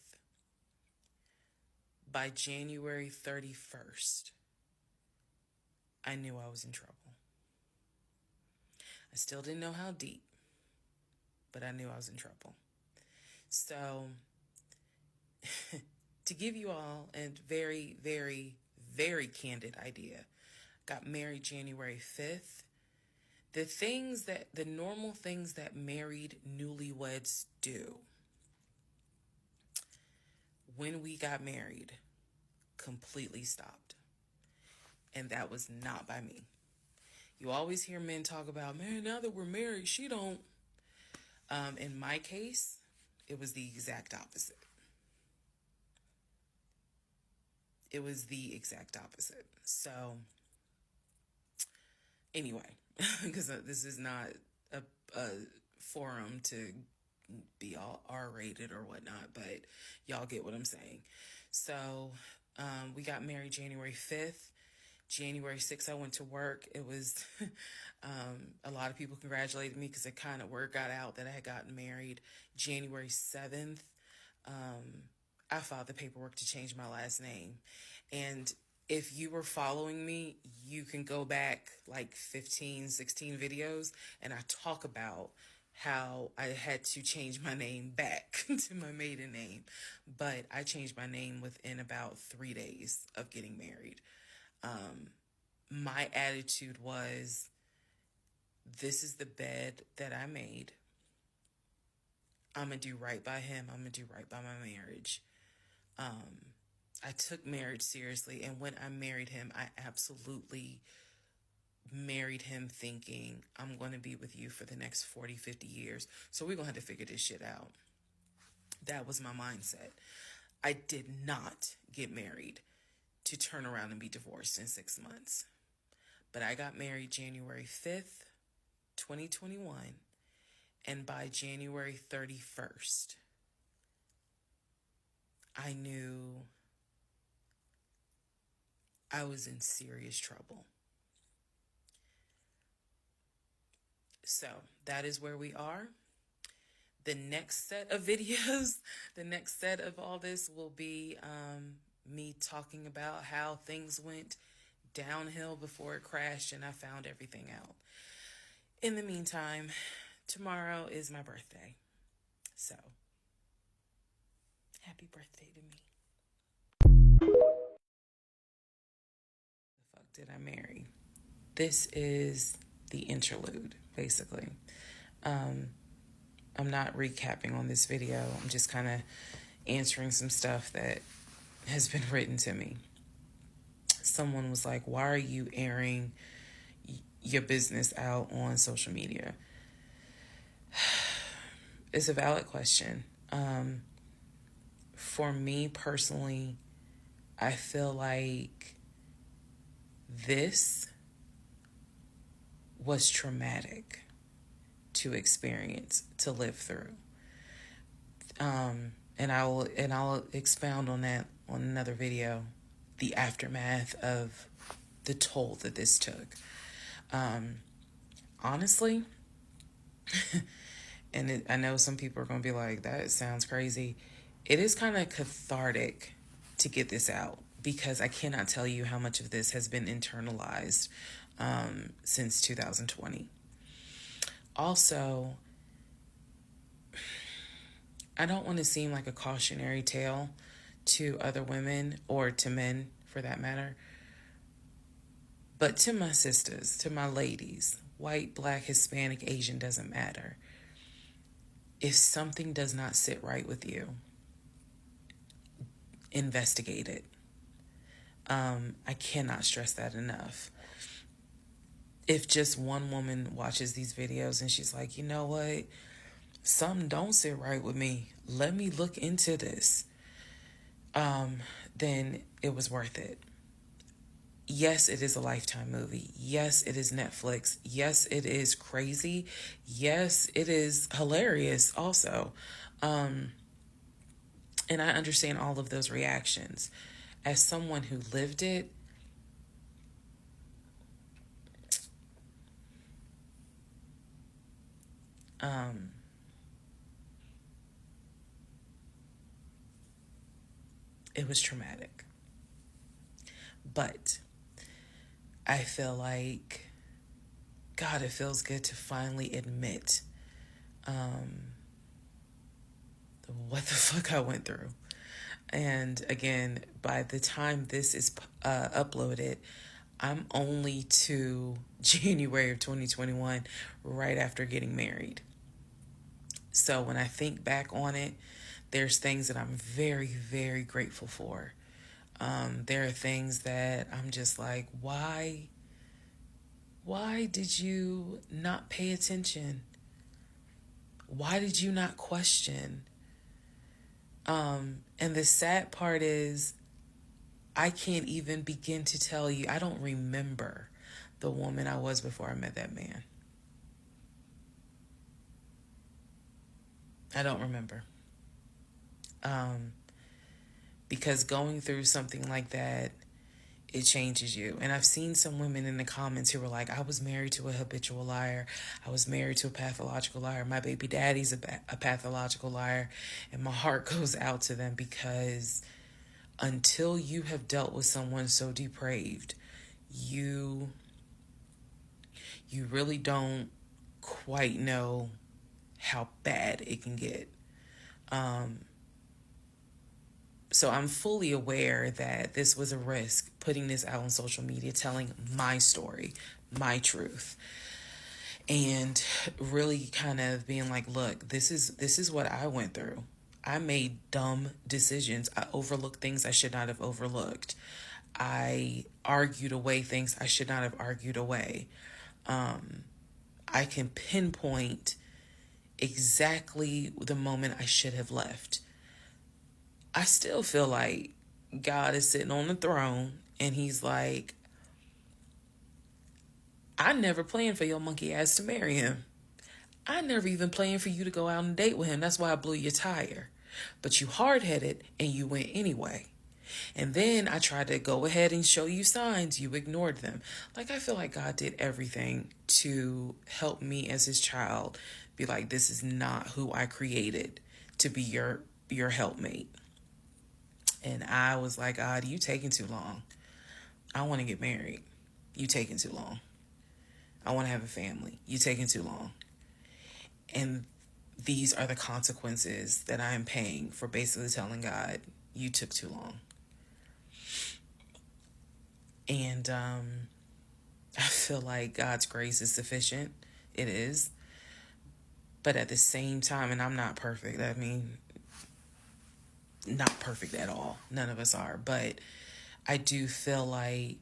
By January 31st, I knew I was in trouble. I still didn't know how deep, but I knew I was in trouble. So, to give you all a very, very, very candid idea, got married January 5th. The normal things that married newlyweds do when we got married completely stopped. And that was not by me. You always hear men talk about, man, now that we're married, she don't. In my case, it was the exact opposite. It was the exact opposite. So, anyway, because this is not a forum to be all R-rated or whatnot, but y'all get what I'm saying. So, we got married January 5th. January 6th, I went to work. It was, a lot of people congratulated me because it kind of word got out that I had gotten married. January 7th, I filed the paperwork to change my last name. And if you were following me, you can go back like 15, 16 videos, and I talk about how I had to change my name back to my maiden name. But I changed my name within about 3 days of getting married. My attitude was, this is the bed that I made. I'm going to do right by him. I'm going to do right by my marriage. I took marriage seriously. And when I married him, I absolutely married him thinking, I'm going to be with you for the next 40, 50 years. So we're going to have to figure this shit out. That was my mindset. I did not get married to turn around and be divorced in 6 months. But I got married January 5th, 2021. And by January 31st, I knew I was in serious trouble. So that is where we are. The next set of videos, the next set of all this will be me talking about how things went downhill before it crashed and I found everything out. In the meantime, tomorrow is my birthday. So, happy birthday to me. The fuck did I marry? This is the interlude, basically. I'm not recapping on this video. I'm just kind of answering some stuff that has been written to me. Someone was like, why are you airing your business out on social media? It's a valid question. For me personally, I feel like this was traumatic to experience, to live through. And I'll expound on that on another video, the aftermath of the toll that this took. Honestly, and I know some people are going to be like, that sounds crazy. It is kind of cathartic to get this out because I cannot tell you how much of this has been internalized since 2020. Also, I don't want to seem like a cautionary tale to other women or to men for that matter. But to my sisters, to my ladies, white, black, Hispanic, Asian, doesn't matter. If something does not sit right with you, investigate it. I cannot stress that enough. If just one woman watches these videos and she's like, you know what, something don't sit right with me, let me look into this, then it was worth it. Yes, it is a Lifetime movie. Yes, it is Netflix. Yes, it is crazy. Yes, it is hilarious also. And I understand all of those reactions. As someone who lived it, it was traumatic. But I feel like, God, it feels good to finally admit what the fuck I went through. And again, by the time this is uploaded, I'm only to January of 2021, right after getting married. So when I think back on it, there's things that I'm very, very grateful for. There are things that I'm just like, why did you not pay attention? Why did you not question? And the sad part is, I can't even begin to tell you, I don't remember the woman I was before I met that man. I don't remember. Because going through something like that, it changes you. And I've seen some women in the comments who were like, I was married to a habitual liar. I was married to a pathological liar. My baby daddy's a pathological liar. And my heart goes out to them, because until you have dealt with someone so depraved, you really don't quite know how bad it can get. So I'm fully aware that this was a risk, putting this out on social media, telling my story, my truth, and really kind of being like, look, this is what I went through. I made dumb decisions. I overlooked things I should not have overlooked. I argued away things I should not have argued away. I can pinpoint exactly the moment I should have left. I still feel like God is sitting on the throne and he's like, I never planned for your monkey ass to marry him. I never even planned for you to go out and date with him. That's why I blew your tire. But you hard-headed and you went anyway. And then I tried to go ahead and show you signs. You ignored them. Like, I feel like God did everything to help me as his child be like, this is not who I created to be your helpmate. And I was like, God, you taking too long. I want to get married. You taking too long. I want to have a family. You taking too long. And these are the consequences that I am paying for basically telling God, you took too long. And I feel like God's grace is sufficient. It is. But at the same time, and I'm not perfect. I mean, not perfect at all. None of us are. But I do feel like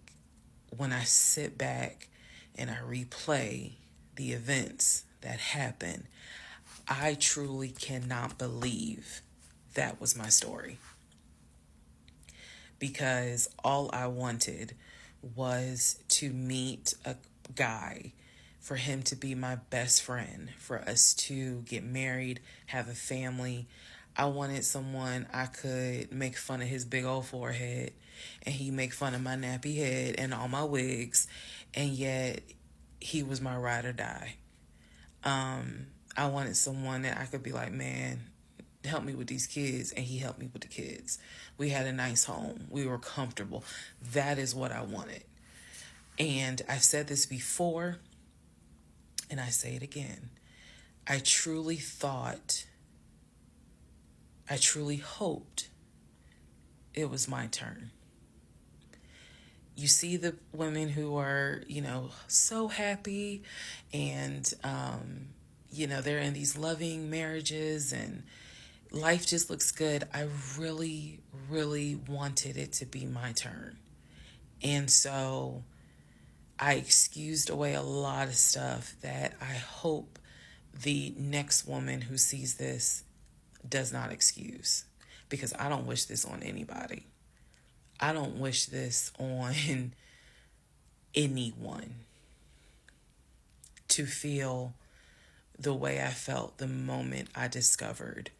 when I sit back and I replay the events that happened, I truly cannot believe that was my story. Because all I wanted was to meet a guy, for him to be my best friend, for us to get married, have a family. I wanted someone I could make fun of his big old forehead, and he make fun of my nappy head and all my wigs, and yet he was my ride or die. I wanted someone that I could be like, man, help me with these kids, and he helped me with the kids. We had a nice home. We were comfortable. That is what I wanted. And I've said this before, and I say it again. I truly hoped it was my turn. you see the women who are, so happy and, they're in these loving marriages and life just looks good. I really, really wanted it to be my turn. And so I excused away a lot of stuff that I hope the next woman who sees this does not excuse, because I don't wish this on anybody. I don't wish this on anyone to feel the way I felt the moment I discovered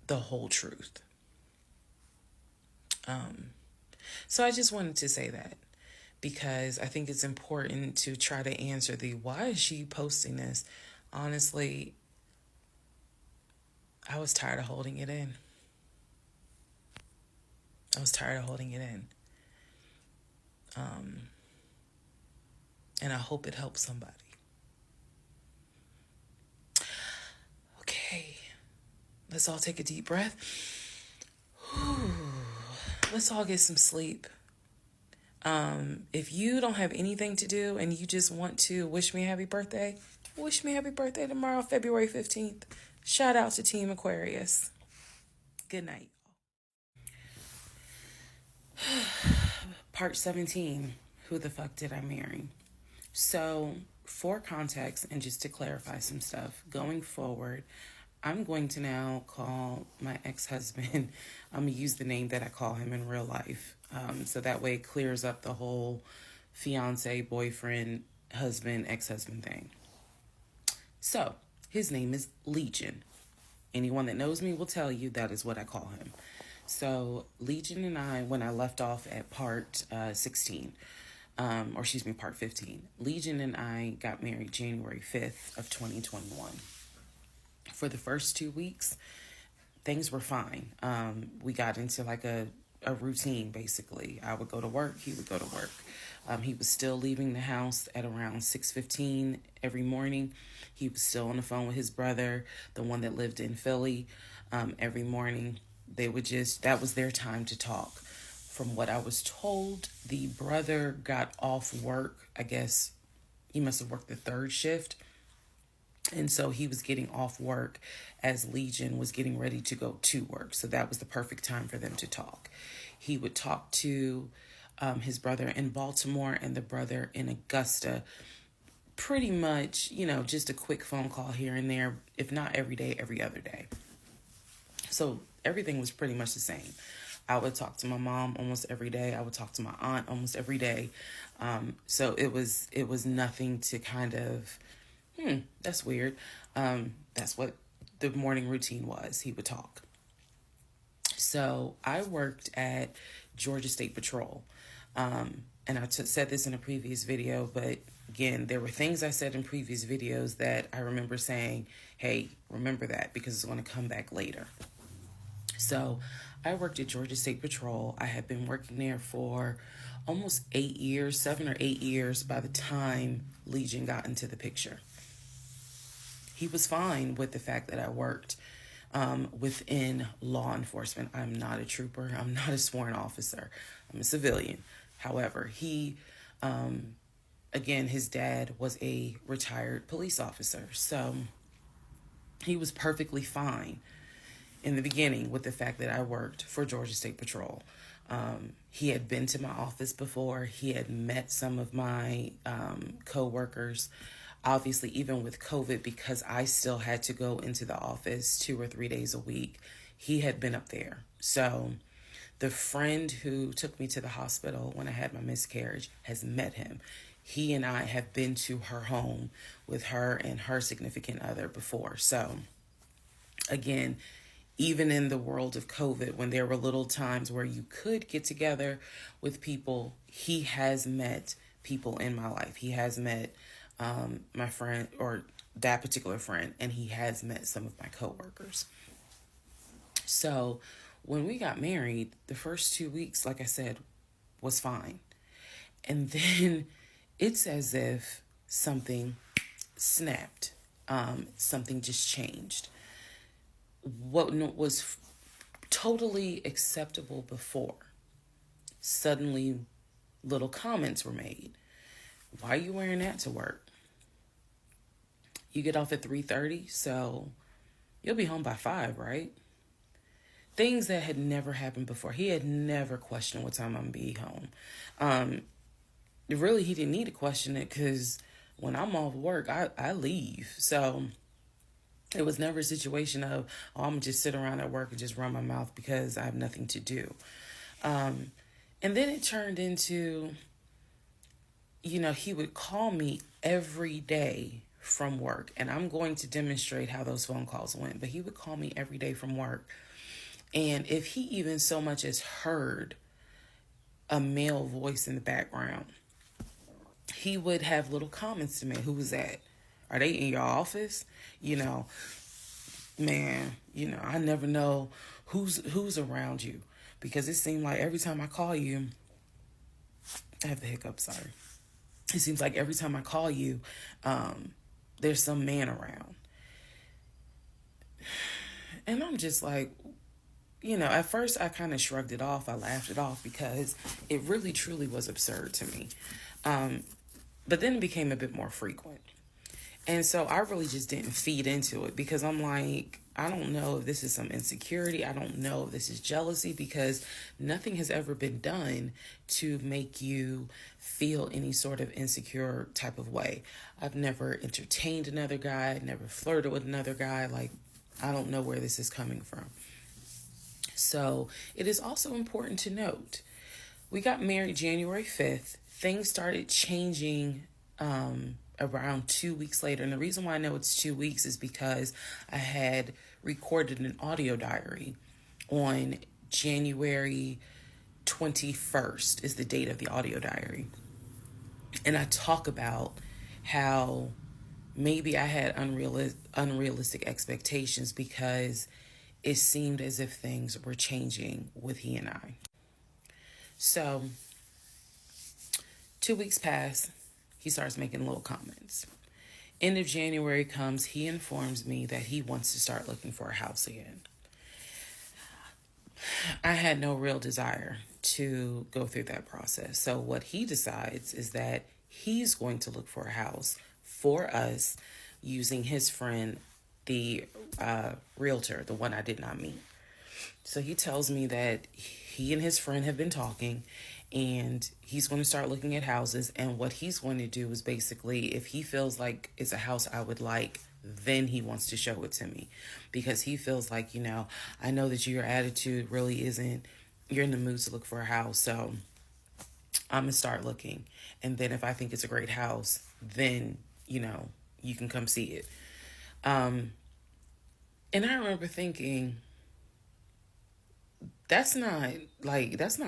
the whole truth. So I just wanted to say that, because I think it's important to try to answer the why is she posting this? Honestly, I was tired of holding it in. I was tired of holding it in. And I hope it helps somebody. Okay, let's all take a deep breath. Let's all get some sleep. If you don't have anything to do and you just want to wish me a happy birthday, wish me a happy birthday tomorrow, February 15th. Shout out to Team Aquarius. Good night. Part 17, who the fuck did I marry? So, for context and just to clarify some stuff, going forward, I'm going to now call my ex-husband, I'm going to use the name that I call him in real life. So that way it clears up the whole fiance, boyfriend, husband, ex-husband thing. So, his name is Legion. Anyone that knows me will tell you that is what I call him. So, Legion and I, when I left off at part 16, part 15, Legion and I got married January 5th of 2021. For the first 2 weeks, things were fine. We got into like a routine, basically. I would go to work, he would go to work. He was still leaving the house at around 6:15 every morning. He was still on the phone with his brother, the one that lived in Philly, every morning. That was their time to talk. From what I was told, the brother got off work. I guess he must have worked the third shift. And so he was getting off work as Legion was getting ready to go to work. So that was the perfect time for them to talk. He would talk to his brother in Baltimore and the brother in Augusta. Pretty much, just a quick phone call here and there, if not every day, every other day. So everything was pretty much the same. I would talk to my mom almost every day. I would talk to my aunt almost every day. So it was nothing to kind of, that's weird. That's what the morning routine was. He would talk. So I worked at Georgia State Patrol. And I said this in a previous video, but again, there were things I said in previous videos that I remember saying, hey, remember that because it's going to come back later. So I worked at Georgia State Patrol. I had been working there for almost 8 years, 7 or 8 years by the time Legion got into the picture. He was fine with the fact that I worked within law enforcement. I'm not a trooper. I'm not a sworn officer. I'm a civilian. However, he, again, his dad was a retired police officer. So he was perfectly fine in the beginning with the fact that I worked for Georgia State Patrol. He had been to my office before. He had met some of my co-workers. Obviously, even with COVID, because I still had to go into the office 2 or 3 days a week, he had been up there. So the friend who took me to the hospital when I had my miscarriage has met him. He and I have been to her home with her and her significant other before. So again, even in the world of COVID, when there were little times where you could get together with people, he has met people in my life. He has met my friend, or that particular friend, and he has met some of my coworkers. So when we got married, the first 2 weeks, like I said, was fine. And then it's as if something snapped. Something just changed. What was totally acceptable before suddenly little comments were made. Why are you wearing that to work? You get off at 3:30, so you'll be home by 5, right? Things that had never happened before. He had never questioned what time I'm going to be home. Really, he didn't need to question it because when I'm off work, I leave. So it was never a situation of, oh, I'm going to just sit around at work and just run my mouth because I have nothing to do. And then it turned into, he would call me every day from work. And I'm going to demonstrate how those phone calls went. But he would call me every day from work. And if he even so much as heard a male voice in the background, he would have little comments to me. Who was that? Are they in your office? Man, I never know who's around you, because it seemed like every time I call you, I have the hiccup, sorry. It seems like every time I call you, there's some man around. And I'm just like, at first I kind of shrugged it off. I laughed it off because it really truly was absurd to me. But then it became a bit more frequent. And so I really just didn't feed into it because I'm like, I don't know if this is some insecurity. I don't know if this is jealousy, because nothing has ever been done to make you feel any sort of insecure type of way. I've never entertained another guy, never flirted with another guy. Like, I don't know where this is coming from. So it is also important to note, we got married January 5th. Things started changing around 2 weeks later. And the reason why I know it's 2 weeks is because I had recorded an audio diary on January 21st is the date of the audio diary. And I talk about how maybe I had unrealistic expectations because it seemed as if things were changing with he and I. So 2 weeks pass. He starts making little comments. End of January comes. He informs me that he wants to start looking for a house again. I had no real desire to go through that process. So what he decides is that he's going to look for a house for us using his friend, the realtor, the one I did not meet. So he tells me that he and his friend have been talking and he's going to start looking at houses. And what he's going to do is basically, if he feels like it's a house I would like, then he wants to show it to me, because he feels like, I know that your attitude really isn't, you're in the mood to look for a house. So I'm going to start looking. And then if I think it's a great house, then, you can come see it. And I remember thinking, that's not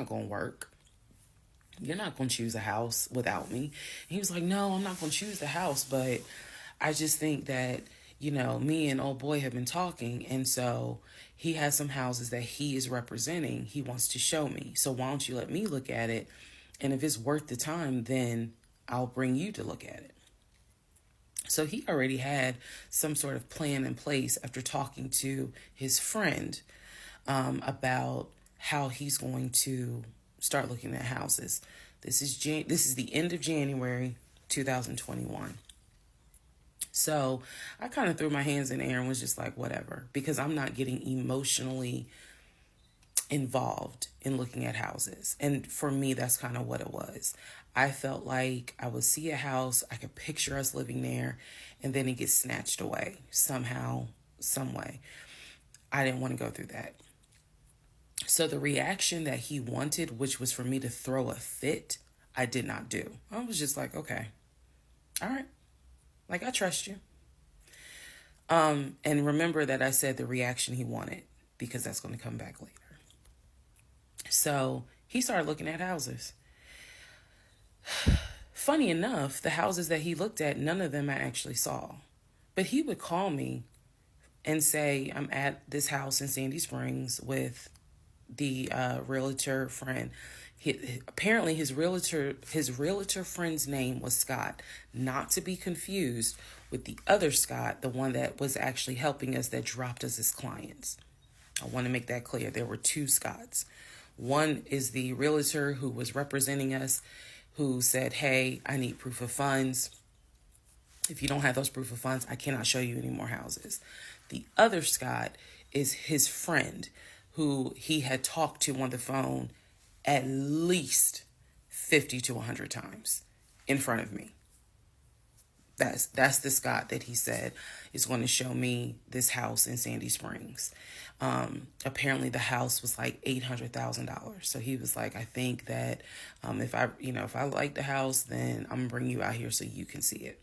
going to work. You're not going to choose a house without me. And he was like, no, I'm not going to choose the house, but I just think that, me and old boy have been talking. And so he has some houses that he is representing. He wants to show me. So why don't you let me look at it? And if it's worth the time, then I'll bring you to look at it. So he already had some sort of plan in place after talking to his friend about how he's going to start looking at houses. This is the end of January 2021. So I kind of threw my hands in the air and was just like, whatever, because I'm not getting emotionally involved in looking at houses. And for me, that's kind of what it was. I felt like I would see a house, I could picture us living there, and then it gets snatched away somehow, some way. I didn't want to go through that. So the reaction that he wanted, which was for me to throw a fit, I did not do. I was just like, okay, all right. Like, I trust you. And remember that I said the reaction he wanted, because that's going to come back later. So he started looking at houses. Funny enough, the houses that he looked at, none of them I actually saw. But he would call me and say, I'm at this house in Sandy Springs with the realtor friend. Apparently his realtor friend's name was Scott, not to be confused with the other Scott, the one that was actually helping us, that dropped us as clients. I want to make that clear. There were two Scotts. One is the realtor who was representing us, who said, hey, I need proof of funds. If you don't have those proof of funds, I cannot show you any more houses. The other Scott is his friend, who he had talked to on the phone at least 50 to 100 times in front of me. That's the Scott that he said is going to show me this house in Sandy Springs. Apparently the house was like $800,000. So he was like, I think that if I like the house, then I'm gonna bring you out here so you can see it.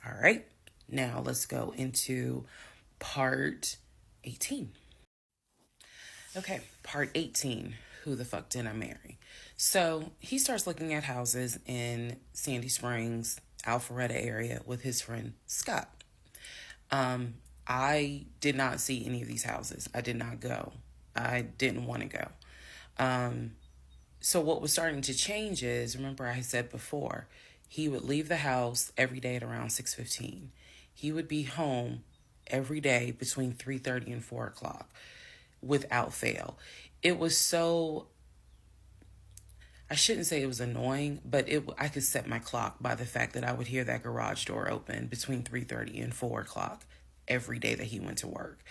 All right. Now let's go into part 18. Okay, part 18. Who the fuck did I marry? So he starts looking at houses in Sandy Springs, Alpharetta area with his friend Scott. I did not see any of these houses. I did not go. I didn't want to go. So what was starting to change is, remember I said before, he would leave the house every day at around 6:15. He would be home every day between 3:30 and 4 o'clock without fail. It was so, I shouldn't say it was annoying, but I could set my clock by the fact that I would hear that garage door open between 3:30 and 4 o'clock every day that he went to work.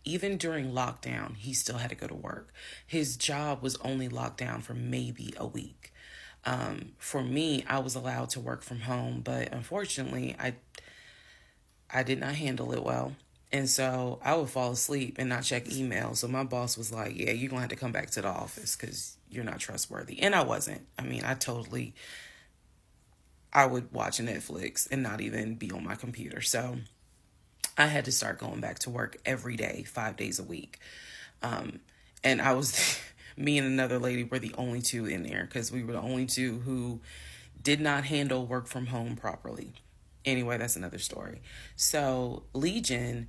Even during lockdown, he still had to go to work. His job was only locked down for maybe a week. For me, I was allowed to work from home, but unfortunately, I did not handle it well. And so I would fall asleep and not check email. So my boss was like, yeah, you're going to have to come back to the office because you're not trustworthy. And I wasn't. I mean, I would watch Netflix and not even be on my computer. So I had to start going back to work every day, 5 days a week. And I was, me and another lady were the only two in there because we were the only two who did not handle work from home properly. Anyway, that's another story. So Legion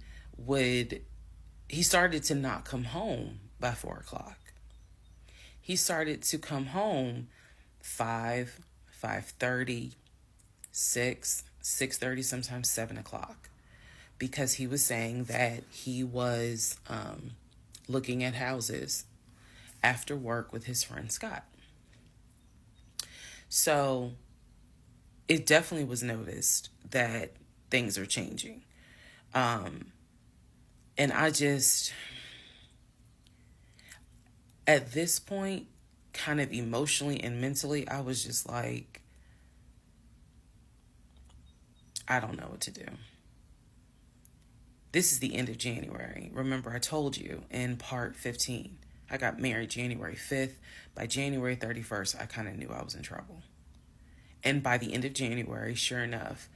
he started to not come home by 4 o'clock. He started to come home 5, 5:30, 6, 6:30, sometimes 7 o'clock. Because he was saying that he was looking at houses after work with his friend Scott. So it definitely was noticed that things are changing. And I just, at this point, kind of emotionally and mentally, I was just like, I don't know what to do. This is the end of January. Remember, I told you in part 15, I got married January 5th. By January 31st, I kind of knew I was in trouble. And by the end of January, sure enough,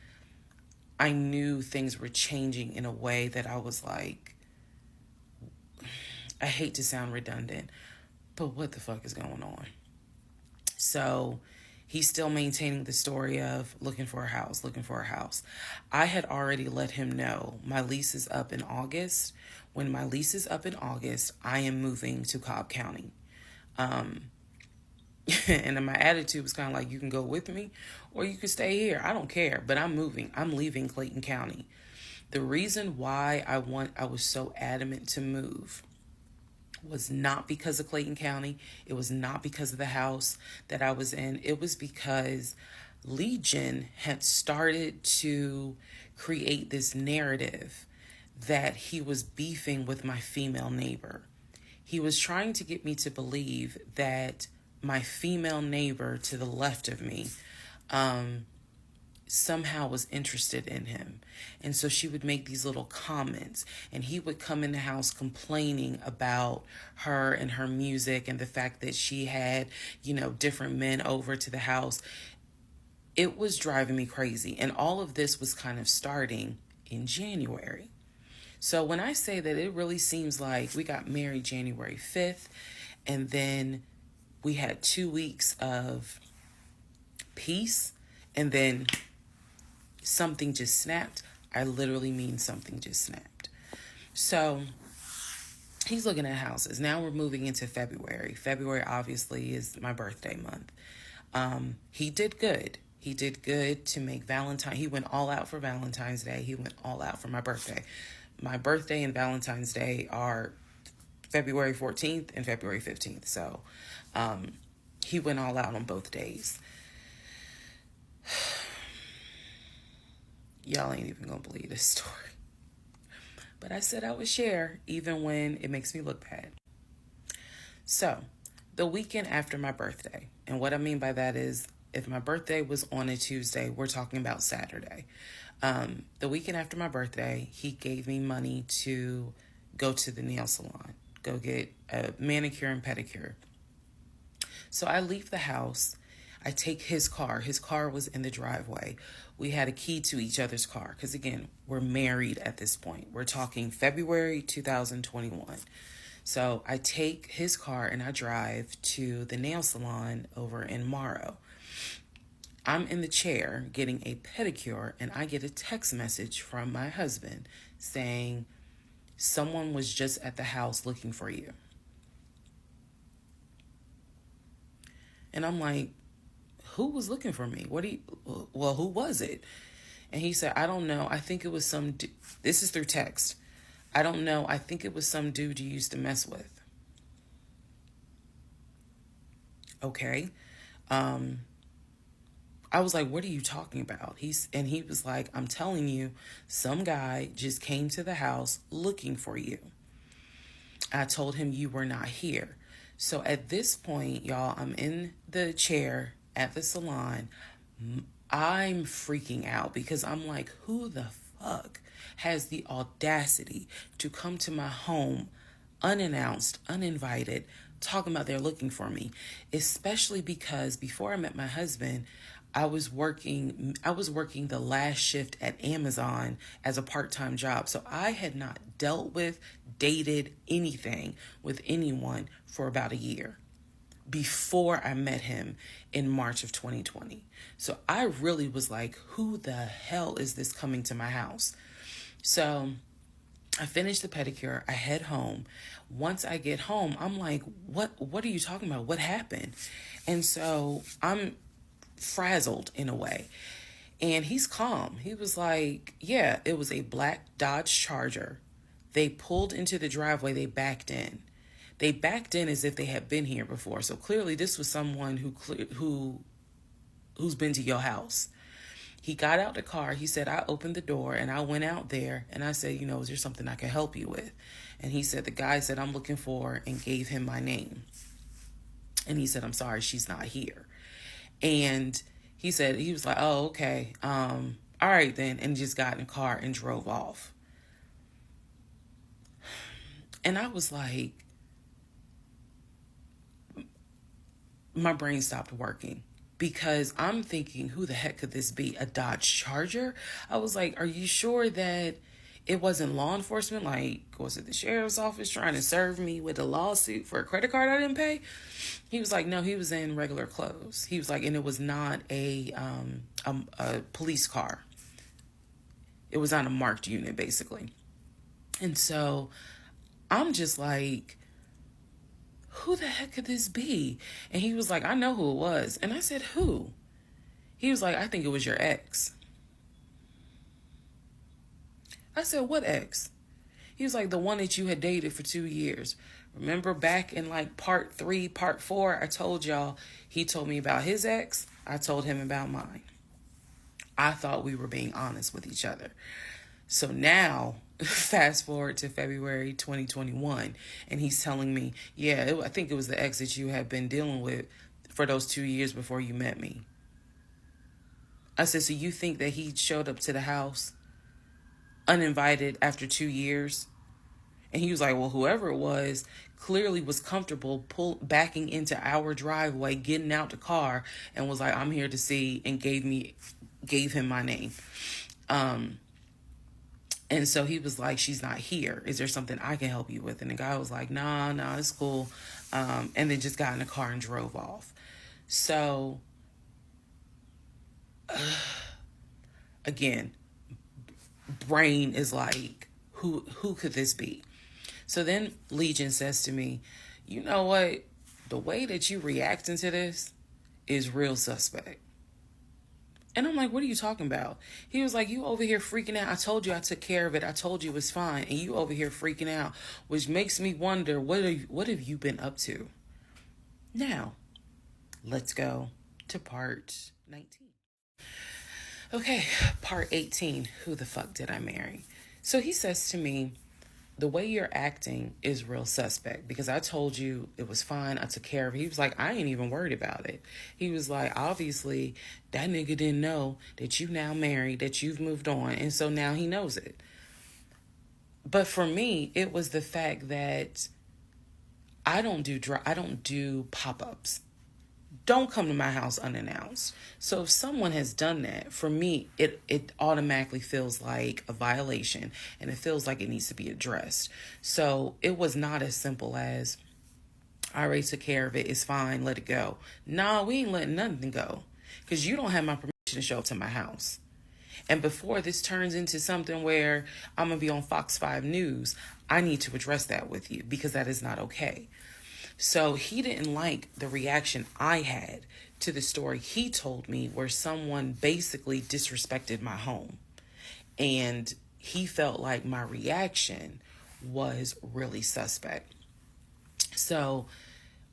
I knew things were changing in a way that I was like, I hate to sound redundant, but what the fuck is going on? So he's still maintaining the story of looking for a house. I had already let him know my lease is up in August. When my lease is up in August, I am moving to Cobb County. And my attitude was kind of like, you can go with me or you can stay here. I don't care, but I'm moving. I'm leaving Clayton County. The reason why I was so adamant to move was not because of Clayton County. It was not because of the house that I was in. It was because Legion had started to create this narrative that he was beefing with my female neighbor. He was trying to get me to believe that my female neighbor to the left of me somehow was interested in him. And so she would make these little comments and he would come in the house complaining about her and her music and the fact that she had, different men over to the house. It was driving me crazy. And all of this was kind of starting in January. So when I say that, it really seems like we got married January 5th and then we had 2 weeks of peace and then something just snapped. I literally mean something just snapped. So he's looking at houses. Now we're moving into February. February obviously is my birthday month. He did good. He did good to make Valentine. He went all out for Valentine's Day. He went all out for my birthday. My birthday and Valentine's Day are February 14th and February 15th. So he went all out on both days. Y'all ain't even gonna believe this story. But I said I would share even when it makes me look bad. So, the weekend after my birthday, and what I mean by that is if my birthday was on a Tuesday, we're talking about Saturday. The weekend after my birthday, he gave me money to go to the nail salon, go get a manicure and pedicure. So I leave the house. I take his car. His car was in the driveway. We had a key to each other's car because, again, we're married at this point. We're talking February 2021. So I take his car and I drive to the nail salon over in Morrow. I'm in the chair getting a pedicure and I get a text message from my husband saying, someone was just at the house looking for you. And I'm like, who was looking for me? Who was it? And he said, I don't know. I think it was some, this is through text. I don't know. I think it was some dude you used to mess with. Okay. I was like, what are you talking about? He was like, I'm telling you, some guy just came to the house looking for you. I told him you were not here. So at this point, y'all, I'm in the chair at the salon. I'm freaking out because I'm like, who the fuck has the audacity to come to my home unannounced, uninvited, talking about they're looking for me? Especially because before I met my husband, I was working the last shift at Amazon as a part-time job. So I had not dealt with, dated anything with anyone for about a year before I met him in March of 2020. So I really was like, who the hell is this coming to my house? So I finished the pedicure. I head home. Once I get home, I'm like, what are you talking about? What happened? And so I'm frazzled in a way. And he's calm. He was like, yeah, it was a black Dodge Charger. They pulled into the driveway. They backed in. They backed in as if they had been here before. So clearly this was someone who's been to your house. He got out the car. He said, I opened the door and I went out there and I said, is there something I can help you with? And he said, the guy said, I'm looking for, and gave him my name. And he said, I'm sorry, she's not here. And he said, he was like, oh, okay. All right then. And just got in the car and drove off. And I was like, my brain stopped working because I'm thinking, who the heck could this be? A Dodge Charger? I was like, are you sure that it wasn't law enforcement? Like, was it the sheriff's office trying to serve me with a lawsuit for a credit card I didn't pay? He was like, no, he was in regular clothes. He was like, and it was not a police car. It was on a marked unit, basically. And so I'm just like, who the heck could this be? And he was like, I know who it was. And I said, who? He was like, I think it was your ex. I said, what ex? He was like, the one that you had dated for 2 years. Remember back in like part 3, part 4, I told y'all, he told me about his ex. I told him about mine. I thought we were being honest with each other. So now, fast forward to February 2021, and he's telling me, yeah, I think it was the ex that you had been dealing with for those 2 years before you met me. I said, so you think that he showed up to the house uninvited after 2 years? And he was like, well, whoever it was clearly was comfortable backing into our driveway, getting out the car, and was like, I'm here to see, and gave him my name. And so he was like, she's not here. Is there something I can help you with? And the guy was like, nah, it's cool. And then just got in the car and drove off. So, again, brain is like, who could this be? So then Legion says to me, you know what? The way that you reacting to this is real suspect. And I'm like, what are you talking about? He was like, you over here freaking out. I told you I took care of it. I told you it was fine. And you over here freaking out, which makes me wonder, what have you been up to? Now, let's go to part 19. Okay, part 18. Who the fuck did I marry? So he says to me, the way you're acting is real suspect, because I told you it was fine. I took care of it. He was like, I ain't even worried about it. He was like, obviously, that nigga didn't know that you now married, that you've moved on. And so now he knows it. But for me, it was the fact that I don't do pop-ups. Don't come to my house unannounced. So if someone has done that, for me, it automatically feels like a violation, and it feels like it needs to be addressed. So it was not as simple as, I already took care of it, it's fine, let it go. Nah, we ain't letting nothing go, because you don't have my permission to show up to my house. And before this turns into something where I'm going to be on Fox 5 News, I need to address that with you, because that is not okay. So he didn't like the reaction I had to the story he told me, where someone basically disrespected my home. And he felt like my reaction was really suspect. So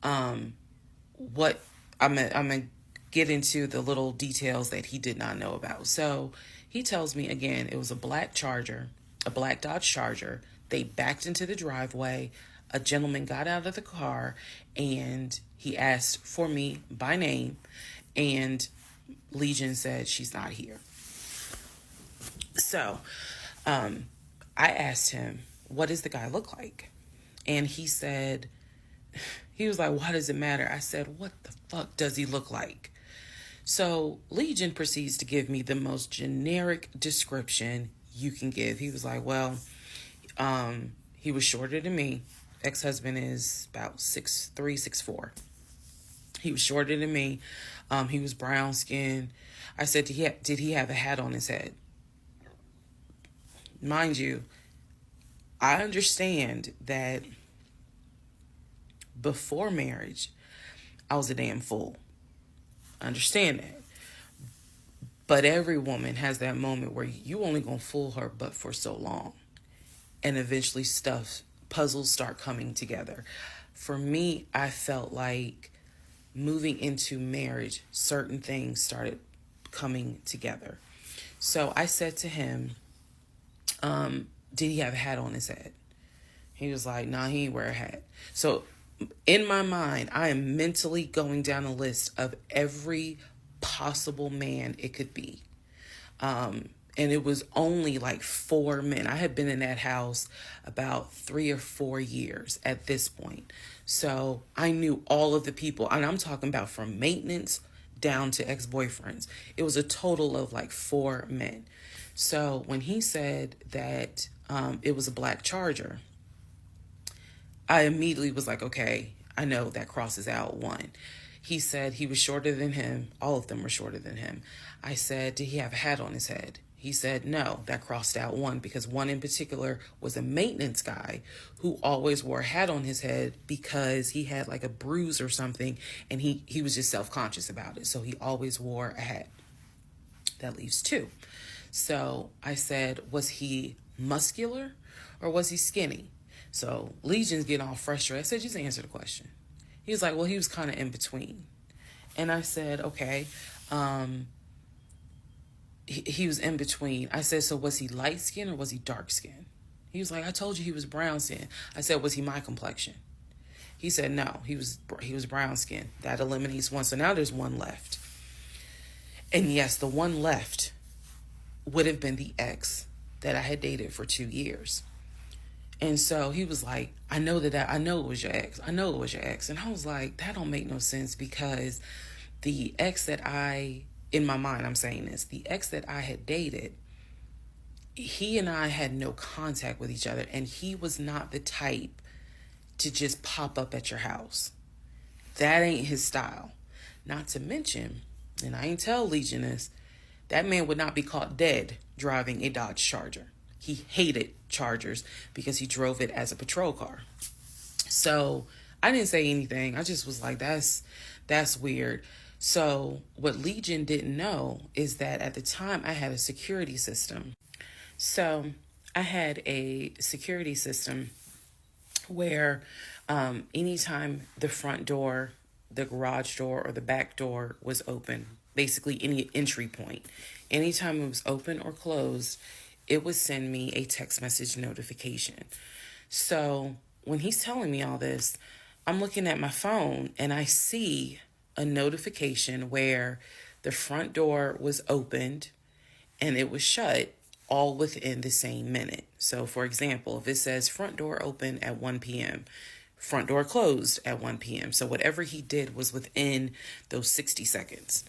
what I'm gonna get into the little details that he did not know about. So he tells me, again, it was a black Dodge Charger. They backed into the driveway. A gentleman got out of the car and he asked for me by name, and Legion said she's not here. So I asked him, what does the guy look like? And he said, he was like, why does it matter? I said, what the fuck does he look like? So Legion proceeds to give me the most generic description you can give. He was like, well, he was shorter than me. Ex-husband is about 6'3", 6'4". He was shorter than me. He was brown skinned. I said, did he have a hat on his head? Mind you, I understand that before marriage, I was a damn fool. I understand that. But every woman has that moment where you only gonna fool her but for so long. And eventually puzzles start coming together. For me, I felt like moving into marriage, certain things started coming together. So I said to him, did he have a hat on his head? He was like, nah, he ain't wear a hat. So in my mind, I am mentally going down a list of every possible man it could be. And it was only like 4 men. I had been in that house about 3 or 4 years at this point. So I knew all of the people, and I'm talking about from maintenance down to ex-boyfriends. It was a total of like 4 men. So when he said that it was a black Charger, I immediately was like, okay, I know that crosses out one. He said he was shorter than him. All of them were shorter than him. I said, did he have a hat on his head? He said, no, that crossed out one, because one in particular was a maintenance guy who always wore a hat on his head because he had like a bruise or something, and he was just self-conscious about it. So he always wore a hat. That leaves 2. So I said, was he muscular or was he skinny? So Legion's getting all frustrated. I said, just answer the question. He was like, well, he was kind of in between. And I said, okay. He was in between. I said, so was he light skin or was he dark skin? He was like, I told you he was brown skin. I said, was he my complexion? He said, no, he was brown skin. That eliminates one. So now there's one left. And yes, the one left would have been the ex that I had dated for 2 years. And so he was like, I know it was your ex. I know it was your ex. And I was like, that don't make no sense, because the ex that in my mind, I'm saying this, the ex that I had dated, he and I had no contact with each other, and he was not the type to just pop up at your house. That ain't his style. Not to mention, and I ain't tell Legion this, that man would not be caught dead driving a Dodge Charger. He hated Chargers because he drove it as a patrol car. So I didn't say anything. I just was like, that's weird. So what Legion didn't know is that at the time I had a security system. So I had a security system where anytime the front door, the garage door, or the back door was open, basically any entry point, anytime it was open or closed, it would send me a text message notification. So when he's telling me all this, I'm looking at my phone and I see a notification where the front door was opened and it was shut all within the same minute. So, for example, if it says front door open at 1 p.m., front door closed at 1 p.m. So, whatever he did was within those 60 seconds.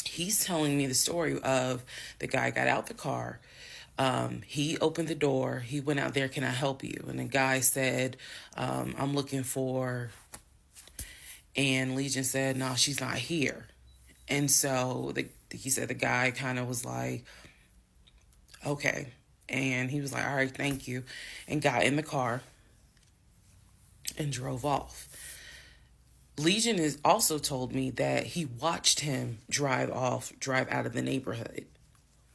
He's telling me the story of the guy got out the car. He opened the door. He went out there, can I help you? And the guy said, I'm looking for, and Legion said, no, she's not here. And so he said the guy kind of was like, okay. And he was like, all right, thank you. And got in the car and drove off. Legion has also told me that he watched him drive out of the neighborhood,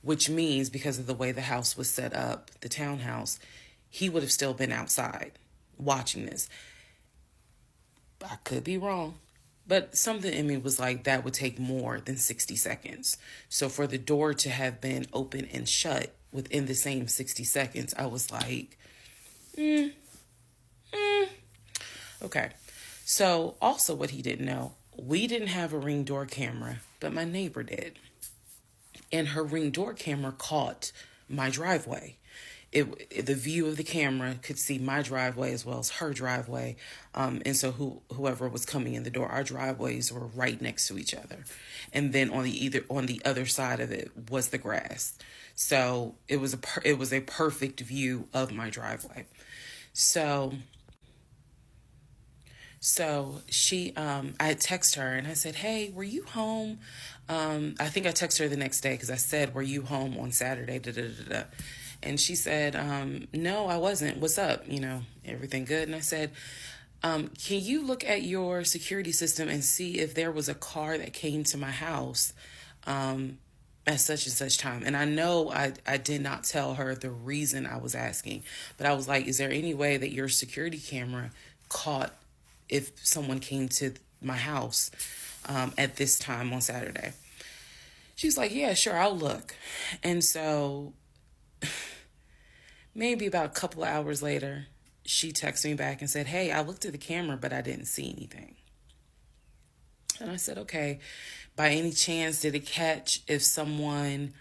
which means because of the way the house was set up, the townhouse, he would have still been outside watching this. I could be wrong, but something in me was like, that would take more than 60 seconds. So for the door to have been open and shut within the same 60 seconds, I was like, okay. So also what he didn't know, we didn't have a Ring door camera, but my neighbor did. And her Ring door camera caught my driveway. The view of the camera could see my driveway as well as her driveway. And so whoever was coming in the door, our driveways were right next to each other. And then on the other side of it was the grass. So it was a perfect view of my driveway. So she, I texted her and I said, hey, were you home? I think I texted her the next day because I said, were you home on Saturday? Da, da, da, da. And she said, no, I wasn't. What's up? Everything good? And I said, can you look at your security system and see if there was a car that came to my house at such and such time? And I know I did not tell her the reason I was asking, but I was like, is there any way that your security camera caught if someone came to my house at this time on Saturday? She's like, yeah, sure, I'll look. And so maybe about a couple of hours later, she texted me back and said, hey, I looked at the camera, but I didn't see anything. And I said, okay, by any chance, did it catch if someone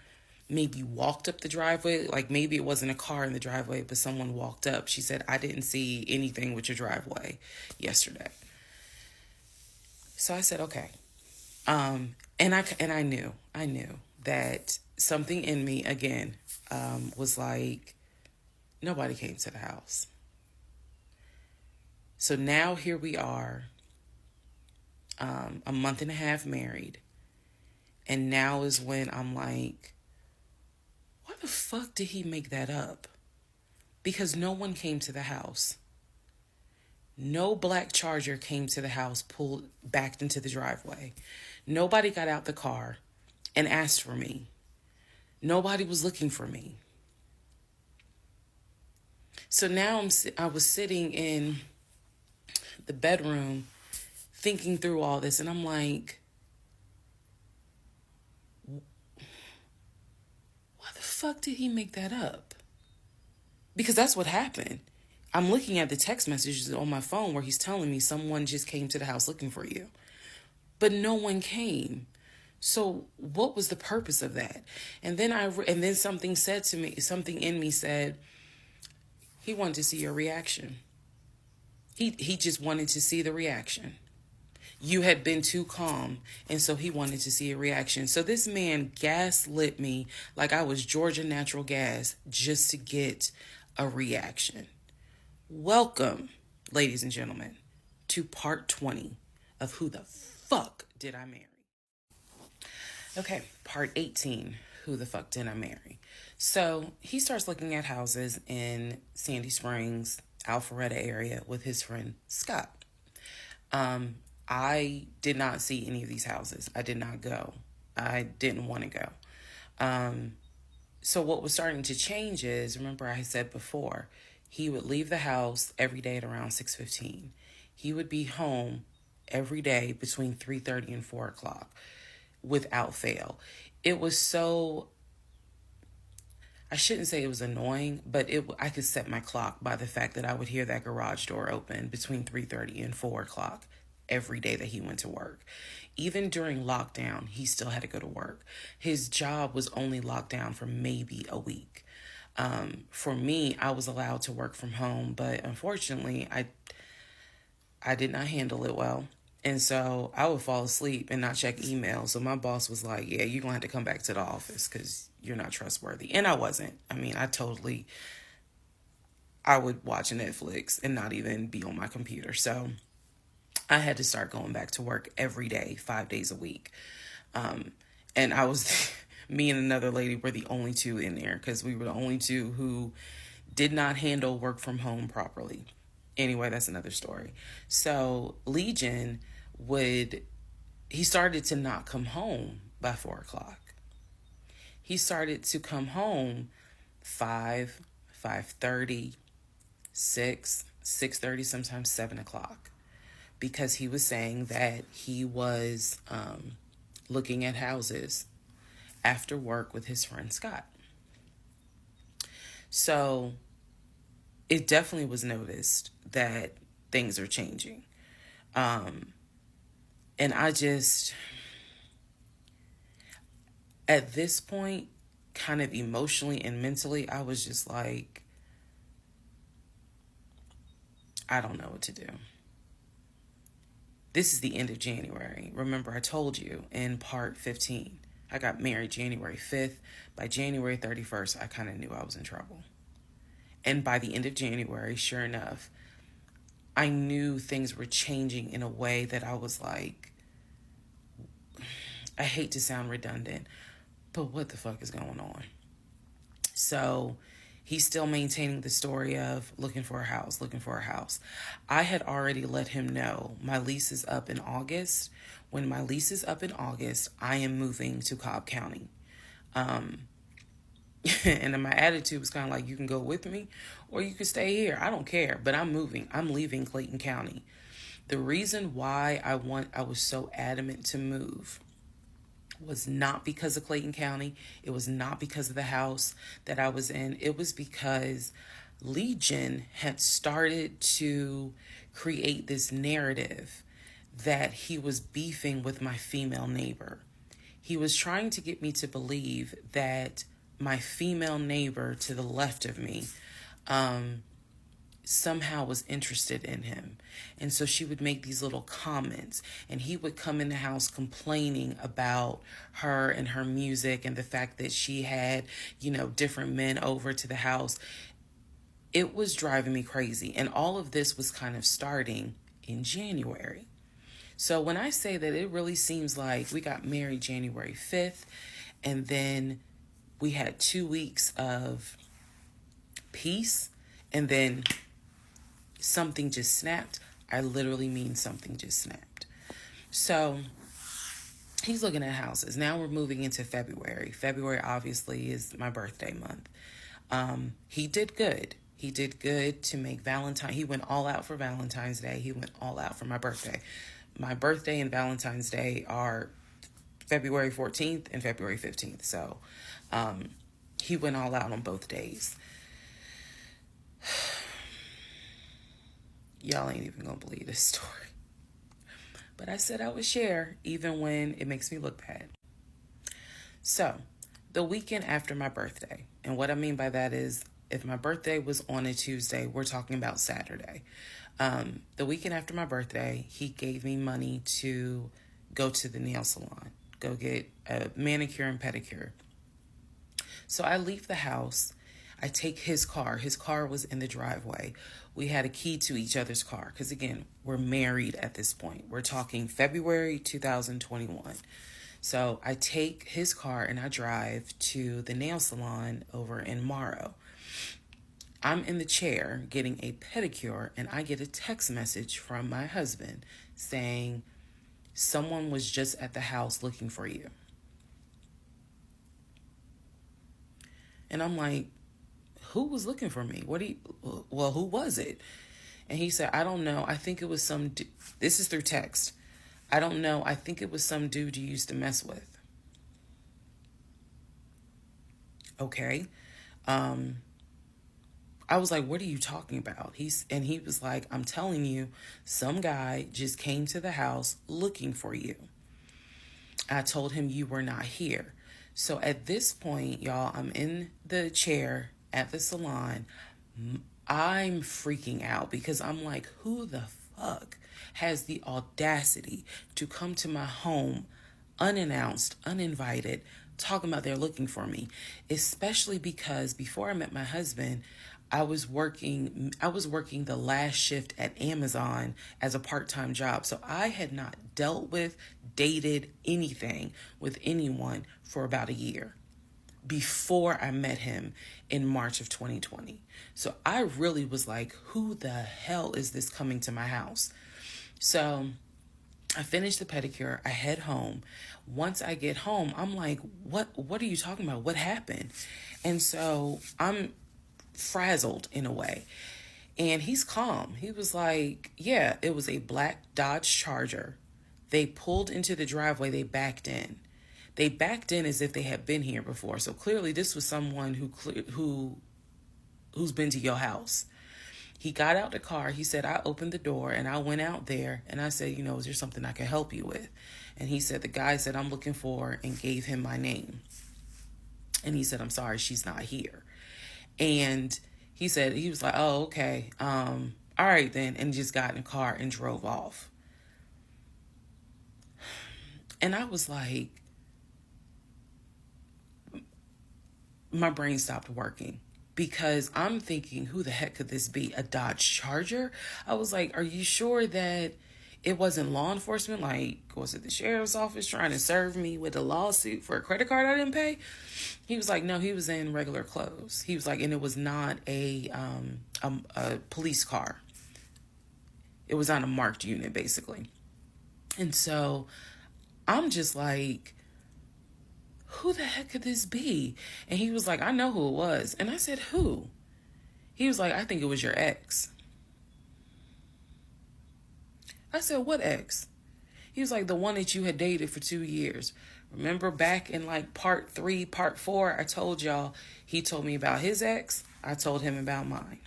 maybe walked up the driveway? Like maybe it wasn't a car in the driveway, but someone walked up. She said, I didn't see anything with your driveway yesterday. So I said, okay. And I knew that something in me, again, was like, nobody came to the house. So now here we are, a month and a half married. And now is when I'm like, why the fuck did he make that up? Because no one came to the house. No black Charger came to the house, backed into the driveway. Nobody got out the car and asked for me. Nobody was looking for me. So now I was sitting in the bedroom thinking through all this, and I'm like, why the fuck did he make that up? Because that's what happened. I'm looking at the text messages on my phone where he's telling me someone just came to the house looking for you. But no one came. So what was the purpose of that? And then something said to me, something in me said, he wanted to see your reaction. He just wanted to see the reaction. You had been too calm, and so he wanted to see a reaction. So this man gaslit me like I was Georgia Natural Gas just to get a reaction. Welcome, ladies and gentlemen, to part 20 of Who the Fuck Did I Marry? Okay, part 18, Who the Fuck Did I Marry? So he starts looking at houses in Sandy Springs, Alpharetta area with his friend Scott. I did not see any of these houses. I did not go. I didn't want to go. So what was starting to change is, remember I said before, he would leave the house every day at around 6:15. He would be home every day between 3:30 and 4 o'clock without fail. It was so, I shouldn't say it was annoying, but I could set my clock by the fact that I would hear that garage door open between 3:30 and 4 o'clock every day that he went to work. Even during lockdown, he still had to go to work. His job was only locked down for maybe a week. For me, I was allowed to work from home, but unfortunately, I did not handle it well. And so I would fall asleep and not check email. So my boss was like, yeah, you're going to have to come back to the office because you're not trustworthy. And I wasn't. I mean, I would watch Netflix and not even be on my computer. So I had to start going back to work every day, 5 days a week. And I was, me and another lady were the only two in there because we were the only two who did not handle work from home properly. Anyway, that's another story. So Legion he started to not come home by 4 o'clock. He started to come home 5, 5:30, 6, 6:30, sometimes 7 o'clock. Because he was saying that he was looking at houses after work with his friend Scott. So it definitely was noticed that things are changing. And I just, at this point, kind of emotionally and mentally, I was just like, I don't know what to do. This is the end of January. Remember, I told you in part 15, I got married January 5th. By January 31st, I kind of knew I was in trouble. And by the end of January, sure enough, I knew things were changing in a way that I was like, I hate to sound redundant, but what the fuck is going on? So he's still maintaining the story of looking for a house, looking for a house. I had already let him know my lease is up in August. When my lease is up in August, I am moving to Cobb County. And then my attitude was kind of like, you can go with me or you can stay here. I don't care, but I'm moving. I'm leaving Clayton County. The reason why I was so adamant to move was not because of Clayton County. It was not because of the house that I was in. It was because Legion had started to create this narrative that he was beefing with my female neighbor. He was trying to get me to believe that my female neighbor to the left of me somehow was interested in him. And so she would make these little comments and he would come in the house complaining about her and her music and the fact that she had, different men over to the house. It was driving me crazy. And all of this was kind of starting in January. So when I say that, it really seems like we got married January 5th and then we had 2 weeks of peace and then something just snapped. I literally mean something just snapped. So he's looking at houses. Now we're moving into February. February obviously is my birthday month. He did good. He did good to make Valentine. He went all out for Valentine's Day. He went all out for my birthday. My birthday and Valentine's Day are February 14th and February 15th. So he went all out on both days. Y'all ain't even gonna believe this story. But I said I would share even when it makes me look bad. So, the weekend after my birthday, and what I mean by that is if my birthday was on a Tuesday, we're talking about Saturday. The weekend after my birthday, he gave me money to go to the nail salon, go get a manicure and pedicure. So I leave the house. I take his car. His car was in the driveway. We had a key to each other's car because, again, we're married at this point. We're talking February 2021. So I take his car and I drive to the nail salon over in Morrow. I'm in the chair getting a pedicure and I get a text message from my husband saying, someone was just at the house looking for you. And I'm like, who was looking for me? Who was it? And he said, I don't know. I think it was this is through text. I don't know. I think it was some dude you used to mess with. Okay. I was like, what are you talking about? He was like, I'm telling you, some guy just came to the house looking for you. I told him you were not here. So at this point, y'all, I'm in the chair at the salon. I'm freaking out because I'm like, who the fuck has the audacity to come to my home unannounced, uninvited, talking about they're looking for me? Especially because before I met my husband, I was working the last shift at Amazon as a part-time job. So I had not dealt with, dated anything with anyone for about a year before I met him in March of 2020. So I really was like, who the hell is this coming to my house? So I finished the pedicure. I head home. Once I get home, I'm like, what are you talking about? What happened? And so I'm frazzled in a way. And he's calm. He was like, yeah, it was a black Dodge Charger. They pulled into the driveway. They backed in. They backed in as if they had been here before. So clearly this was someone who's been to your house. He got out the car. He said, I opened the door and I went out there and I said, is there something I can help you with? And he said, the guy said, I'm looking for, and gave him my name. And he said, I'm sorry, she's not here. And he was like, oh, okay. All right then. And just got in the car and drove off. And I was like, my brain stopped working because I'm thinking, who the heck could this be? A Dodge Charger? I was like, are you sure that it wasn't law enforcement? Like, was it the sheriff's office trying to serve me with a lawsuit for a credit card I didn't pay? He was like, no, he was in regular clothes. He was like, and it was not a police car. It was on a marked unit, basically. And so I'm just like, who the heck could this be? And he was like, I know who it was. And I said, who? He was like, I think it was your ex. I said, what ex? He was like, the one that you had dated for 2 years. Remember back in like part 3, part 4, I told y'all, he told me about his ex. I told him about mine.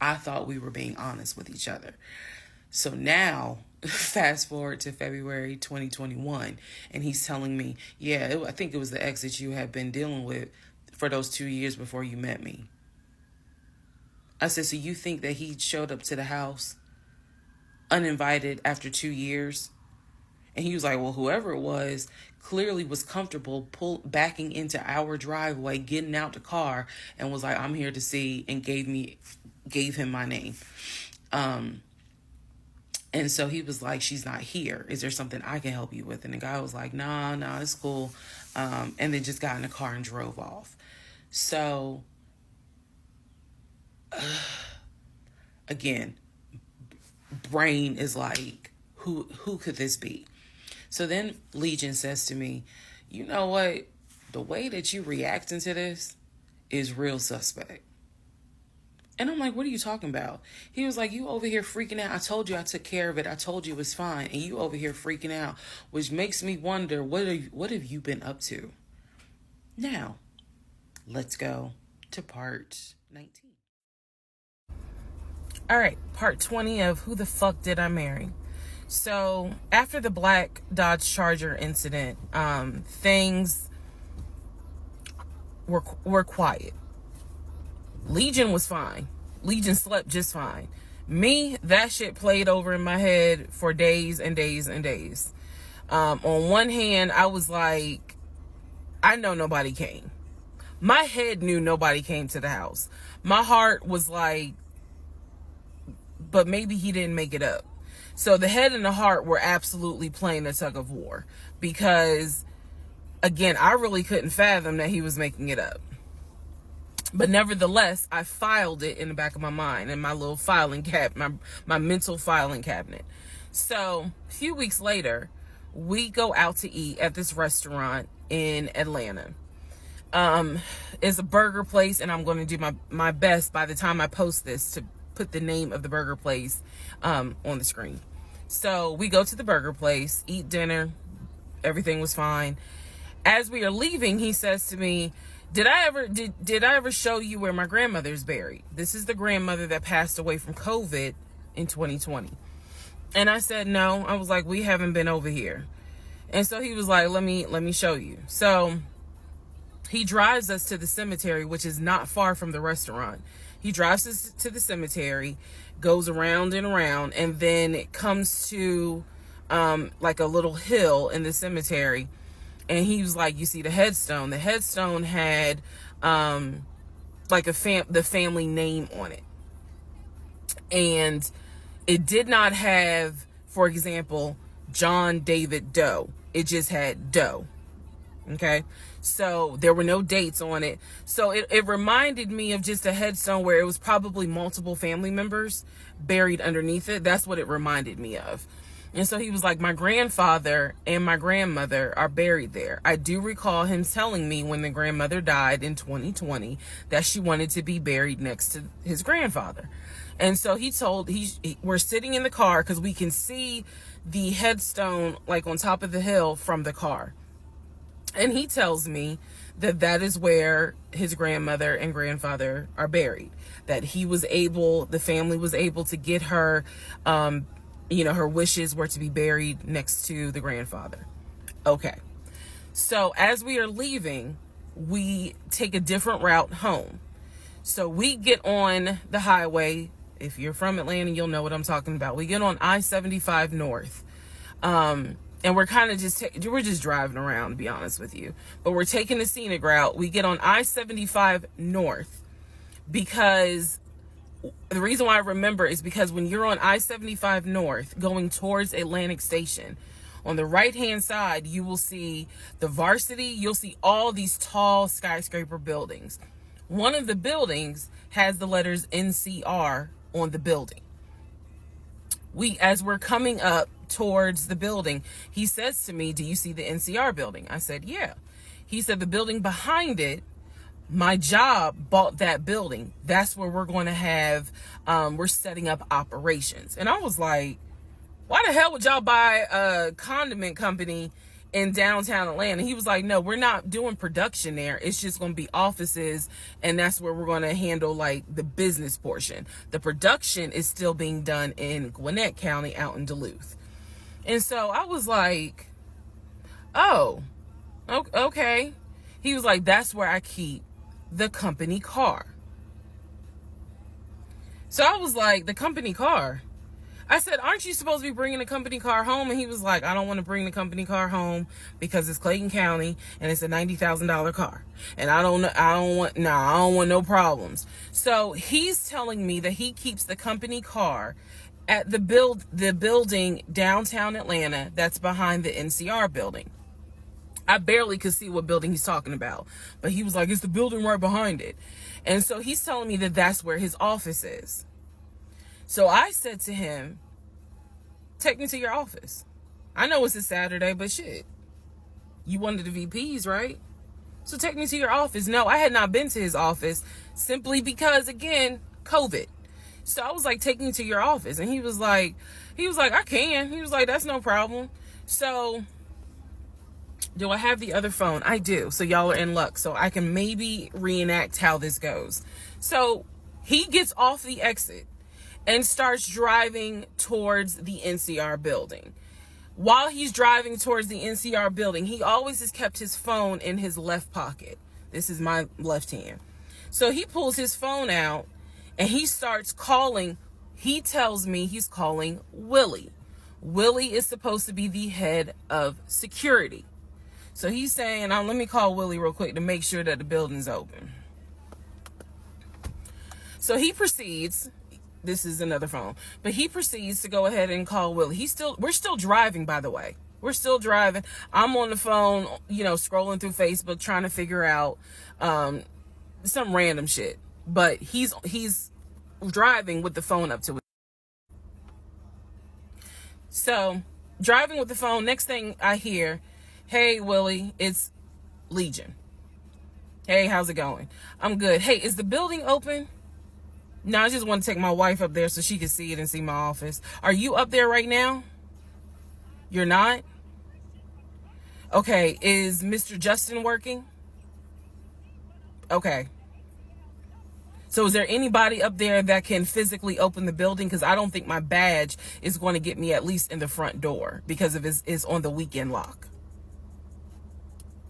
I thought we were being honest with each other. So now, fast forward to February 2021, and he's telling me, I think it was the ex that you had been dealing with for those 2 years before you met me. I said, so you think that he showed up to the house uninvited after 2 years? And he was like, well, whoever it was clearly was comfortable backing into our driveway, getting out the car, and was like, I'm here to see, and gave him my name. And so he was like, she's not here. Is there something I can help you with? And the guy was like, nah, it's cool. And then just got in the car and drove off. So, again, brain is like, who could this be? So then Legion says to me, you know what? The way that you reacting to this is real suspect. And I'm like, what are you talking about? He was like, you over here freaking out. I told you I took care of it. I told you it was fine. And you over here freaking out, which makes me wonder, what have you been up to? Now, let's go to part 19. All right, part 20 of Who the Fuck Did I Marry? So after the black Dodge Charger incident, things were quiet. Legion was fine. Legion slept just fine. Me, that shit played over in my head for days and days and days. On one hand, I was like, I know nobody came. My head knew nobody came to the house. My heart was like, but maybe he didn't make it up. So the head and the heart were absolutely playing a tug of war because, again, I really couldn't fathom that he was making it up. But nevertheless, I filed it in the back of my mind in my little filing cabinet, my mental filing cabinet. So a few weeks later, we go out to eat at this restaurant in Atlanta. It's a burger place, and I'm going to do my best by the time I post this to put the name of the burger place on the screen. So we go to the burger place, eat dinner, everything was fine. As we are leaving, he says to me, did I ever show you where my grandmother's buried? This is the grandmother that passed away from COVID in 2020. And I said, no. I was like, we haven't been over here. And so he was like, let me show you. So he drives us to the cemetery, which is not far from the restaurant. He drives us to the cemetery, goes around and around, and then it comes to like a little hill in the cemetery. And he was like, you see the headstone. The headstone had like the family name on it. And it did not have, for example, John David Doe. It just had Doe. Okay, so there were no dates on it. So it reminded me of just a headstone where it was probably multiple family members buried underneath it. That's what it reminded me of. And so he was like, my grandfather and my grandmother are buried there. I do recall him telling me when the grandmother died in 2020 that she wanted to be buried next to his grandfather. And so we're sitting in the car because we can see the headstone like on top of the hill from the car. And he tells me that is where his grandmother and grandfather are buried. That the family was able to get her, her wishes were to be buried next to the grandfather. Okay. So as we are leaving, we take a different route home. So we get on the highway. If you're from Atlanta, you'll know what I'm talking about. We get on I-75 North. And we're kind of we're just driving around, to be honest with you. But we're taking the scenic route. We get on I-75 North because the reason why I remember is because when you're on I-75 North going towards Atlantic Station, on the right-hand side, you will see the Varsity. You'll see all these tall skyscraper buildings. One of the buildings has the letters NCR on the building. As we're coming up towards the building, he says to me, do you see the NCR building? I said, yeah. He said, the building behind it, my job bought that building. That's where we're going to have, we're setting up operations. And I was like, why the hell would y'all buy a condiment company in downtown Atlanta? He was like, no, we're not doing production there. It's just going to be offices. And that's where we're going to handle like the business portion. The production is still being done in Gwinnett County out in Duluth. And so I was like, oh, okay. He was like, that's where I keep the company car. So I was like, the company car? I said, aren't you supposed to be bringing the company car home? And he was like, I don't want to bring the company car home because it's Clayton County and it's a $90,000 car. And I don't want no problems. So he's telling me that he keeps the company car at the building downtown Atlanta that's behind the NCR building. I barely could see what building he's talking about, but he was like, it's the building right behind it. And so he's telling me that that's where his office is. So I said to him, take me to your office. I know it's a Saturday, but shit, you one of the VPs, right? So take me to your office. No, I had not been to his office simply because, again, COVID. So I was like, take me to your office. And he was like, I can. He was like, that's no problem. So do I have the other phone? I do. So y'all are in luck. So I can maybe reenact how this goes. So he gets off the exit and starts driving towards the NCR building. While he's driving towards the NCR building, he always has kept his phone in his left pocket. This is my left hand. So he pulls his phone out and he starts calling. He tells me he's calling Willie. Willie is supposed to be the head of security. So he's saying, let me call Willie real quick to make sure that the building's open. So he proceeds. This is another phone, but he proceeds to go ahead and call Willie. We're still driving, by the way. We're still driving. I'm on the phone, scrolling through Facebook, trying to figure out some random shit. But he's driving with the phone up to it. So driving with the phone, next thing I hear, hey, Willie, it's Legion. Hey, how's it going? I'm good. Hey, is the building open? No, I just want to take my wife up there so she can see it and see my office. Are you up there right now? You're not? Okay, is Mr. Justin working? Okay. So is there anybody up there that can physically open the building? Because I don't think my badge is going to get me at least in the front door because of it's on the weekend lock.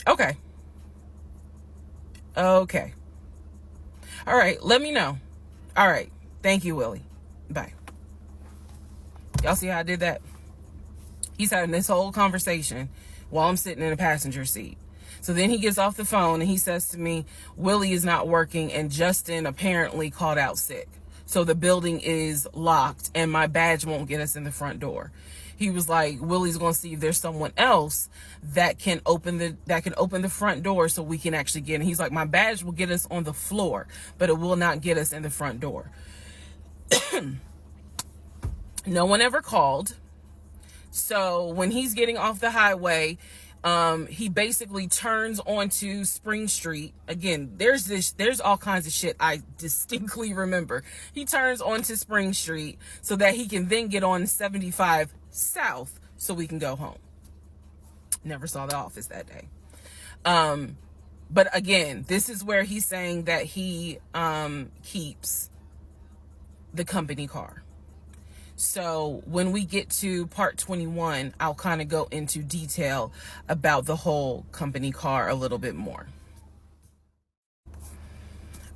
Okay. Okay. All right, let me know. All right. Thank you, Willie. Bye. Y'all see how I did that? He's having this whole conversation while I'm sitting in the passenger seat. So then he gets off the phone and he says to me, Willie is not working and Justin apparently called out sick. So the building is locked and my badge won't get us in the front door. He was like, Willie's going to see if there's someone else that can open the front door so we can actually get in. He's like, my badge will get us on the floor, but it will not get us in the front door. No one ever called. So when he's getting off the highway, he basically turns onto Spring Street. Again, there's all kinds of shit I distinctly remember. He turns onto Spring Street so that he can then get on 75 South so we can go home. Never saw the office that day. But again, this is where he's saying that he keeps the company car. So when we get to part 21, I'll kind of go into detail about the whole company car a little bit more.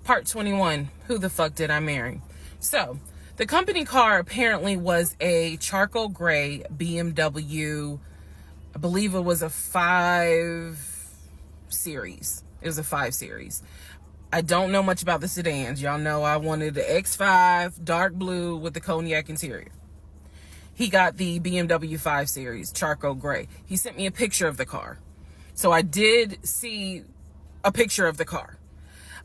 Part 21, who the fuck did I marry? So the company car apparently was a charcoal gray BMW. I believe it was a 5 Series. It was a 5 Series. I don't know much about the sedans. Y'all know I wanted the X5 dark blue with the cognac interior. He got the BMW 5 Series charcoal gray. He sent me a picture of the car. So I did see a picture of the car.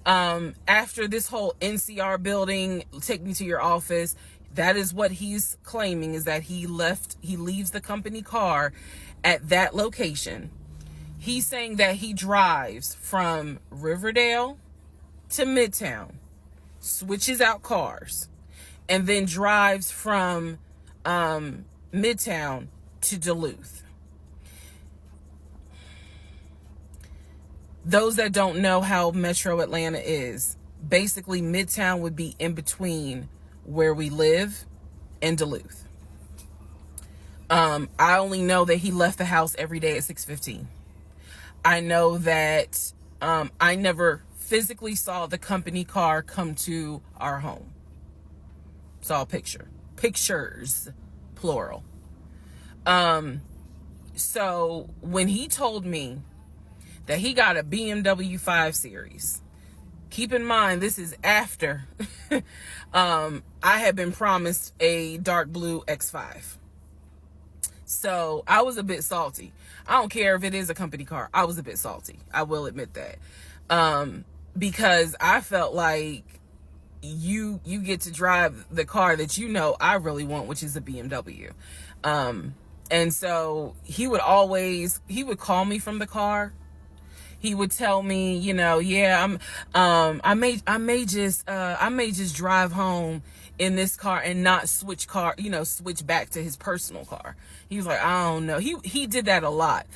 After this whole NCR building, take me to your office, that is what he's claiming, is that he leaves the company car at that location. He's saying that he drives from Riverdale to Midtown, switches out cars, and then drives from Midtown to Duluth. Those that don't know how Metro Atlanta is, basically Midtown would be in between where we live and Duluth. I only know that he left the house every day at 6:15. I know that I never physically saw the company car come to our home. Saw a pictures, plural. So when he told me that he got a BMW 5 Series, keep in mind, this is after I had been promised a dark blue X5. So I was a bit salty. I don't care if it is a company car. I was a bit salty. I will admit that. Because I felt like you get to drive the car that you know I really want, which is a BMW. And so he would call me from the car. He would tell me, yeah, I may just drive home in this car and not switch back to his personal car. He was like, I don't know. He did that a lot.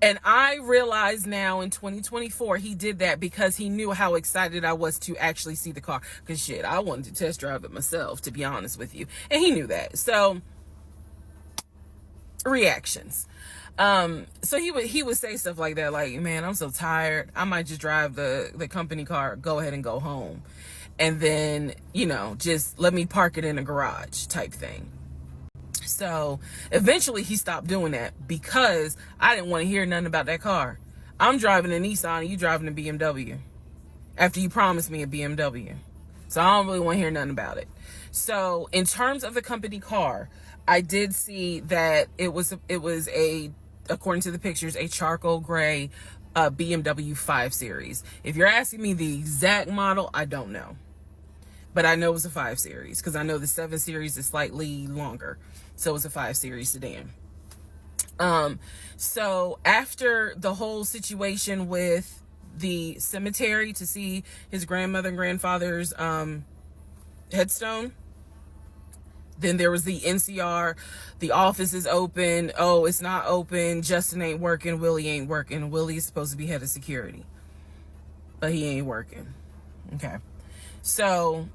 And I realize now in 2024, he did that because he knew how excited I was to actually see the car. Because shit, I wanted to test drive it myself, to be honest with you. And he knew that. So, reactions. So he would say stuff like that, like, man, I'm so tired. I might just drive the company car, go ahead and go home. And then, just let me park it in a garage type thing. So eventually he stopped doing that because I didn't want to hear nothing about that car. I'm driving a Nissan and you driving a BMW after you promised me a BMW. So I don't really want to hear nothing about it. So in terms of the company car, I did see that it was according to the pictures, a charcoal gray BMW 5 Series. If you're asking me the exact model, I don't know. But I know it was a 5 Series because I know the 7 Series is slightly longer. So it's a 5 Series sedan. So after the whole situation with the cemetery to see his grandmother and grandfather's headstone, then there was the NCR, the office is open, oh, it's not open, Justin ain't working, Willie ain't working. Willie is supposed to be head of security, but he ain't working. Okay. So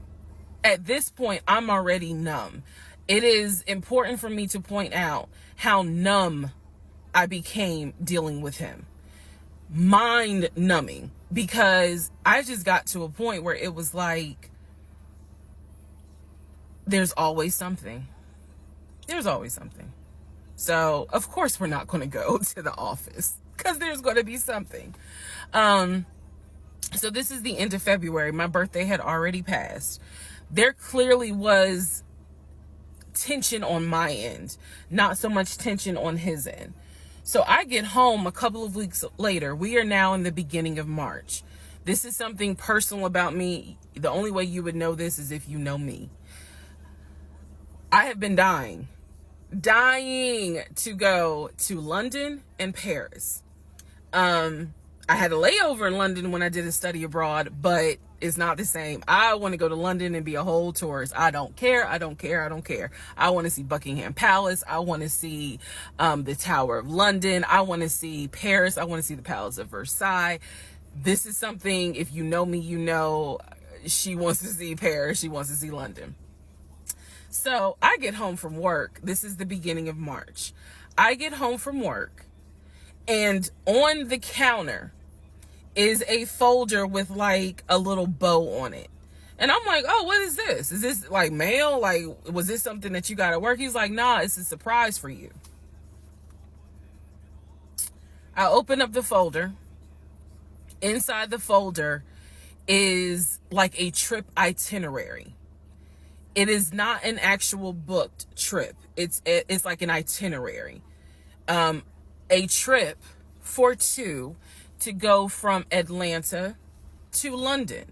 at this point, I'm already numb. It is important for me to point out how numb I became dealing with him. Mind numbing, because I just got to a point where it was like, there's always something. There's always something. So of course we're not going to go to the office because there's going to be something. So this is the end of February. My birthday had already passed. There clearly was tension on my end, not so much tension on his end. So I get home a couple of weeks later. We are now in the beginning of March. This is something personal about me. The only way you would know this is if you know me. I have been dying to go to London and Paris. I had a layover in London when I did a study abroad, but it's not the same. I want to go to London and be a whole tourist. I don't care. I want to see Buckingham Palace. I want to see the Tower of London. I want to see Paris. I want to see the Palace of Versailles. This is something, if you know me, you know, she wants to see Paris. She wants to see London. So I get home from work. This is the beginning of March. I get home from work, and on the counter is a folder with like a little bow on it. And I'm like, oh, what is this? Is this like mail? Like, was this something that you got at work? He's like, nah, it's a surprise for you. I open up the folder. Inside the folder is like a trip itinerary. It is not an actual booked trip. It's like an itinerary. A trip for two to go from Atlanta to London.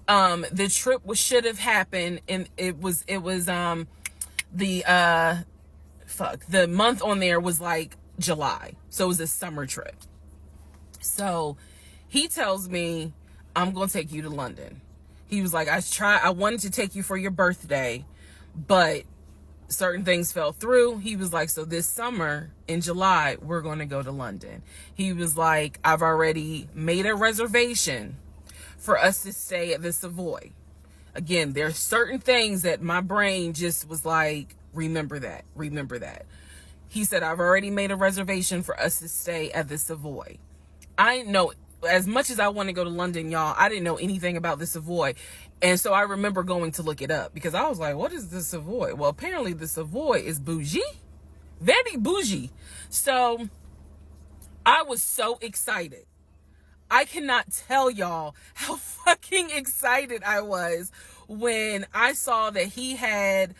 The trip should have happened, and it was the month on there was like July. So it was a summer trip. So he tells me, I'm going to take you to London. He was like, I wanted to take you for your birthday, but certain things fell through. He was like, so this summer in July, we're going to go to London. He was like, I've already made a reservation for us to stay at the Savoy. Again, there's certain things that my brain just was like, remember that. He said, I've already made a reservation for us to stay at the Savoy. I didn't know, as much as I want to go to London, y'all, I didn't know anything about the Savoy. And so I remember going to look it up because I was like, what is the Savoy? Well, apparently the Savoy is bougie, very bougie. So I was so excited. I cannot tell y'all how fucking excited I was when I saw that he had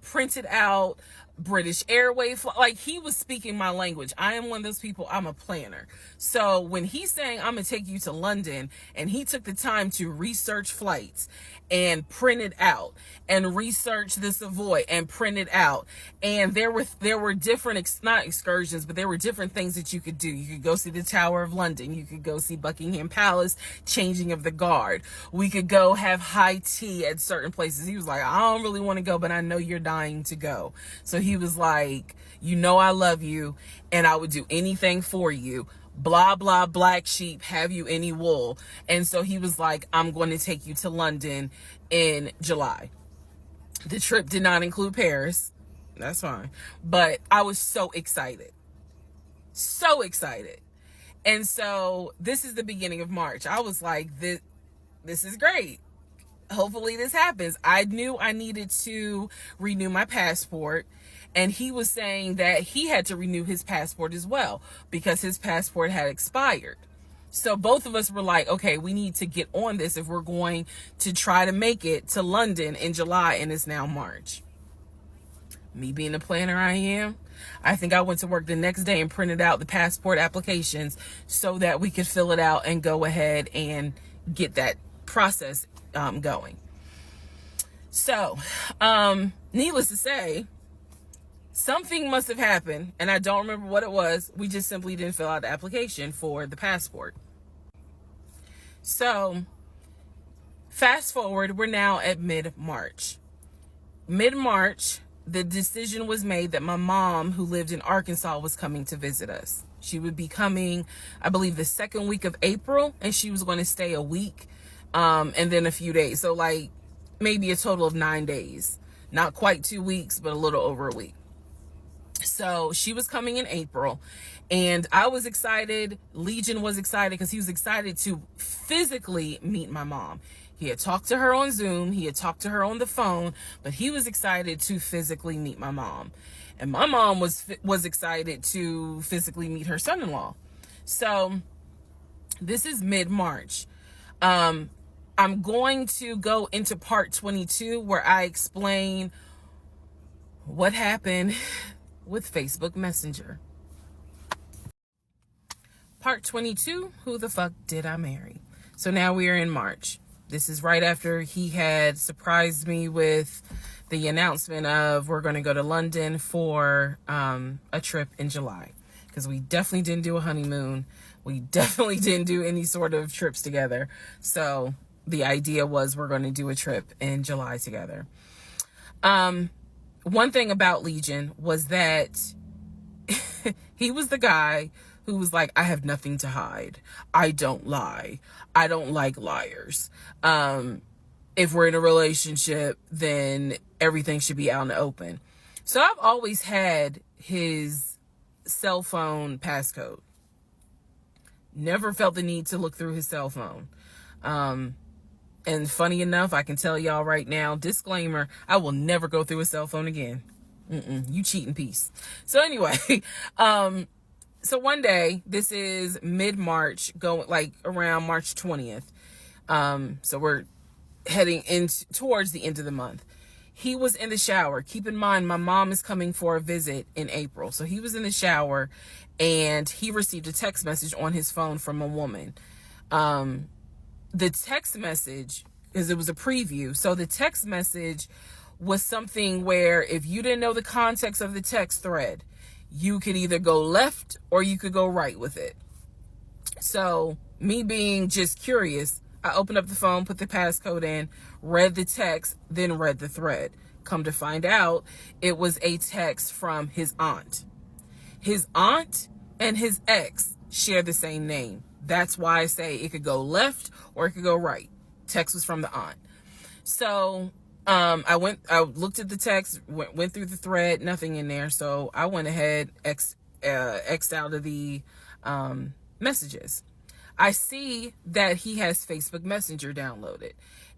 printed out British Airways. Like, he was speaking my language. I am one of those people, I'm a planner. So when he's saying, I'm going to take you to London, and he took the time to research flights and print it out and research the Savoy and print it out. And there were different, not excursions, but there were different things that you could do. You could go see the Tower of London. You could go see Buckingham Palace, changing of the guard. We could go have high tea at certain places. He was like, I don't really want to go, but I know you're dying to go. So he was like, you know, I love you and I would do anything for you. Blah, blah, black sheep, have you any wool? And so he was like, I'm going to take you to London in July. The trip did not include Paris. That's fine. But I was so excited. So excited. And so this is the beginning of March. I was like, this is great. Hopefully this happens. I knew I needed to renew my passport. And he was saying that he had to renew his passport as well because his passport had expired. So both of us were like, okay, we need to get on this if we're going to try to make it to London in July, and it's now March. Me being the planner I am, I think I went to work the next day and printed out the passport applications so that we could fill it out and go ahead and get that process going. So, needless to say, Something must have happened, and I don't remember what it was. We just simply didn't fill out the application for the passport. So fast forward, we're now at mid-March. Mid-March, the decision was made that my mom, who lived in Arkansas, was coming to visit us. She would be coming, I believe, the second week of April, and she was going to stay a week, and then a few days. So like maybe a total of 9 days. Not quite 2 weeks, but a little over a week. So she was coming in April, and I was excited. Legion was excited because he was excited to physically meet my mom. He had talked to her on Zoom. He had talked to her on the phone, but he was excited to physically meet my mom. And my mom was excited to physically meet her son-in-law. So this is mid-March. I'm going to go into part 22 where I explain what happened with Facebook Messenger. Part 22, who the fuck did I marry? So now we are in March. This is right after he had surprised me with the announcement of we're going to go to London for a trip in July. Because we definitely didn't do a honeymoon. We definitely didn't do any sort of trips together. So the idea was we're going to do a trip in July together. One thing about Legion was that he was the guy who was like, I have nothing to hide. I don't lie. I don't like liars. If we're in a relationship, then everything should be out in the open. So I've always had his cell phone passcode. Never felt the need to look through his cell phone. And funny enough, I can tell y'all right now, disclaimer, I will never go through a cell phone again. You cheating piece. So anyway, so one day, this is mid-March, going like around March 20th. So we're heading towards the end of the month. He was in the shower. Keep in mind, my mom is coming for a visit in April. So he was in the shower and he received a text message on his phone from a woman. The text message, because it was a preview. So the text message was something where if you didn't know the context of the text thread, you could either go left or you could go right with it. So me being just curious, I opened up the phone, put the passcode in, read the text, then read the thread. Come to find out, it was a text from his aunt. His aunt and his ex share the same name. That's why I say it could go left or it could go right. Text was from the aunt. So I looked at the text, went through the thread, nothing in there. So I went ahead, X'd out of the messages. I see that he has Facebook Messenger downloaded.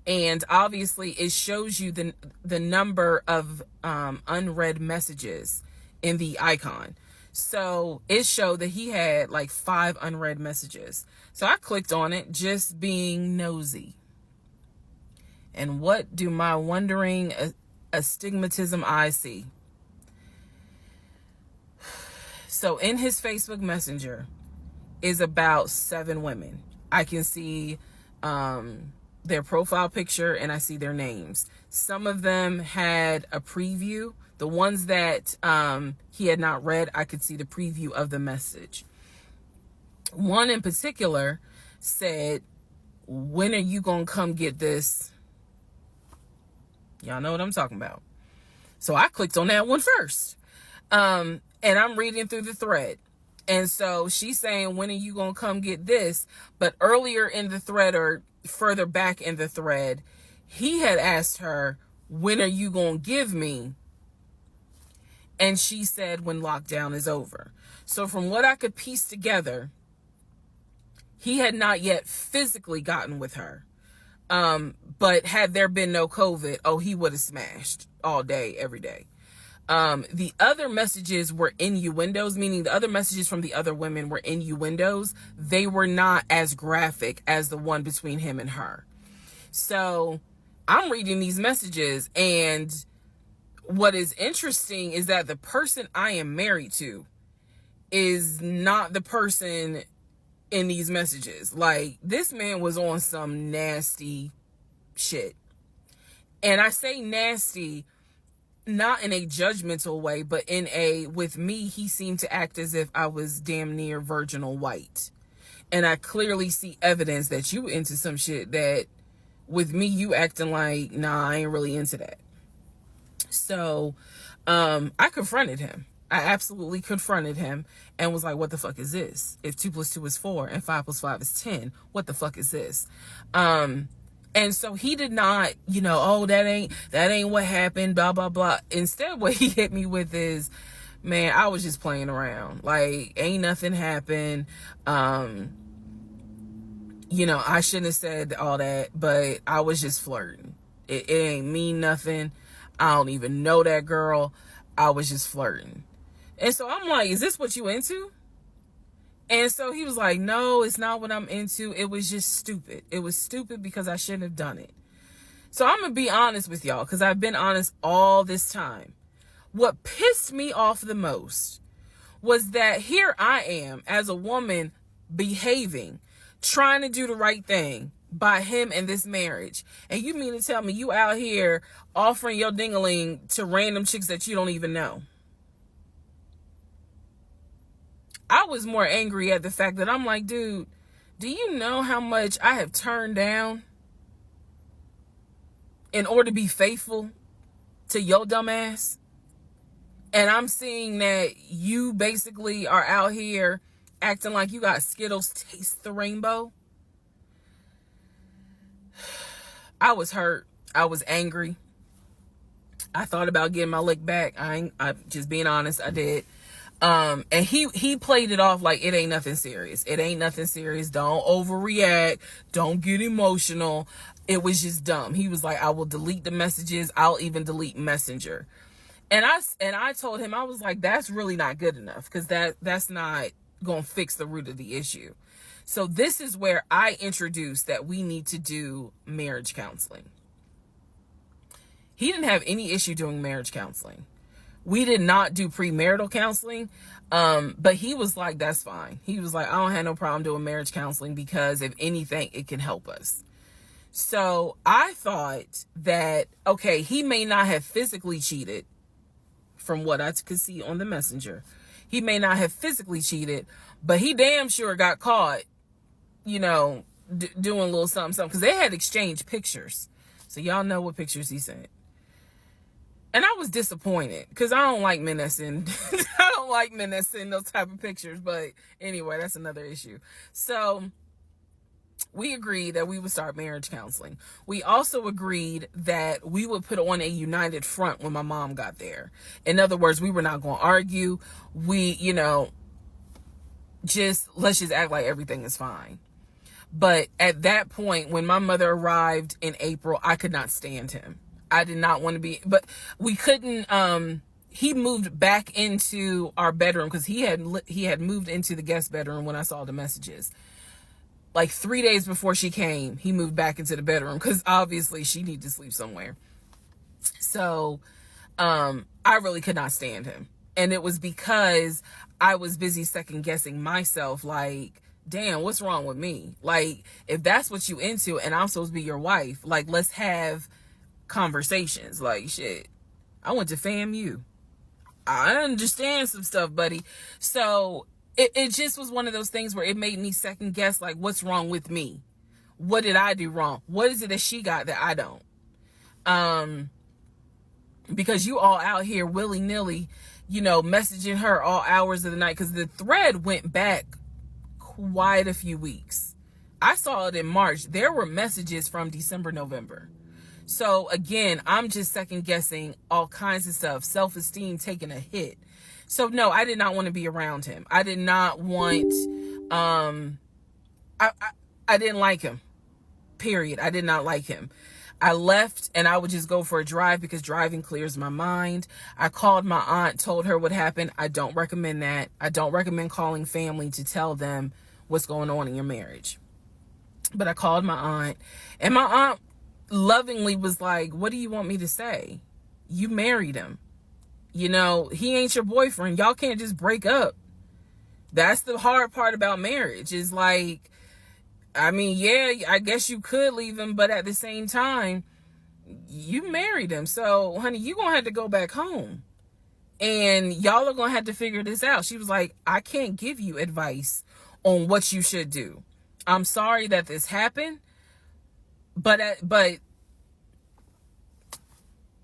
And obviously it shows you the number of unread messages in the icon. So it showed that he had like 5 unread messages. So I clicked on it, just being nosy. And what do my wondering astigmatism eyes see? So in his Facebook Messenger is about 7 women. I can see their profile picture and I see their names. Some of them had a preview. The ones that he had not read, I could see the preview of the message. One in particular said, when are you going to come get this? Y'all know what I'm talking about. So I clicked on that one first. And I'm reading through the thread. And so she's saying, when are you going to come get this? But earlier in the thread, or further back in the thread, he had asked her, when are you going to give me? And she said, when lockdown is over. So from what I could piece together, he had not yet physically gotten with her. But had there been no COVID, oh, he would have smashed all day, every day. The other messages were innuendos, meaning the other messages from the other women were innuendos. They were not as graphic as the one between him and her. So I'm reading these messages, and what is interesting is that the person I am married to is not the person in these messages. Like, this man was on some nasty shit. And I say nasty not in a judgmental way, but with me, he seemed to act as if I was damn near virginal white. And I clearly see evidence that you into some shit that with me, you acting like, nah, I ain't really into that. So, I confronted him. I absolutely confronted him and was like, what the fuck is this? If 2 + 2 is 4 and 5 + 5 is 10, what the fuck is this? And so he did not, oh, that ain't what happened, blah, blah, blah. Instead, what he hit me with is, man, I was just playing around. Like, ain't nothing happened. I shouldn't have said all that, but I was just flirting. It ain't mean nothing. I don't even know that girl. I was just flirting. And so I'm like, is this what you into? And so he was like, no, it's not what I'm into. It was just stupid. It was stupid because I shouldn't have done it. So I'm going to be honest with y'all, because I've been honest all this time. What pissed me off the most was that here I am as a woman behaving, trying to do the right thing by him and this marriage. And you mean to tell me you out here offering your ding-a-ling to random chicks that you don't even know? I was more angry at the fact that I'm like, dude, do you know how much I have turned down in order to be faithful to your dumb ass? And I'm seeing that you basically are out here acting like you got Skittles taste the rainbow. I was hurt. I was angry. I thought about getting my lick back. I'm just being honest. I did. And he played it off like it ain't nothing serious. It ain't nothing serious. Don't overreact. Don't get emotional. It was just dumb. He was like, I will delete the messages. I'll even delete Messenger. And I told him, I was like, that's really not good enough, because that's not going to fix the root of the issue. So this is where I introduced that we need to do marriage counseling. He didn't have any issue doing marriage counseling. We did not do premarital counseling, but he was like, that's fine. He was like, I don't have no problem doing marriage counseling because if anything, it can help us. So I thought that, okay, he may not have physically cheated from what I could see on the messenger. He may not have physically cheated, but he damn sure got caught, doing a little something, because they had exchanged pictures. So y'all know what pictures he sent. And I was disappointed because I don't like men that send those type of pictures. But anyway, that's another issue. So we agreed that we would start marriage counseling. We also agreed that we would put on a united front when my mom got there. In other words, we were not going to argue. We, let's just act like everything is fine. But at that point, when my mother arrived in April, I could not stand him. I did not want to be, but we couldn't, he moved back into our bedroom because he had moved into the guest bedroom when I saw the messages. Like 3 days before she came, he moved back into the bedroom because obviously she needed to sleep somewhere. So, I really could not stand him. And it was because I was busy second guessing myself, like, damn, what's wrong with me? Like, if that's what you into and I'm supposed to be your wife, like, let's have conversations. Like, shit, I went to FAMU. I understand some stuff, buddy. So it just was one of those things where it made me second guess, like, what's wrong with me? What did I do wrong? What is it that she got that I don't? Because you all out here willy-nilly, messaging her all hours of the night, because the thread went back quite a few weeks. I saw it in March. There were messages from December, November. So again, I'm just second guessing all kinds of stuff, self-esteem taking a hit. So no, I did not want to be around him. I did not want, I didn't like him, period. I did not like him. I left and I would just go for a drive because driving clears my mind. I called my aunt, told her what happened. I don't recommend that. I don't recommend calling family to tell them what's going on in your marriage. But I called my aunt, and my aunt lovingly was like, what do you want me to say? You married him. He ain't your boyfriend. Y'all can't just break up. That's the hard part about marriage, is like, I mean, yeah, I guess you could leave him, but at the same time, you married him. So, honey, you going to have to go back home. And y'all are going to have to figure this out. She was like, I can't give you advice on what you should do. I'm sorry that this happened, but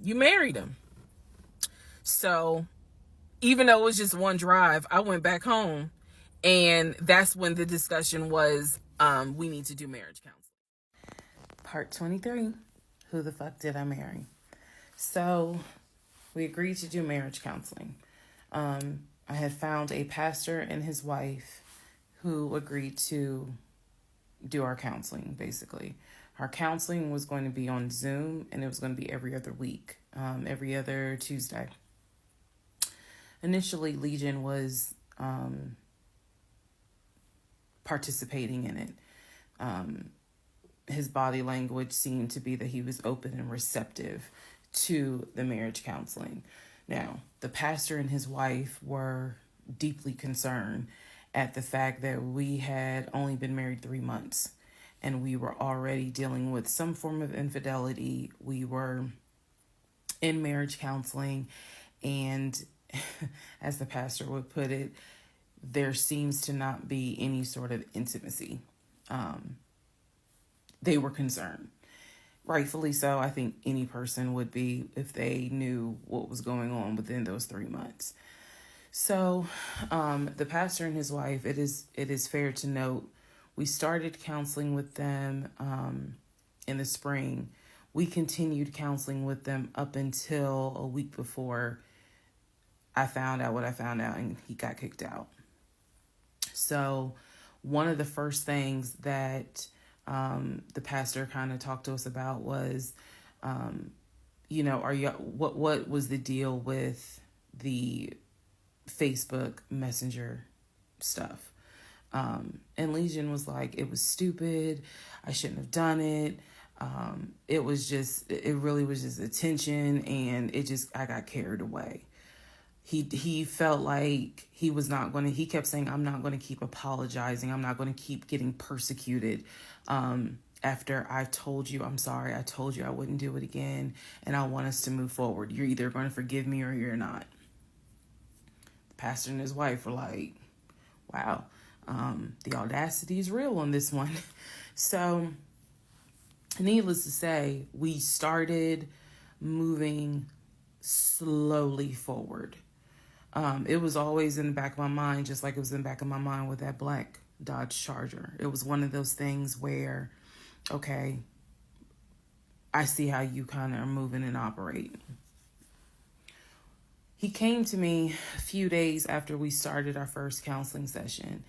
you married him. So even though it was just one drive, I went back home, and that's when the discussion was, we need to do marriage counseling. Part 23, who the fuck did I marry? So we agreed to do marriage counseling. I had found a pastor and his wife who agreed to do our counseling, basically. Our counseling was going to be on Zoom, and it was going to be every other week, every other Tuesday. Initially, Legion was participating in it. His body language seemed to be that he was open and receptive to the marriage counseling. Now, the pastor and his wife were deeply concerned at the fact that we had only been married 3 months, and we were already dealing with some form of infidelity. We were in marriage counseling, and as the pastor would put it, there seems to not be any sort of intimacy. They were concerned. Rightfully so. I think any person would be if they knew what was going on within those 3 months. So the pastor and his wife, it is fair to note, we started counseling with them in the spring. We continued counseling with them up until a week before I found out what I found out, and he got kicked out. So one of the first things that the pastor kind of talked to us about was, what was the deal with the Facebook Messenger stuff? And Legion was like, it was stupid. I shouldn't have done it. It really was just attention, and I got carried away. He felt like he was not going to, he kept saying, I'm not going to keep apologizing. I'm not going to keep getting persecuted. After I told you, I'm sorry, I told you I wouldn't do it again, and I want us to move forward. You're either going to forgive me or you're not. The pastor and his wife were like, wow, the audacity is real on this one. So needless to say, we started moving slowly forward. It was always in the back of my mind, just like it was in the back of my mind with that black Dodge Charger. It was one of those things where, okay, I see how you kind of are moving and operating. He came to me a few days after we started our first counseling session,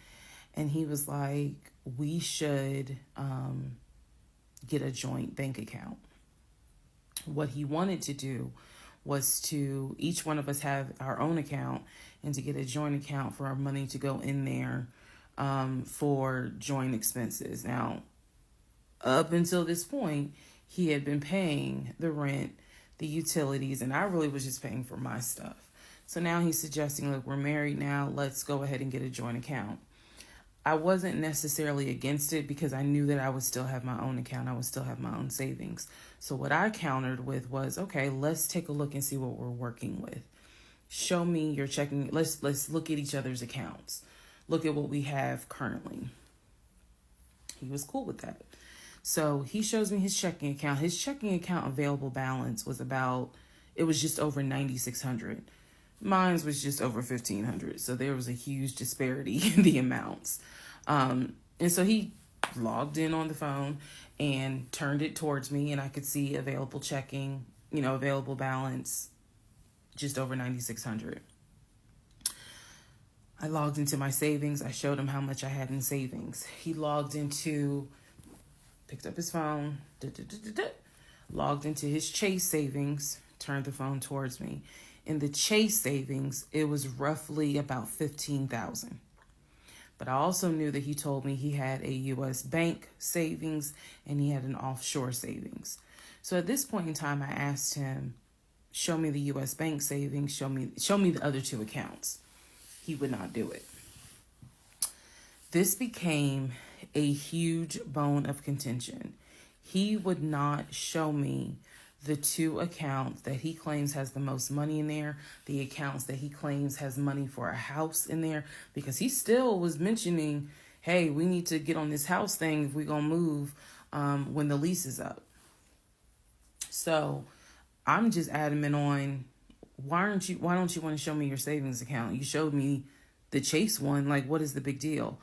and he was like, we should get a joint bank account. What he wanted to do was to each one of us have our own account, and to get a joint account for our money to go in there for joint expenses. Now, up until this point, he had been paying the rent, the utilities, and I really was just paying for my stuff. So now he's suggesting, look, we're married now, let's go ahead and get a joint account. I wasn't necessarily against it because I knew that I would still have my own account. I would still have my own savings. So what I countered with was, okay, let's take a look and see what we're working with. Show me your checking. Let's look at each other's accounts. Look at what we have currently. He was cool with that. So he shows me his checking account. His checking account available balance was just over $9,600. Mine was just over $1,500. So there was a huge disparity in the amounts. And so he logged in on the phone and turned it towards me, and I could see available checking, available balance, just over $9,600. I logged into my savings. I showed him how much I had in savings. He picked up his phone, logged into his Chase savings, turned the phone towards me. In the Chase savings, it was roughly about $15,000. But I also knew that he told me he had a U.S. bank savings and he had an offshore savings. So at this point in time, I asked him, show me the U.S. bank savings, show me the other two accounts. He would not do it. This became a huge bone of contention. He would not show me the two accounts that he claims has the most money in there, the accounts that he claims has money for a house in there, because he still was mentioning, hey, we need to get on this house thing if we're going to move when the lease is up. So I'm just adamant on, why don't you want to show me your savings account? You showed me the Chase one. Like, what is the big deal?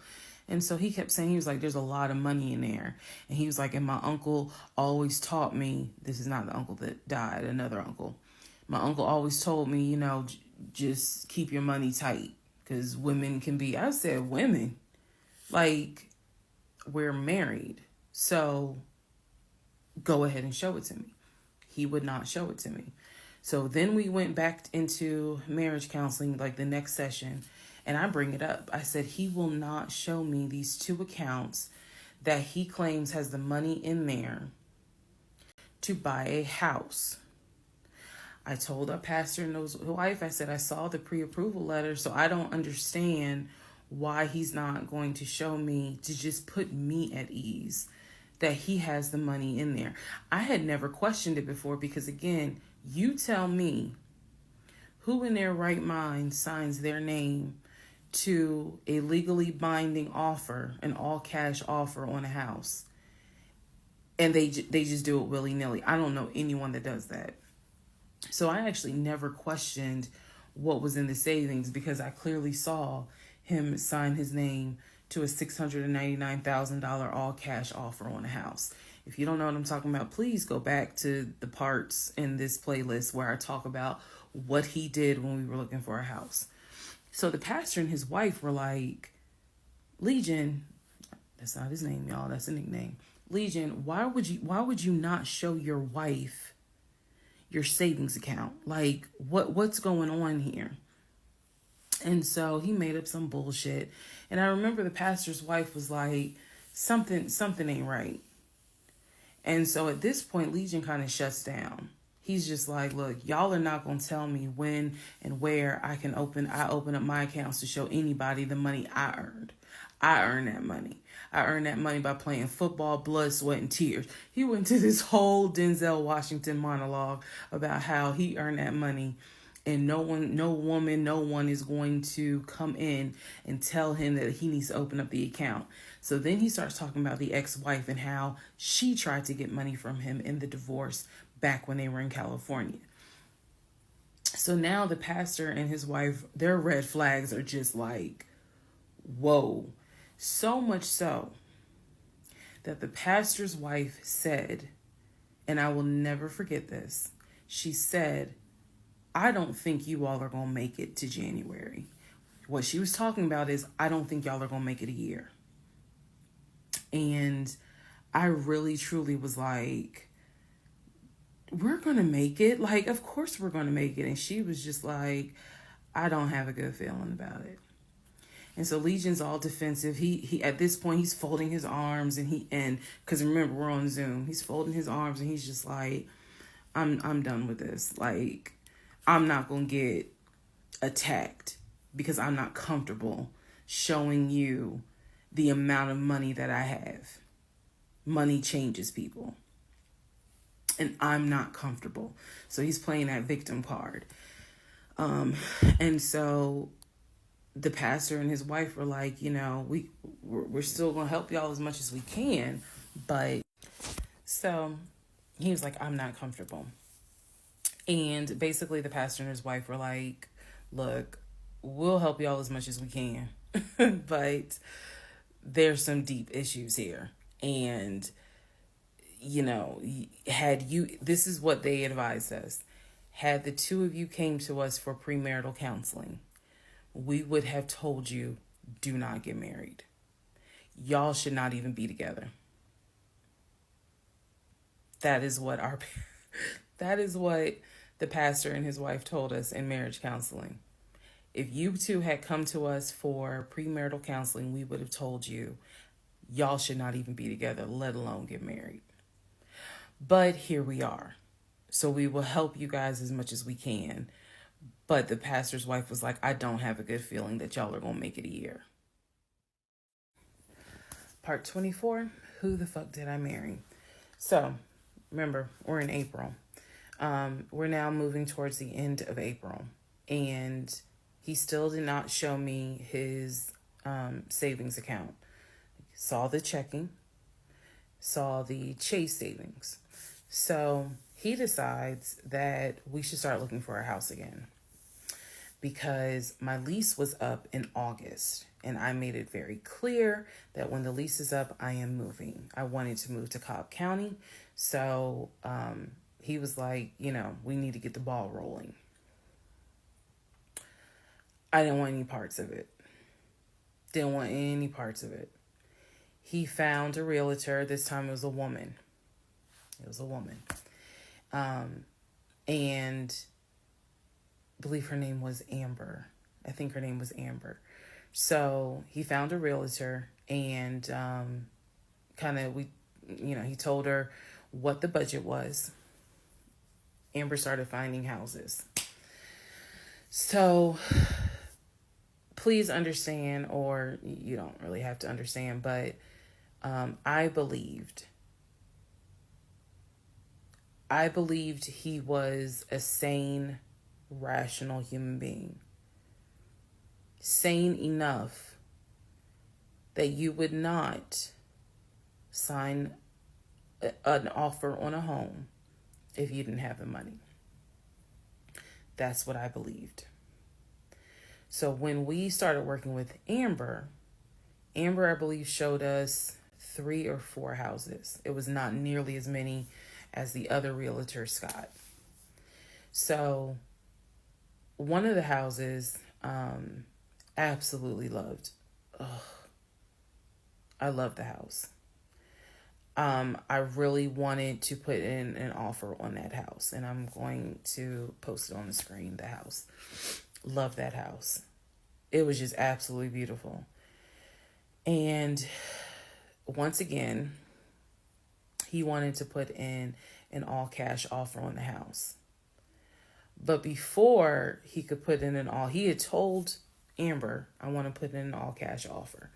And so he kept saying, he was like, there's a lot of money in there. And he was like, and my uncle always taught me, this is not the uncle that died, another uncle. My uncle always told me, you know, just keep your money tight, because women can be, I said, women, like, we're married. So go ahead and show it to me. He would not show it to me. So then we went back into marriage counseling, like the next session. And I bring it up. I said, he will not show me these two accounts that he claims has the money in there to buy a house. I told our pastor and his wife, I said, I saw the pre-approval letter, so I don't understand why he's not going to show me, to just put me at ease that he has the money in there. I had never questioned it before, because again, you tell me who in their right mind signs their name to a legally binding offer, an all-cash offer on a house, and they just do it willy-nilly. I don't know anyone that does that. So I actually never questioned what was in the savings, because I clearly saw him sign his name to a $699,000 all-cash offer on a house. If you don't know what I'm talking about, please go back to the parts in this playlist where I talk about what he did when we were looking for a house. So the pastor and his wife were like, Legion, that's not his name, y'all, that's a nickname. Legion, why would you not show your wife your savings account? Like, what's going on here? And so he made up some bullshit. And I remember the pastor's wife was like, something ain't right. And so at this point, Legion kind of shuts down. He's just like, look, y'all are not going to tell me when and where I open up my accounts to show anybody the money I earned. I earned that money. I earned that money by playing football, blood, sweat, and tears. He went to this whole Denzel Washington monologue about how he earned that money, and no one is going to come in and tell him that he needs to open up the account. So then he starts talking about the ex-wife and how she tried to get money from him in the divorce back when they were in California. So now the pastor and his wife, their red flags are just like, whoa. So much so that the pastor's wife said, and I will never forget this, she said, I don't think you all are going to make it to January. What she was talking about is, I don't think y'all are going to make it a year. And I really, truly was like, we're going to make it. Like, of course we're going to make it. And she was just like, I don't have a good feeling about it. And so Legion's all defensive. He at this point, he's folding his arms and because remember, we're on Zoom. He's folding his arms and he's just like, I'm done with this. Like, I'm not going to get attacked because I'm not comfortable showing you the amount of money that I have. Money changes people. And I'm not comfortable. So he's playing that victim card. And so the pastor and his wife were like, you know, we're still going to help y'all as much as we can. But so he was like, I'm not comfortable. And basically the pastor and his wife were like, look, we'll help y'all as much as we can. But there's some deep issues here. And, you know, this is what they advised us. Had the two of you came to us for premarital counseling, we would have told you, do not get married. Y'all should not even be together. That is what the pastor and his wife told us in marriage counseling. If you two had come to us for premarital counseling, we would have told you, y'all should not even be together, let alone get married. But here we are. So we will help you guys as much as we can. But the pastor's wife was like, I don't have a good feeling that y'all are going to make it a year. Part 24, who the fuck did I marry? So, remember, we're in April. We're now moving towards the end of April, and he still did not show me his savings account. Saw the checking, saw the Chase savings. So he decides that we should start looking for a house again, because my lease was up in August, and I made it very clear that when the lease is up, I am moving. I wanted to move to Cobb County. So he was like, we need to get the ball rolling. I didn't want any parts of it. Didn't want any parts of it. He found a realtor. This time it was a woman. And I believe her name was Amber. I think her name was Amber. So he found a realtor, and he told her what the budget was. Amber started finding houses. So please understand, or you don't really have to understand, but I believed he was a sane, rational human being. Sane enough that you would not sign an offer on a home if you didn't have the money. That's what I believed. So when we started working with Amber, I believe, showed us 3 or 4 houses. It was not nearly as many as the other realtor, Scott. So one of the houses, absolutely loved. I love the house. I really wanted to put in an offer on that house, and I'm going to post it on the screen, the house. Love that house. It was just absolutely beautiful. And once again, he wanted to put in an all cash offer on the house. But before he could put in he had told Amber, I want to put in an all cash offer.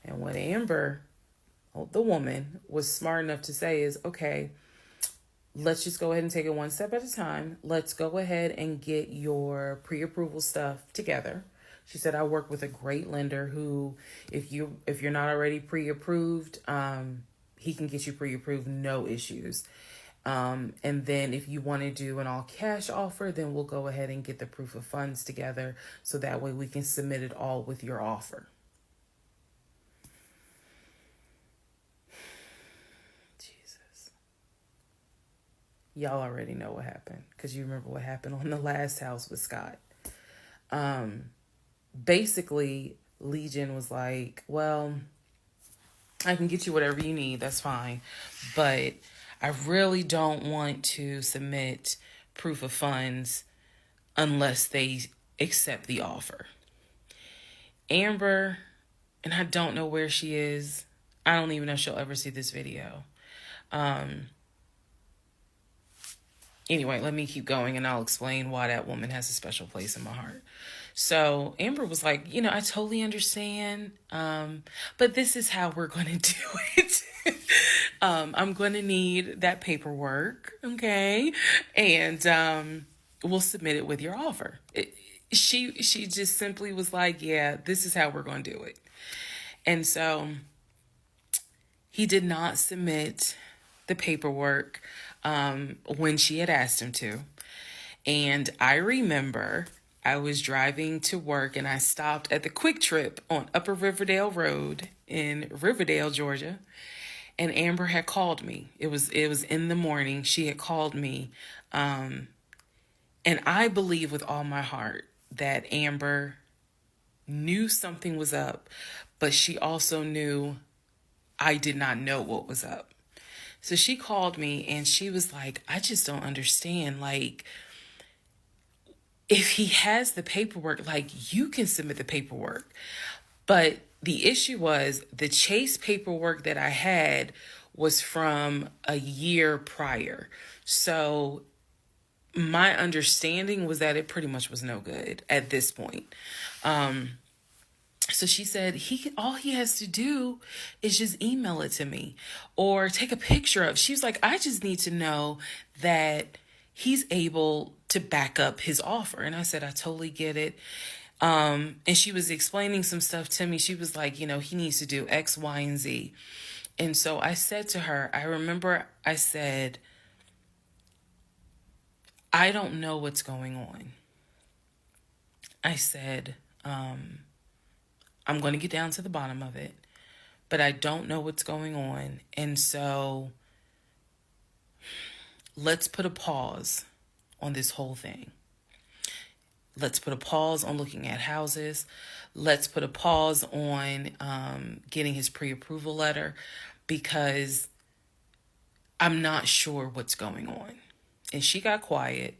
And what Amber, the woman, was smart enough to say is, okay, let's just go ahead and take it one step at a time. Let's go ahead and get your pre-approval stuff together. She said, I work with a great lender who, if you're not already pre-approved, he can get you pre-approved, no issues. And then if you want to do an all cash offer, then we'll go ahead and get the proof of funds together, so that way we can submit it all with your offer. Jesus. Y'all already know what happened, because you remember what happened on the last house with Scott. Basically, Legion was like, well, I can get you whatever you need. That's fine. But I really don't want to submit proof of funds unless they accept the offer. Amber, and I don't know where she is. I don't even know if she'll ever see this video. Anyway, let me keep going, and I'll explain why that woman has a special place in my heart. So Amber was like, I totally understand, but this is how we're going to do it. I'm going to need that paperwork, okay? And we'll submit it with your offer. She just simply was like, yeah, this is how we're going to do it. And so he did not submit the paperwork when she had asked him to. And I remember I was driving to work, and I stopped at the Quick Trip on Upper Riverdale Road in Riverdale, Georgia. And Amber had called me. It was in the morning. She had called me. And I believe with all my heart that Amber knew something was up, but she also knew I did not know what was up. So she called me, and she was like, I just don't understand. Like, if he has the paperwork, like, you can submit the paperwork. But the issue was the Chase paperwork that I had was from a year prior. So my understanding was that it pretty much was no good at this point. So she said, all he has to do is just email it to me or take a picture of. She was like, I just need to know that he's able to back up his offer. And I said, I totally get it. And she was explaining some stuff to me. She was like, he needs to do X, Y, and Z. And so I said to her, I remember I said, I don't know what's going on. I said, I'm going to get down to the bottom of it, but I don't know what's going on. And so let's put a pause on this whole thing. Let's put a pause on looking at houses. Let's put a pause on getting his pre-approval letter, because I'm not sure what's going on. And she got quiet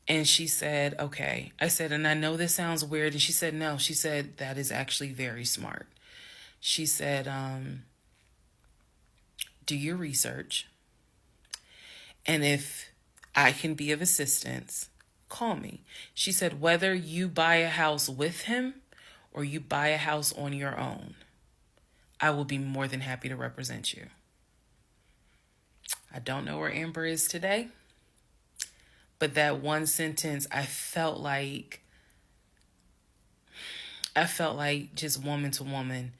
and she said, okay. I said, and I know this sounds weird. And she said, no. She said, that is actually very smart. She said, do your research. And if I can be of assistance, call me. She said, whether you buy a house with him or you buy a house on your own, I will be more than happy to represent you. I don't know where Amber is today, but that one sentence, I felt like just woman to woman,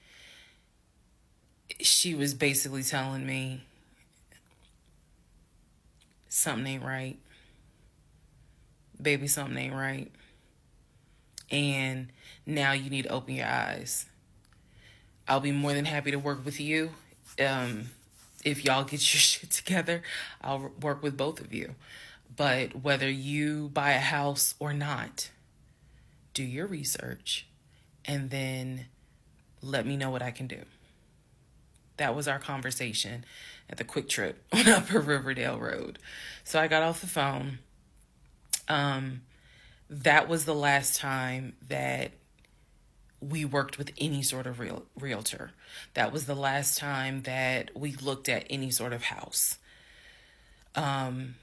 she was basically telling me something ain't right. Baby, something ain't right. And now you need to open your eyes. I'll be more than happy to work with you. If y'all get your shit together, I'll work with both of you. But whether you buy a house or not, do your research and then let me know what I can do. That was our conversation at the Quick Trip on Upper Riverdale Road. So I got off the phone. That was the last time that we worked with any sort of realtor. That was the last time that we looked at any sort of house. And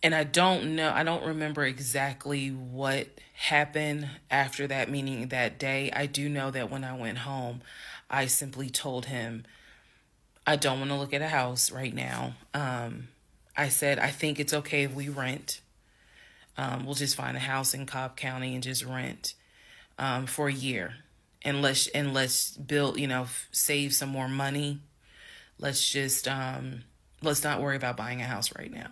I don't remember exactly what happened after that meeting that day. I do know that when I went home, I simply told him, I don't want to look at a house right now. I said, I think it's okay if we rent. We'll just find a house in Cobb County and just rent for a year. And let's build, save some more money. Let's not worry about buying a house right now.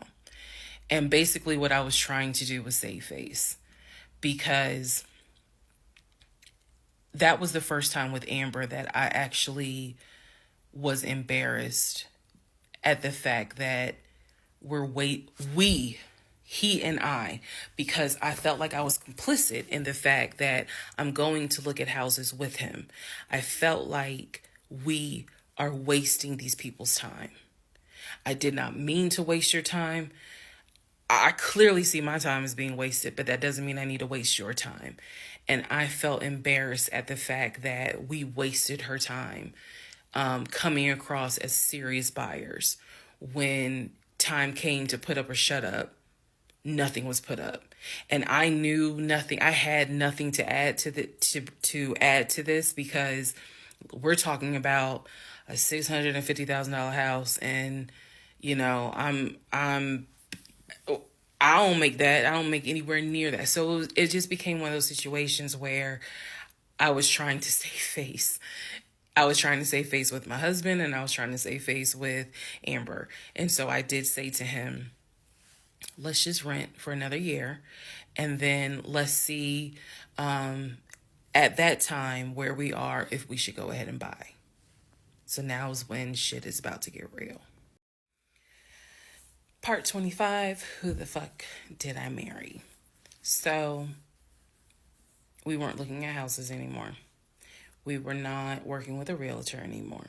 And basically what I was trying to do was save face, because that was the first time with Amber that I actually was embarrassed at the fact that he and I, because I felt like I was complicit in the fact that I'm going to look at houses with him. I felt like we are wasting these people's time. I did not mean to waste your time. I clearly see my time as being wasted, but that doesn't mean I need to waste your time. And I felt embarrassed at the fact that we wasted her time coming across as serious buyers. When time came to put up or shut up, nothing was put up. And I knew nothing. I had nothing to add to add to this, because we're talking about a $650,000 house, and I don't make that. I don't make anywhere near that. So it just became one of those situations where I was trying to save face. I was trying to save face with my husband, and I was trying to save face with Amber. And so I did say to him, let's just rent for another year, and then let's see at that time where we are, if we should go ahead and buy. So now is when shit is about to get real. Part 25, who the fuck did I marry? So we weren't looking at houses anymore. We were not working with a realtor anymore.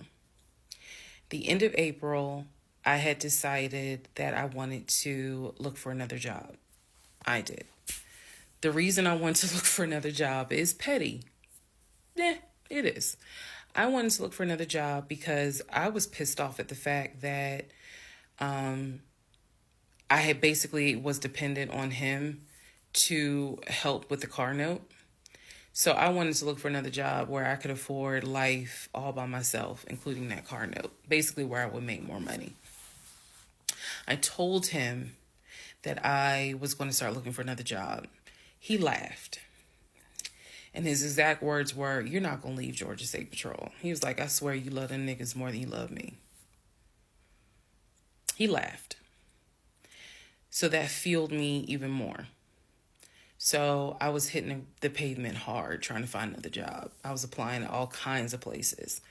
The end of April, I had decided that I wanted to look for another job. I did. The reason I wanted to look for another job is petty. It is. I wanted to look for another job because I was pissed off at the fact that I had basically was dependent on him to help with the car note. So I wanted to look for another job where I could afford life all by myself, including that car note, basically where I would make more money. I told him that I was going to start looking for another job. He laughed. And his exact words were, "You're not going to leave Georgia State Patrol." He was like, "I swear you love them niggas more than you love me." He laughed. So that fueled me even more. So I was hitting the pavement hard trying to find another job. I was applying to all kinds of places.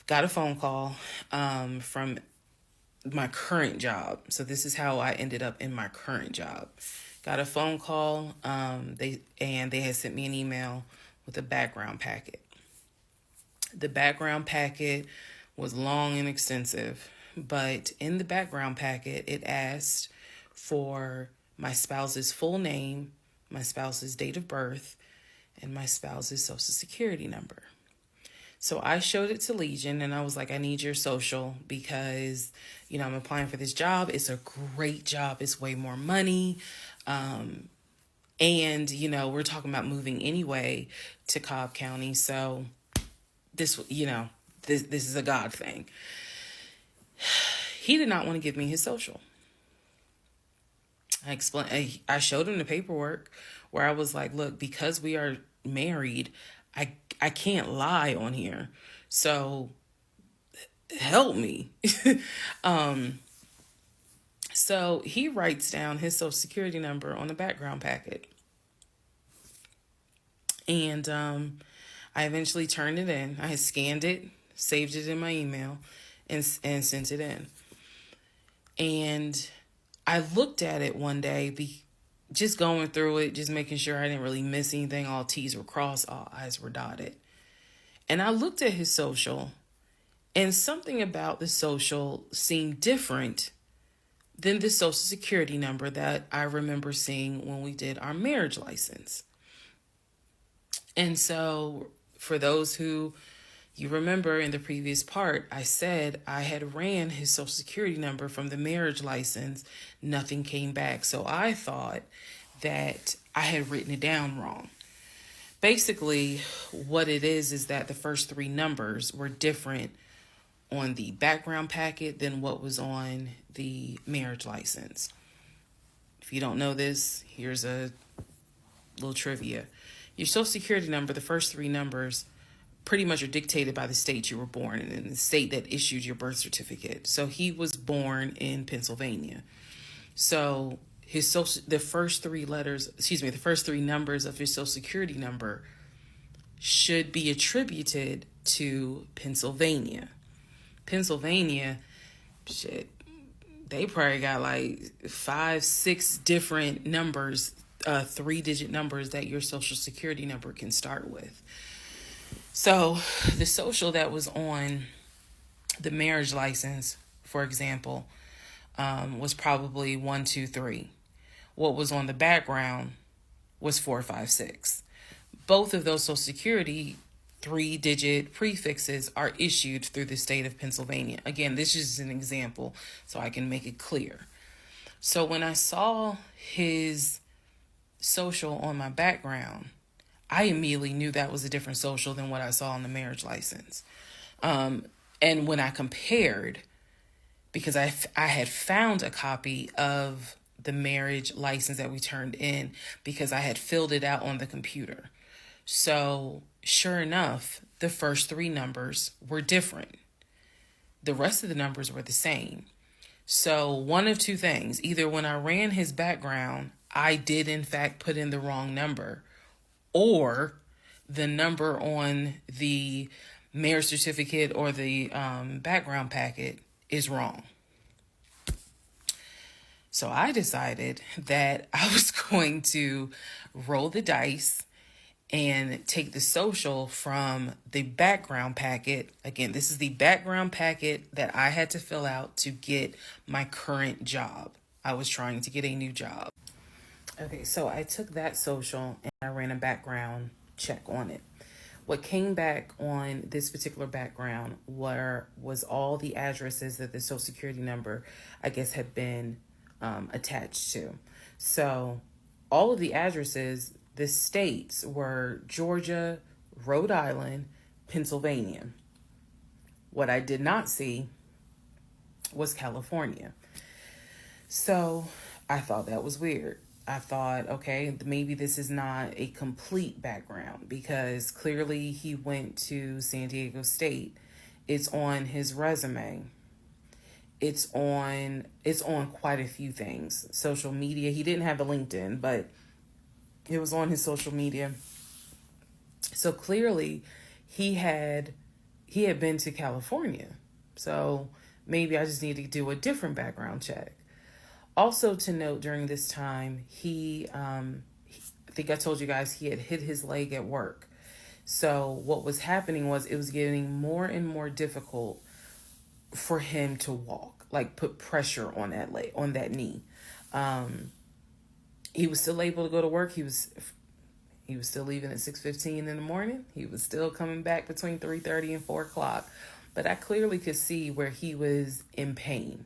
Got a phone call from my current job. So this is how I ended up in my current job. Got a phone call. They had sent me an email with a background packet. The background packet was long and extensive, but in the background packet, it asked for my spouse's full name, my spouse's date of birth, and my spouse's social security number. So I showed it to Legion and I was like, "I need your social because, I'm applying for this job. It's a great job. It's way more money. And, we're talking about moving anyway to Cobb County. So this is a God thing." He did not want to give me his social. I showed him the paperwork where I was like, "Look, because we are married, I can't lie on here. So help me." So he writes down his social security number on the background packet. And I eventually turned it in. I had scanned it, saved it in my email, and sent it in. And I looked at it one day, just going through it, just making sure I didn't really miss anything. All T's were crossed, all I's were dotted. And I looked at his social, and something about the social seemed different than the social security number that I remember seeing when we did our marriage license. And so for those who you remember in the previous part, I said I had ran his social security number from the marriage license. Nothing came back. So I thought that I had written it down wrong. Basically, what it is that the first three numbers were different on the background packet than what was on the marriage license. If you don't know this, here's a little trivia. Your social security number, the first three numbers, pretty much are dictated by the state you were born in and the state that issued your birth certificate. So he was born in Pennsylvania. So the first three numbers of his social security number should be attributed to Pennsylvania. Pennsylvania, shit, they probably got like 5-6 different numbers, 3-digit numbers that your social security number can start with. So the social that was on the marriage license, for example, was probably 1, 2, 3. What was on the background was 4, 5, 6. Both of those social security 3-digit prefixes are issued through the state of Pennsylvania. Again, this is an example so I can make it clear. So when I saw his social on my background, I immediately knew that was a different social than what I saw on the marriage license. And when I compared, because I had found a copy of the marriage license that we turned in because I had filled it out on the computer. So sure enough, the first three numbers were different. The rest of the numbers were the same. So one of two things: either when I ran his background, I did in fact put in the wrong number, or the number on the marriage certificate or the background packet is wrong. So I decided that I was going to roll the dice and take the social from the background packet. Again, this is the background packet that I had to fill out to get my current job. I was trying to get a new job. Okay, so I took that social and I ran a background check on it. What came back on this particular background was all the addresses that the social security number, I guess, had been attached to. So all of the addresses, the states were Georgia, Rhode Island, Pennsylvania. What I did not see was California. So I thought that was weird. I thought, okay, maybe this is not a complete background because clearly he went to San Diego State. It's on his resume. It's on quite a few things. Social media. He didn't have a LinkedIn, but it was on his social media. So clearly he had been to California. So maybe I just need to do a different background check. Also to note, during this time, I think I told you guys he had hit his leg at work. So what was happening was it was getting more and more difficult for him to walk, like put pressure on that leg, on that knee. He was still able to go to work. He was still leaving at 6:15 in the morning. He was still coming back between 3:30 and 4 o'clock. But I clearly could see where he was in pain.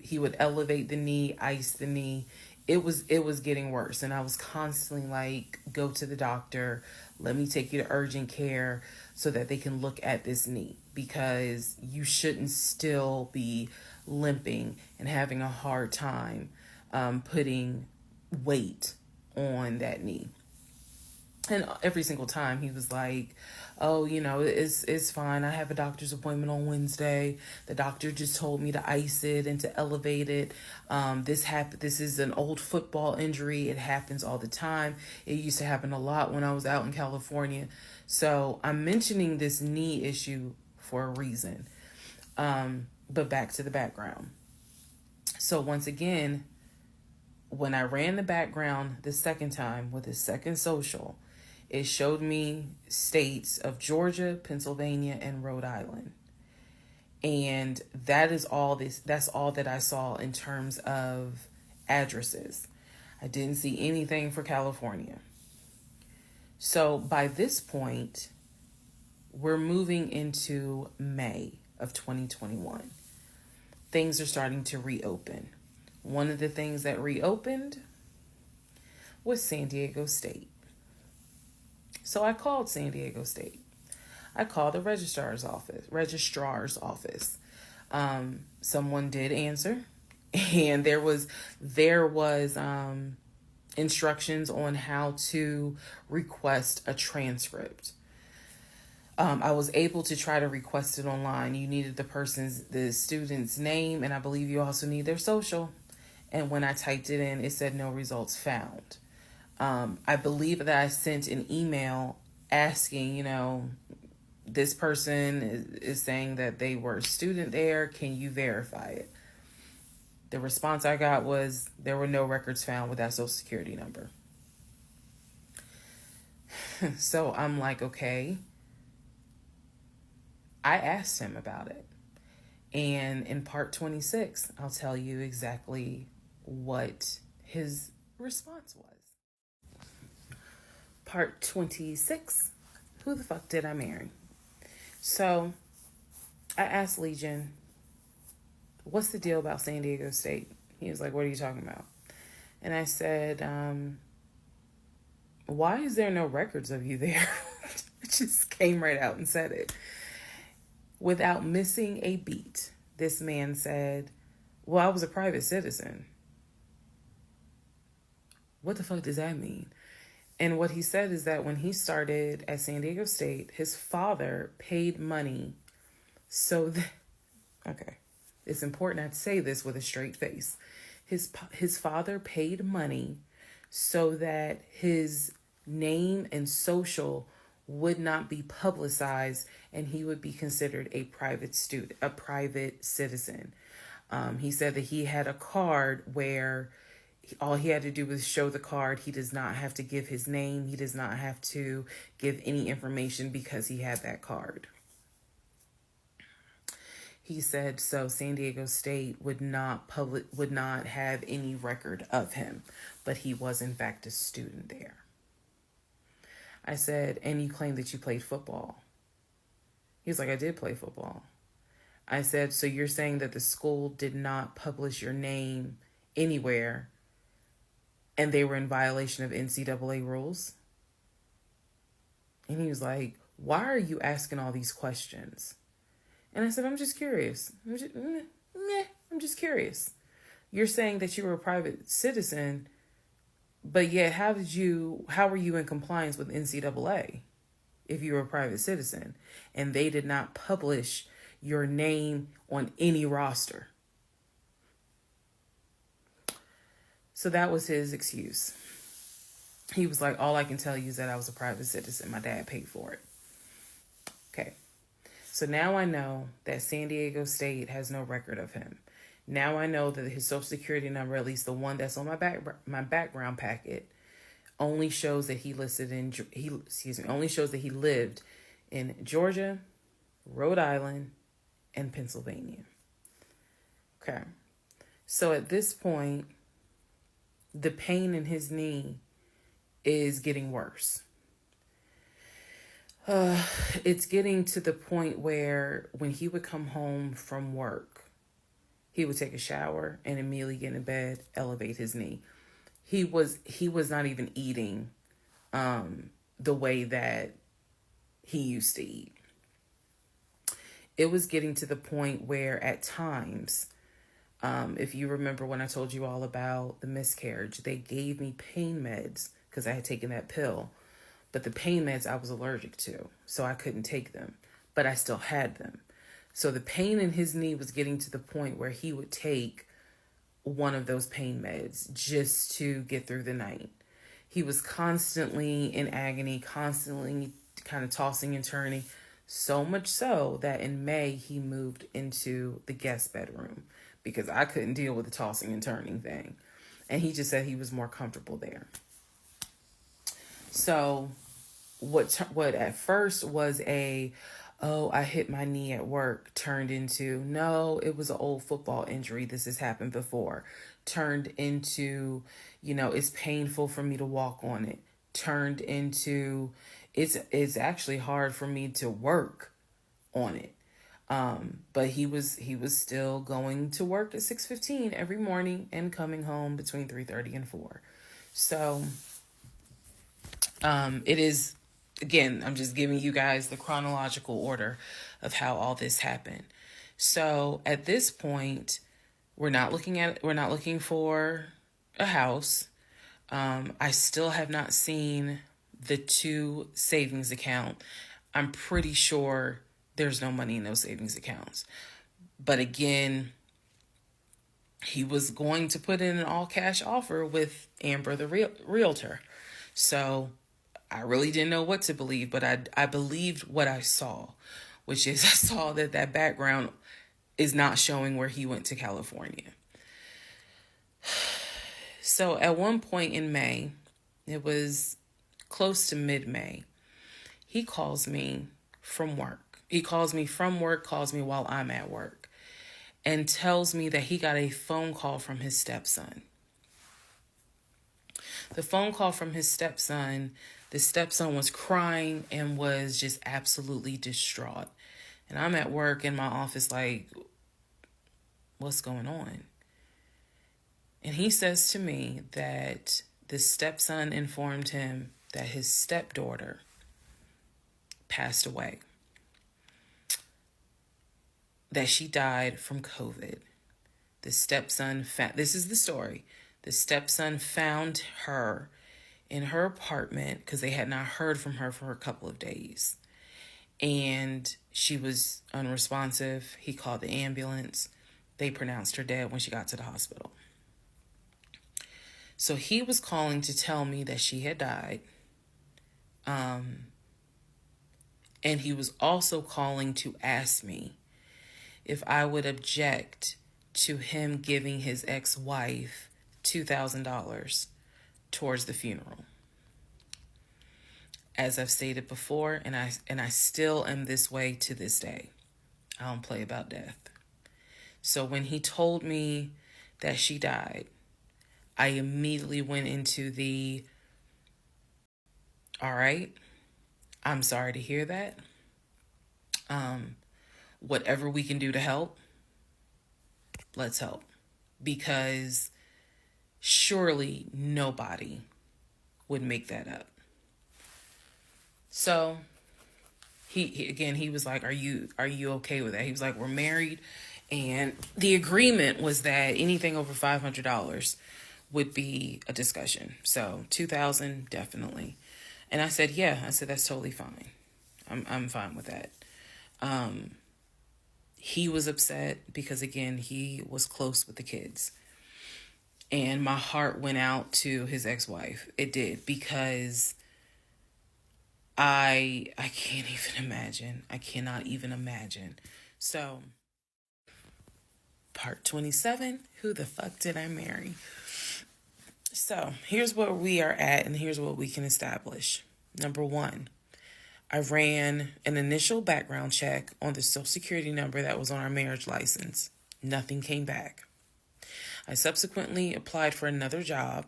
He would elevate the knee, ice the knee. It was getting worse. And I was constantly like, go to the doctor. Let me take you to urgent care so that they can look at this knee, because you shouldn't still be limping and having a hard time putting weight on that knee. And every single time he was like, oh, it's fine. I have a doctor's appointment on Wednesday. The doctor just told me to ice it and to elevate it. This is an old football injury. It happens all the time. It used to happen a lot when I was out in California. So I'm mentioning this knee issue for a reason. But back to the background. So once again, when I ran the background the second time with his second social, it showed me states of Georgia, Pennsylvania, and Rhode Island. And that's all that I saw in terms of addresses. I didn't see anything for California. So by this point, we're moving into May of 2021. Things are starting to reopen. One of the things that reopened was San Diego State. So I called San Diego State. I called the registrar's office. Someone did answer, and there was instructions on how to request a transcript. I was able to try to request it online. You needed the student's name, and I believe you also need their social. And when I typed it in, it said no results found. I believe that I sent an email asking, this person is saying that they were a student there. Can you verify it? The response I got was there were no records found with that social security number. So I'm like, okay. I asked him about it. And in part 26, I'll tell you exactly what his response was. Part 26, who the fuck did I marry? So I asked Legion, what's the deal about San Diego State? He was like, what are you talking about? And I said, why is there no records of you there? I just came right out and said it. Without missing a beat, this man said, well, I was a private citizen. What the fuck does that mean? And what he said is that when he started at San Diego State, his father paid money so that, okay, it's important I say this with a straight face. His father paid money so that his name and social would not be publicized and he would be considered a private citizen. He said that he had a card where all he had to do was show the card. He does not have to give his name. He does not have to give any information because he had that card. He said so San Diego State would not have any record of him, but he was in fact a student there. I said, and you claim that you played football. He was like, I did play football. I said, so you're saying that the school did not publish your name anywhere and they were in violation of NCAA rules? And he was like, why are you asking all these questions? And I said, I'm just curious. Meh, I'm just curious. You're saying that you were a private citizen, but yet how were you in compliance with NCAA if you were a private citizen and they did not publish your name on any roster? So that was his excuse. He was like, all I can tell you is that I was a private citizen. My dad paid for it. Okay. So now I know that San Diego State has no record of him. Now I know that his social security number, at least the one that's on my background packet, only shows that he only shows that he lived in Georgia, Rhode Island, and Pennsylvania. Okay. So at this point, the pain in his knee is getting worse. It's getting to the point where when he would come home from work, he would take a shower and immediately get in bed, elevate his knee. He was not even eating the way that he used to eat. It was getting to the point where at times, if you remember when I told you all about the miscarriage, they gave me pain meds because I had taken that pill. But the pain meds I was allergic to, so I couldn't take them. But I still had them. So the pain in his knee was getting to the point where he would take one of those pain meds just to get through the night. He was constantly in agony, constantly kind of tossing and turning, so much so that in May he moved into the guest bedroom because I couldn't deal with the tossing and turning thing. And he just said he was more comfortable there. So what at first was I hit my knee at work turned into, no, it was an old football injury. This has happened before. Turned into, it's painful for me to walk on it. Turned into, it's actually hard for me to work on it. But he was still going to work at 6:15 every morning and coming home between 3:30 and 4. So it is, again, I'm just giving you guys the chronological order of how all this happened. So at this point, we're not looking for a house. I still have not seen the 2 savings account. I'm pretty sure there's no money in those savings accounts. But again, he was going to put in an all cash offer with Amber, the realtor. So I really didn't know what to believe, but I believed what I saw, which is I saw that background is not showing where he went to California. So at one point in May, it was close to mid-May, he calls me from work. He calls me from work, calls me while I'm at work, and tells me that he got a phone call from his stepson. The phone call from his stepson, the stepson was crying and was just absolutely distraught. And I'm at work in my office like, what's going on? And he says to me that the stepson informed him that his stepdaughter passed away. That she died from COVID. The stepson, this is the story. The stepson found her in her apartment because they had not heard from her for a couple of days. And she was unresponsive. He called the ambulance. They pronounced her dead when she got to the hospital. So he was calling to tell me that she had died. And he was also calling to ask me if I would object to him giving his ex-wife $2,000 towards the funeral. As I've stated before, and I still am this way to this day. I don't play about death. So when he told me that she died, I immediately went into the, all right, I'm sorry to hear that. Whatever we can do to help, let's help. Because surely nobody would make that up. So he was like, are you okay with that? He was like, we're married And the agreement was that anything over $500 would be a discussion. So 2,000 definitely. And I said, yeah, I said, that's totally fine. I'm fine with that. He was upset because, again, he was close with the kids. And my heart went out to his ex-wife. It did, because I can't even imagine. I cannot even imagine. So, part 27, who the fuck did I marry? So, here's where we are at, and here's what we can establish. Number one, I ran an initial background check on the Social Security number that was on our marriage license. Nothing came back. I subsequently applied for another job.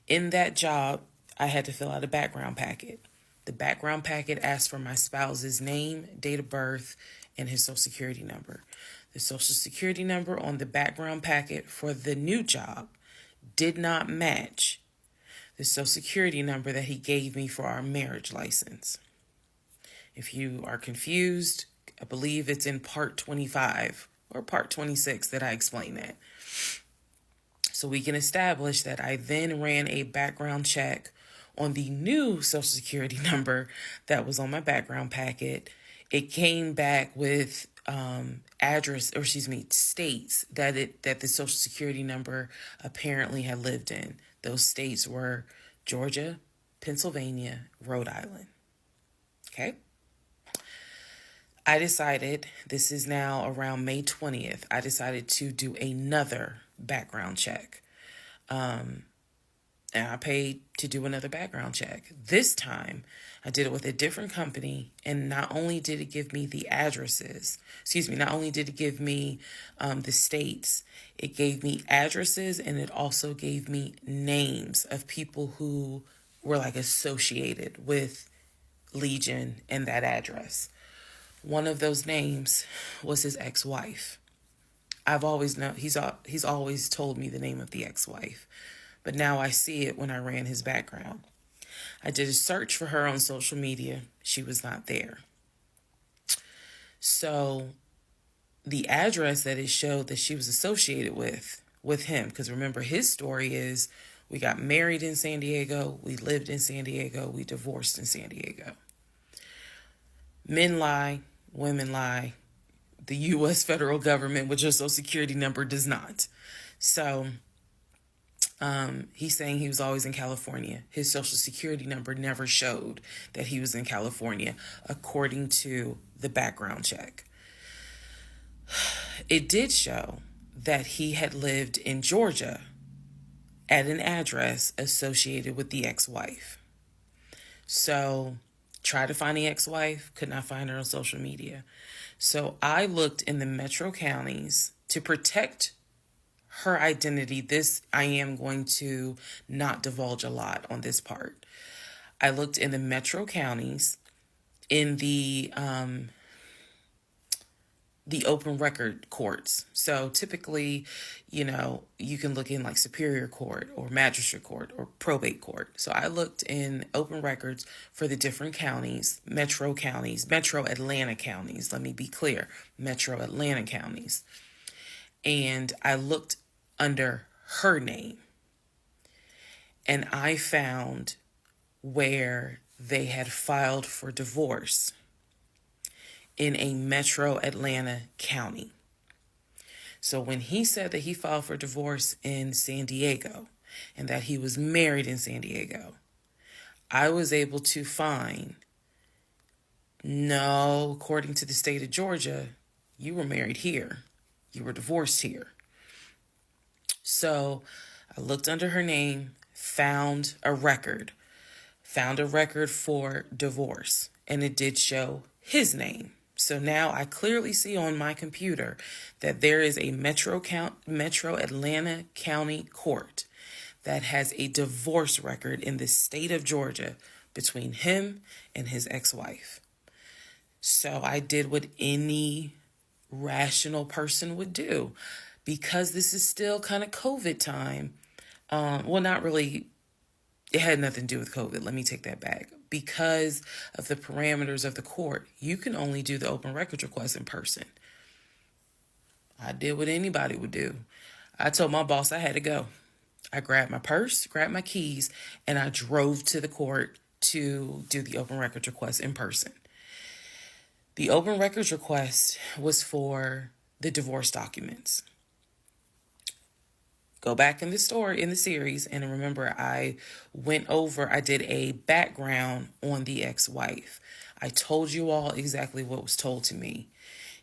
In that job, I had to fill out a background packet. The background packet asked for my spouse's name, date of birth, and his Social Security number. The Social Security number on the background packet for the new job did not match the Social Security number that he gave me for our marriage license. If you are confused, I believe it's in part 25 or part 26 that I explain that. So we can establish that I then ran a background check on the new Social Security number that was on my background packet. It came back with states that the Social Security number apparently had lived in. Those states were Georgia, Pennsylvania, Rhode Island. Okay. I decided, this is now around May 20th, I decided to do another background check. And I paid to do another background check. This time, I did it with a different company, and not only did it give me the addresses, not only did it give me the states, it gave me addresses, and it also gave me names of people who were like associated with Legion and that address. One of those names was his ex-wife. I've always known, he's always told me the name of the ex-wife, but now I see it when I ran his background. I did a search for her on social media. She was not there. So the address that it showed that she was associated with him, because remember, his story is we got married in San Diego, we lived in San Diego, we divorced in San Diego. Men lie, women lie. The U.S. federal government with your Social Security number does not. So he's saying he was always in California. His Social Security number never showed that he was in California, according to the background check. It did show that he had lived in Georgia at an address associated with the ex-wife. So tried to find the ex-wife, could not find her on social media. So I looked in the metro counties to protect her identity. This, I am going to not divulge a lot on this part. I looked in the metro counties in the open record courts. So typically, you can look in like Superior Court or Magistrate Court or Probate Court. So I looked in open records for the different counties, metro Atlanta counties. Let me be clear, metro Atlanta counties. And I looked under her name. And I found where they had filed for divorce in a metro Atlanta county. So when he said that he filed for divorce in San Diego and that he was married in San Diego, I was able to find, no, according to the state of Georgia, you were married here. You were divorced here. So I looked under her name, found a record for divorce, and it did show his name. So now I clearly see on my computer that there is a metro Atlanta County Court that has a divorce record in the state of Georgia between him and his ex-wife. So I did what any rational person would do. Because this is still kind of COVID time. Well, not really. It had nothing to do with COVID. Let me take that back. Because of the parameters of the court, you can only do the open records request in person. I did what anybody would do. I told my boss I had to go. I grabbed my purse, grabbed my keys, and I drove to the court to do the open records request in person. The open records request was for the divorce documents. Go back in the story, in the series, and remember I did a background on the ex-wife. I told you all exactly what was told to me.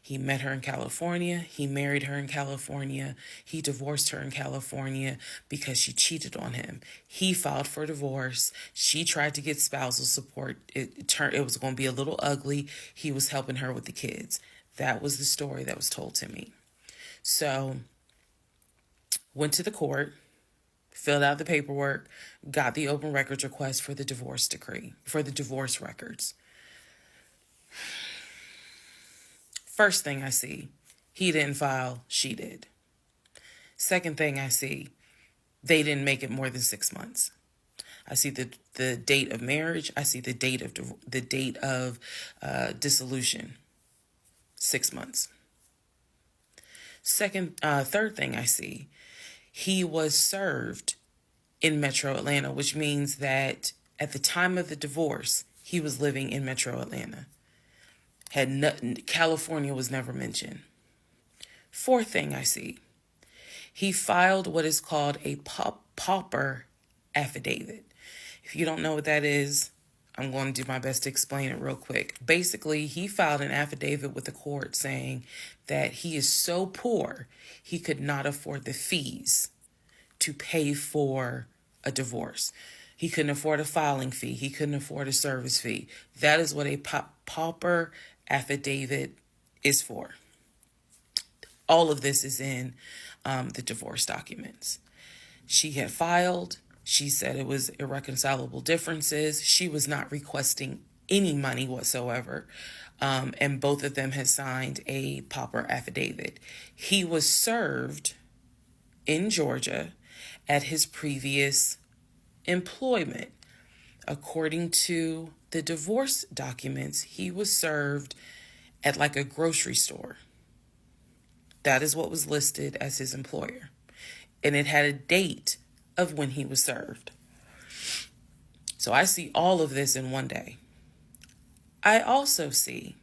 He met her in California. He married her in California. He divorced her in California because she cheated on him. He filed for divorce. She tried to get spousal support. It was going to be a little ugly. He was helping her with the kids. That was the story that was told to me. So, went to the court, filled out the paperwork, got the open records request for the divorce decree, for the divorce records. First thing I see, he didn't file, she did. Second thing I see, they didn't make it more than 6 months. I see the date of marriage. I see the date of dissolution, 6 months. Third thing I see, he was served in Metro Atlanta, which means that at the time of the divorce, he was living in Metro Atlanta. California was never mentioned. Fourth thing I see, he filed what is called a pauper affidavit. If you don't know what that is, I'm going to do my best to explain it real quick. Basically, he filed an affidavit with the court saying that he is so poor, he could not afford the fees to pay for a divorce. He couldn't afford a filing fee. He couldn't afford a service fee. That is what a pauper affidavit is for. All of this is in the divorce documents. She had filed. She said it was irreconcilable differences. She was not requesting any money whatsoever. And both of them had signed a pauper affidavit. He was served in Georgia at his previous employment. According to the divorce documents, he was served at like a grocery store. That is what was listed as his employer. And it had a date of when he was served. So I see all of this in one day. I also see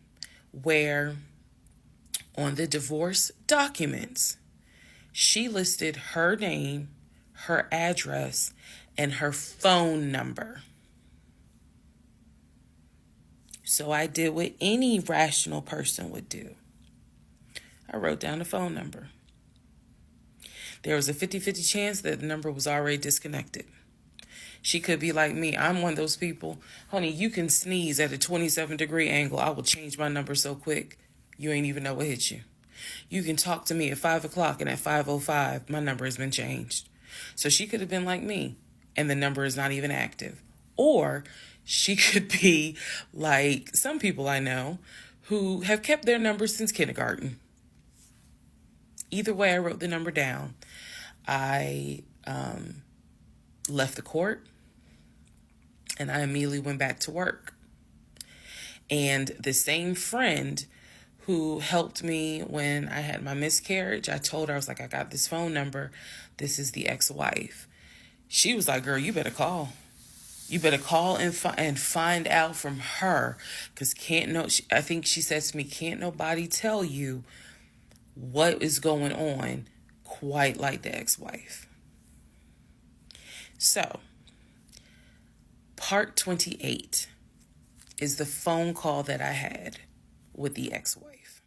where on the divorce documents, she listed her name, her address, and her phone number. So I did what any rational person would do. I wrote down the phone number. There was a 50-50 chance that the number was already disconnected. She could be like me. I'm one of those people. Honey, you can sneeze at a 27-degree angle. I will change my number so quick, you ain't even know what hit you. You can talk to me at 5 o'clock, and at 5:05, my number has been changed. So she could have been like me, and the number is not even active. Or she could be like some people I know who have kept their number since kindergarten. Either way, I wrote the number down. I left the court, and I immediately went back to work. And the same friend who helped me when I had my miscarriage, I told her, I was like, I got this phone number. This is the ex-wife. She was like, girl, you better call. You better call and find out from her. Because I think she says to me, can't nobody tell you what is going on quite like the ex-wife. So, part 28 is the phone call that I had with the ex-wife.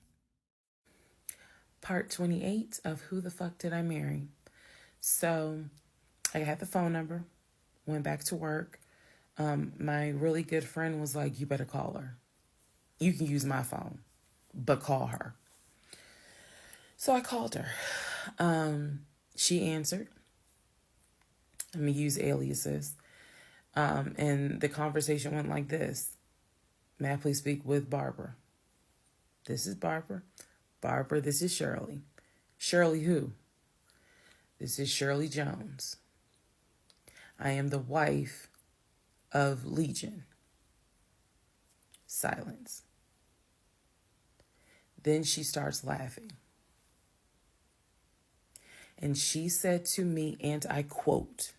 Part 28 of Who the Fuck Did I Marry? So, I had the phone number, went back to work. My really good friend was like, you better call her. You can use my phone, but call her. So I called her. She answered. Let me use aliases. And the conversation went like this. May I please speak with Barbara? This is Barbara. Barbara, this is Shirley. Shirley who? This is Shirley Jones. I am the wife of Legion. Silence. Then she starts laughing. And she said to me, and I quote,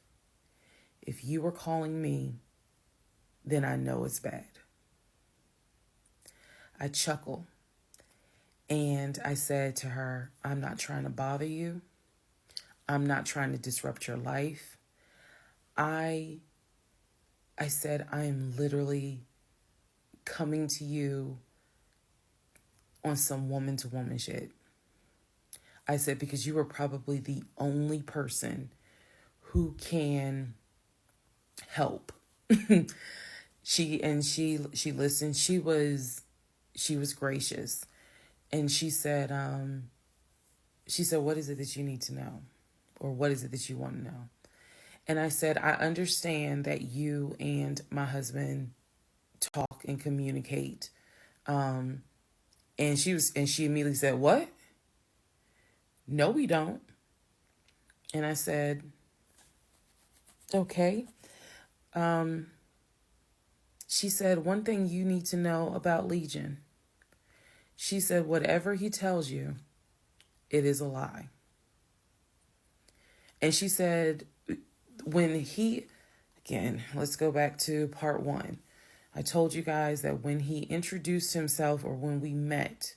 "If you were calling me, then I know it's bad." I chuckle and I said to her, "I'm not trying to bother you. I'm not trying to disrupt your life. I said, I am literally coming to you on some woman to woman shit." I said, because you are probably the only person who can help. She listened. She was gracious. And she said, "What is it that you need to know? Or what is it that you want to know?" And I said, "I understand that you and my husband talk and communicate." And she immediately said, "What? No, we don't." And I said, "Okay." She said, "One thing you need to know about Legion." She said, "Whatever he tells you, it is a lie." And she said, again, let's go back to part 1. I told you guys that when he introduced himself, or when we met,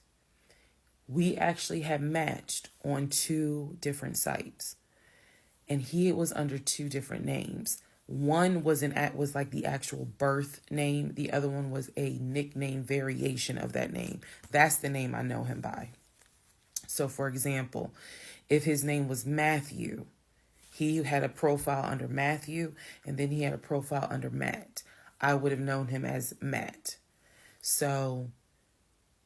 we actually had matched on 2 different sites. And he was under 2 different names. One was like the actual birth name. The other one was a nickname variation of that name. That's the name I know him by. So for example, if his name was Matthew, he had a profile under Matthew, and then he had a profile under Matt. I would have known him as Matt. So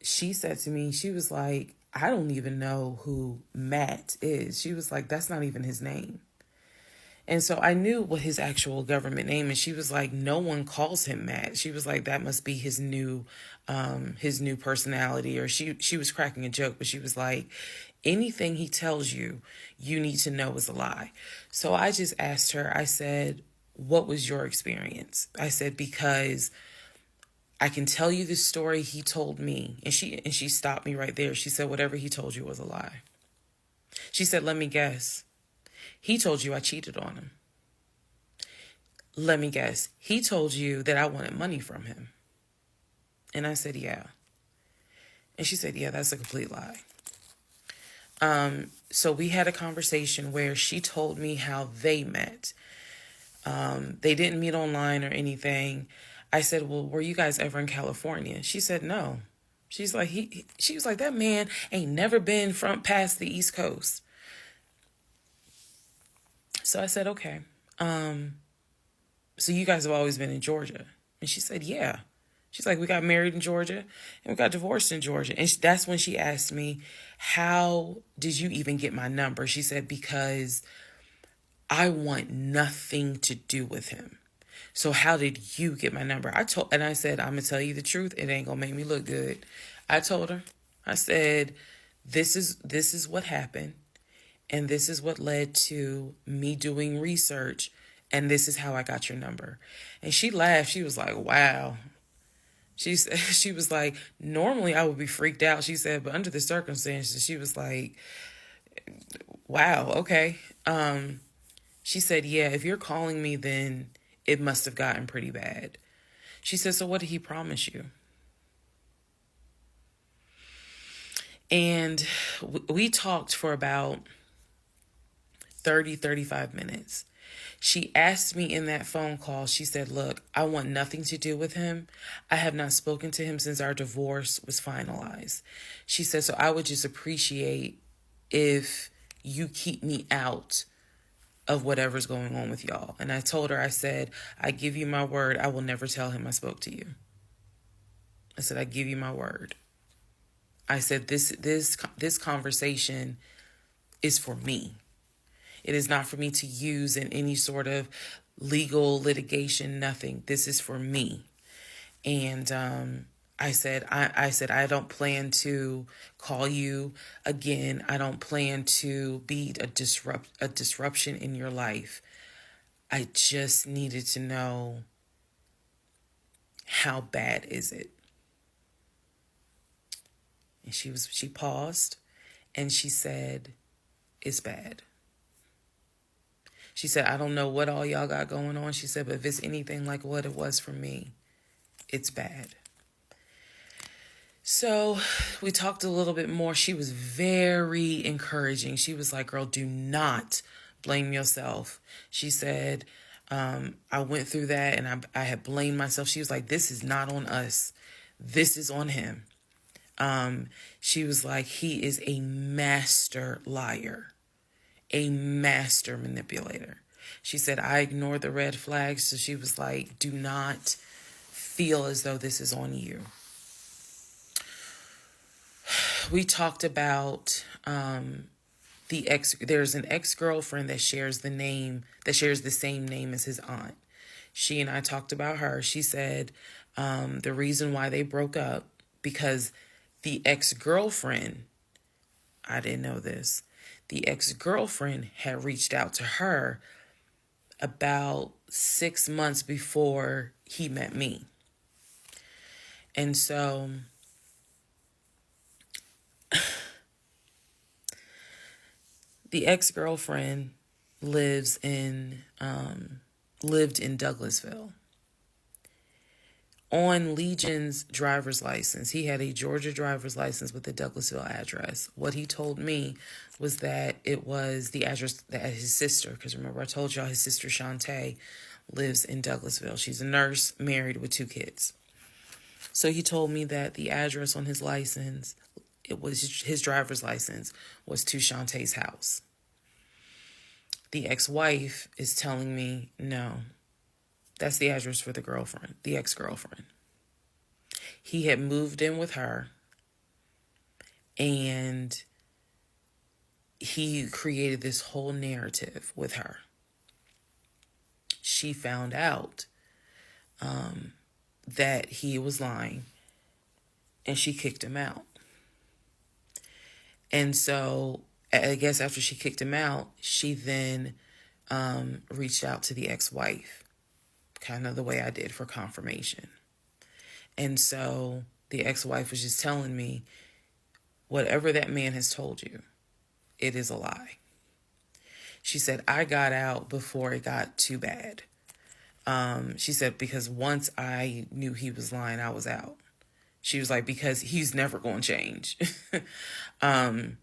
she said to me, she was like, "I don't even know who Matt is." She was like, "That's not even his name." And so I knew what his actual government name is. She was like, "No one calls him Matt." She was like, "That must be his new personality." Or she was cracking a joke, but she was like, "Anything he tells you, you need to know is a lie." So I just asked her, I said, "What was your experience?" I said, "Because I can tell you the story he told me." And she stopped me right there. She said, "Whatever he told you was a lie." She said, "Let me guess. He told you I cheated on him. Let me guess. He told you that I wanted money from him." And I said, "Yeah." And she said, "Yeah, that's a complete lie." So we had a conversation where she told me how they met. They didn't meet online or anything. I said, "Well, were you guys ever in California?" She said, "No." She was like, "That man ain't never been past the East Coast." So I said, "Okay. So you guys have always been in Georgia?" And she said, "Yeah." She's like, "We got married in Georgia and we got divorced in Georgia." And that's when she asked me, "How did you even get my number?" She said, "Because I want nothing to do with him. So how did you get my number?" And I said, "I'm going to tell you the truth. It ain't going to make me look good." I told her, I said, this is what happened. And this is what led to me doing research. And this is how I got your number." And she laughed. She was like, "Wow." She was like, "Normally I would be freaked out." She said, "But under the circumstances," she was like, "Wow, okay." She said, "Yeah, if you're calling me, then it must have gotten pretty bad." She said, "So what did he promise you?" And we talked for about 35 minutes. She asked me in that phone call, she said, "Look, I want nothing to do with him. I have not spoken to him since our divorce was finalized." She said, "So I would just appreciate if you keep me out of whatever's going on with y'all." And I told her, I said, "I give you my word, I will never tell him I spoke to you." I said, "I give you my word." I said, this conversation is for me. It is not for me to use in any sort of legal litigation, nothing. This is for me." And I said, I don't plan to call you again. I don't plan to be a disruption in your life. I just needed to know, how bad is it? And she paused and she said, "It's bad." She said, I don't know what all y'all got going on. She said, but if it's anything like what it was for me, it's bad. So we talked a little bit more. She was very encouraging. She was like, girl, do not blame yourself. She said, I went through that and I had blamed myself. She was like, this is not on us. This is on him. She was like, he is a master liar, a master manipulator. She said, I ignored the red flags. So she was like, do not feel as though this is on you. We talked about there's an ex-girlfriend that shares the same name as his aunt. She and I talked about her. She said the reason why they broke up, because the ex-girlfriend, I didn't know this, the ex-girlfriend had reached out to her about 6 months before he met me. And so the ex-girlfriend lived in Douglasville. On Legion's driver's license, he had a Georgia driver's license with the Douglasville address. What he told me was that it was the address that his sister, because remember I told y'all his sister Shantae lives in Douglasville. She's a nurse, married with 2 kids. So he told me that the address on his license, it was his driver's license, was to Shantae's house. The ex-wife is telling me, no, that's the address for the ex-girlfriend. He had moved in with her and he created this whole narrative with her. She found out that he was lying and she kicked him out. And so I guess after she kicked him out, she then reached out to the ex-wife, kind of the way I did, for confirmation. And so the ex-wife was just telling me, whatever that man has told you, it is a lie. She said, I got out before it got too bad. She said, because once I knew he was lying, I was out. She was like, because he's never going to change. And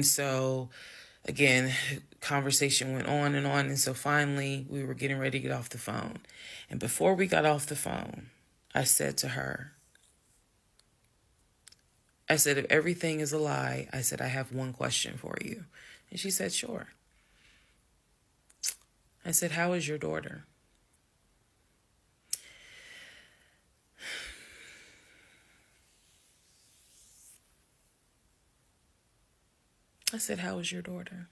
so, again, conversation went on and on. And so finally, we were getting ready to get off the phone. And before we got off the phone, I said to her, I said, if everything is a lie, I said, I have one question for you. And she said, sure. I said, how is your daughter? I said, how is your daughter?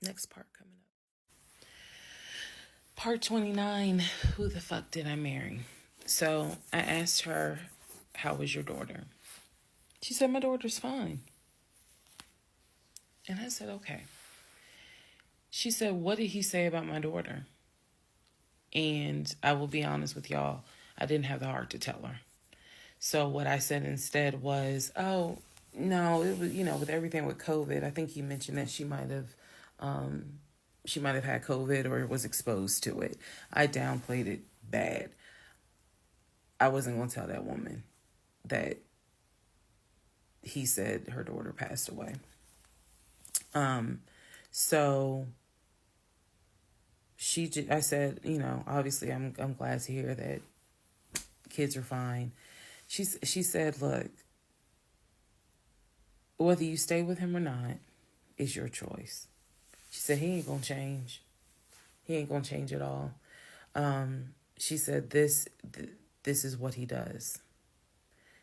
Next part coming up. Part 29, who the fuck did I marry? So I asked her, how was your daughter? She said, my daughter's fine. And I said, okay. She said, what did he say about my daughter? And I will be honest with y'all, I didn't have the heart to tell her. So what I said instead was, oh, no, it was, with everything with COVID, I think he mentioned that she might have had COVID or was exposed to it. I downplayed it bad. I wasn't going to tell that woman that he said her daughter passed away. So I said, obviously I'm glad to hear that kids are fine. She said, look, whether you stay with him or not is your choice. She said, he ain't going to change. He ain't going to change at all. She said, this is what he does.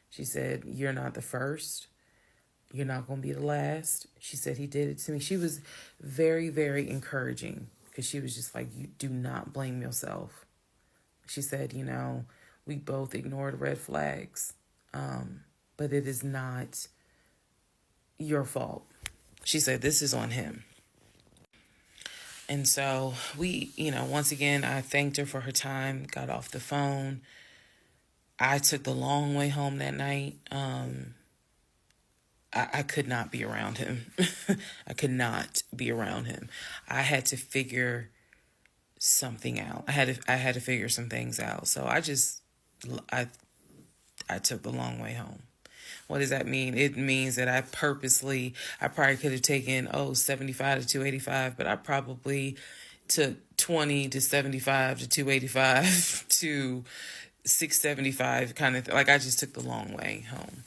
She said, you're not the first. You're not going to be the last. She said, he did it to me. She was very, very encouraging because she was just like, you do not blame yourself. She said, we both ignored red flags, but it is not your fault. She said, this is on him. And so we, once again, I thanked her for her time, got off the phone. I took the long way home that night. I could not be around him. I could not be around him. I had to figure something out. I had to figure some things out. So I I took the long way home. What does that mean? It means that I probably could have taken 75 to 285, but I probably took 20 to 75 to 285 to 675 kind of like I just took the long way home.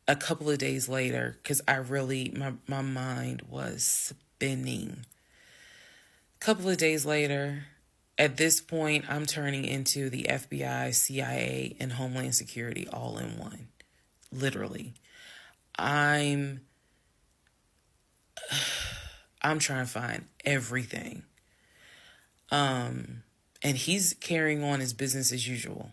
A couple of days later, because my mind was spinning. A couple of days later, at this point, I'm turning into the FBI, CIA, and Homeland Security all in one. Literally. I'm trying to find everything. And he's carrying on his business as usual.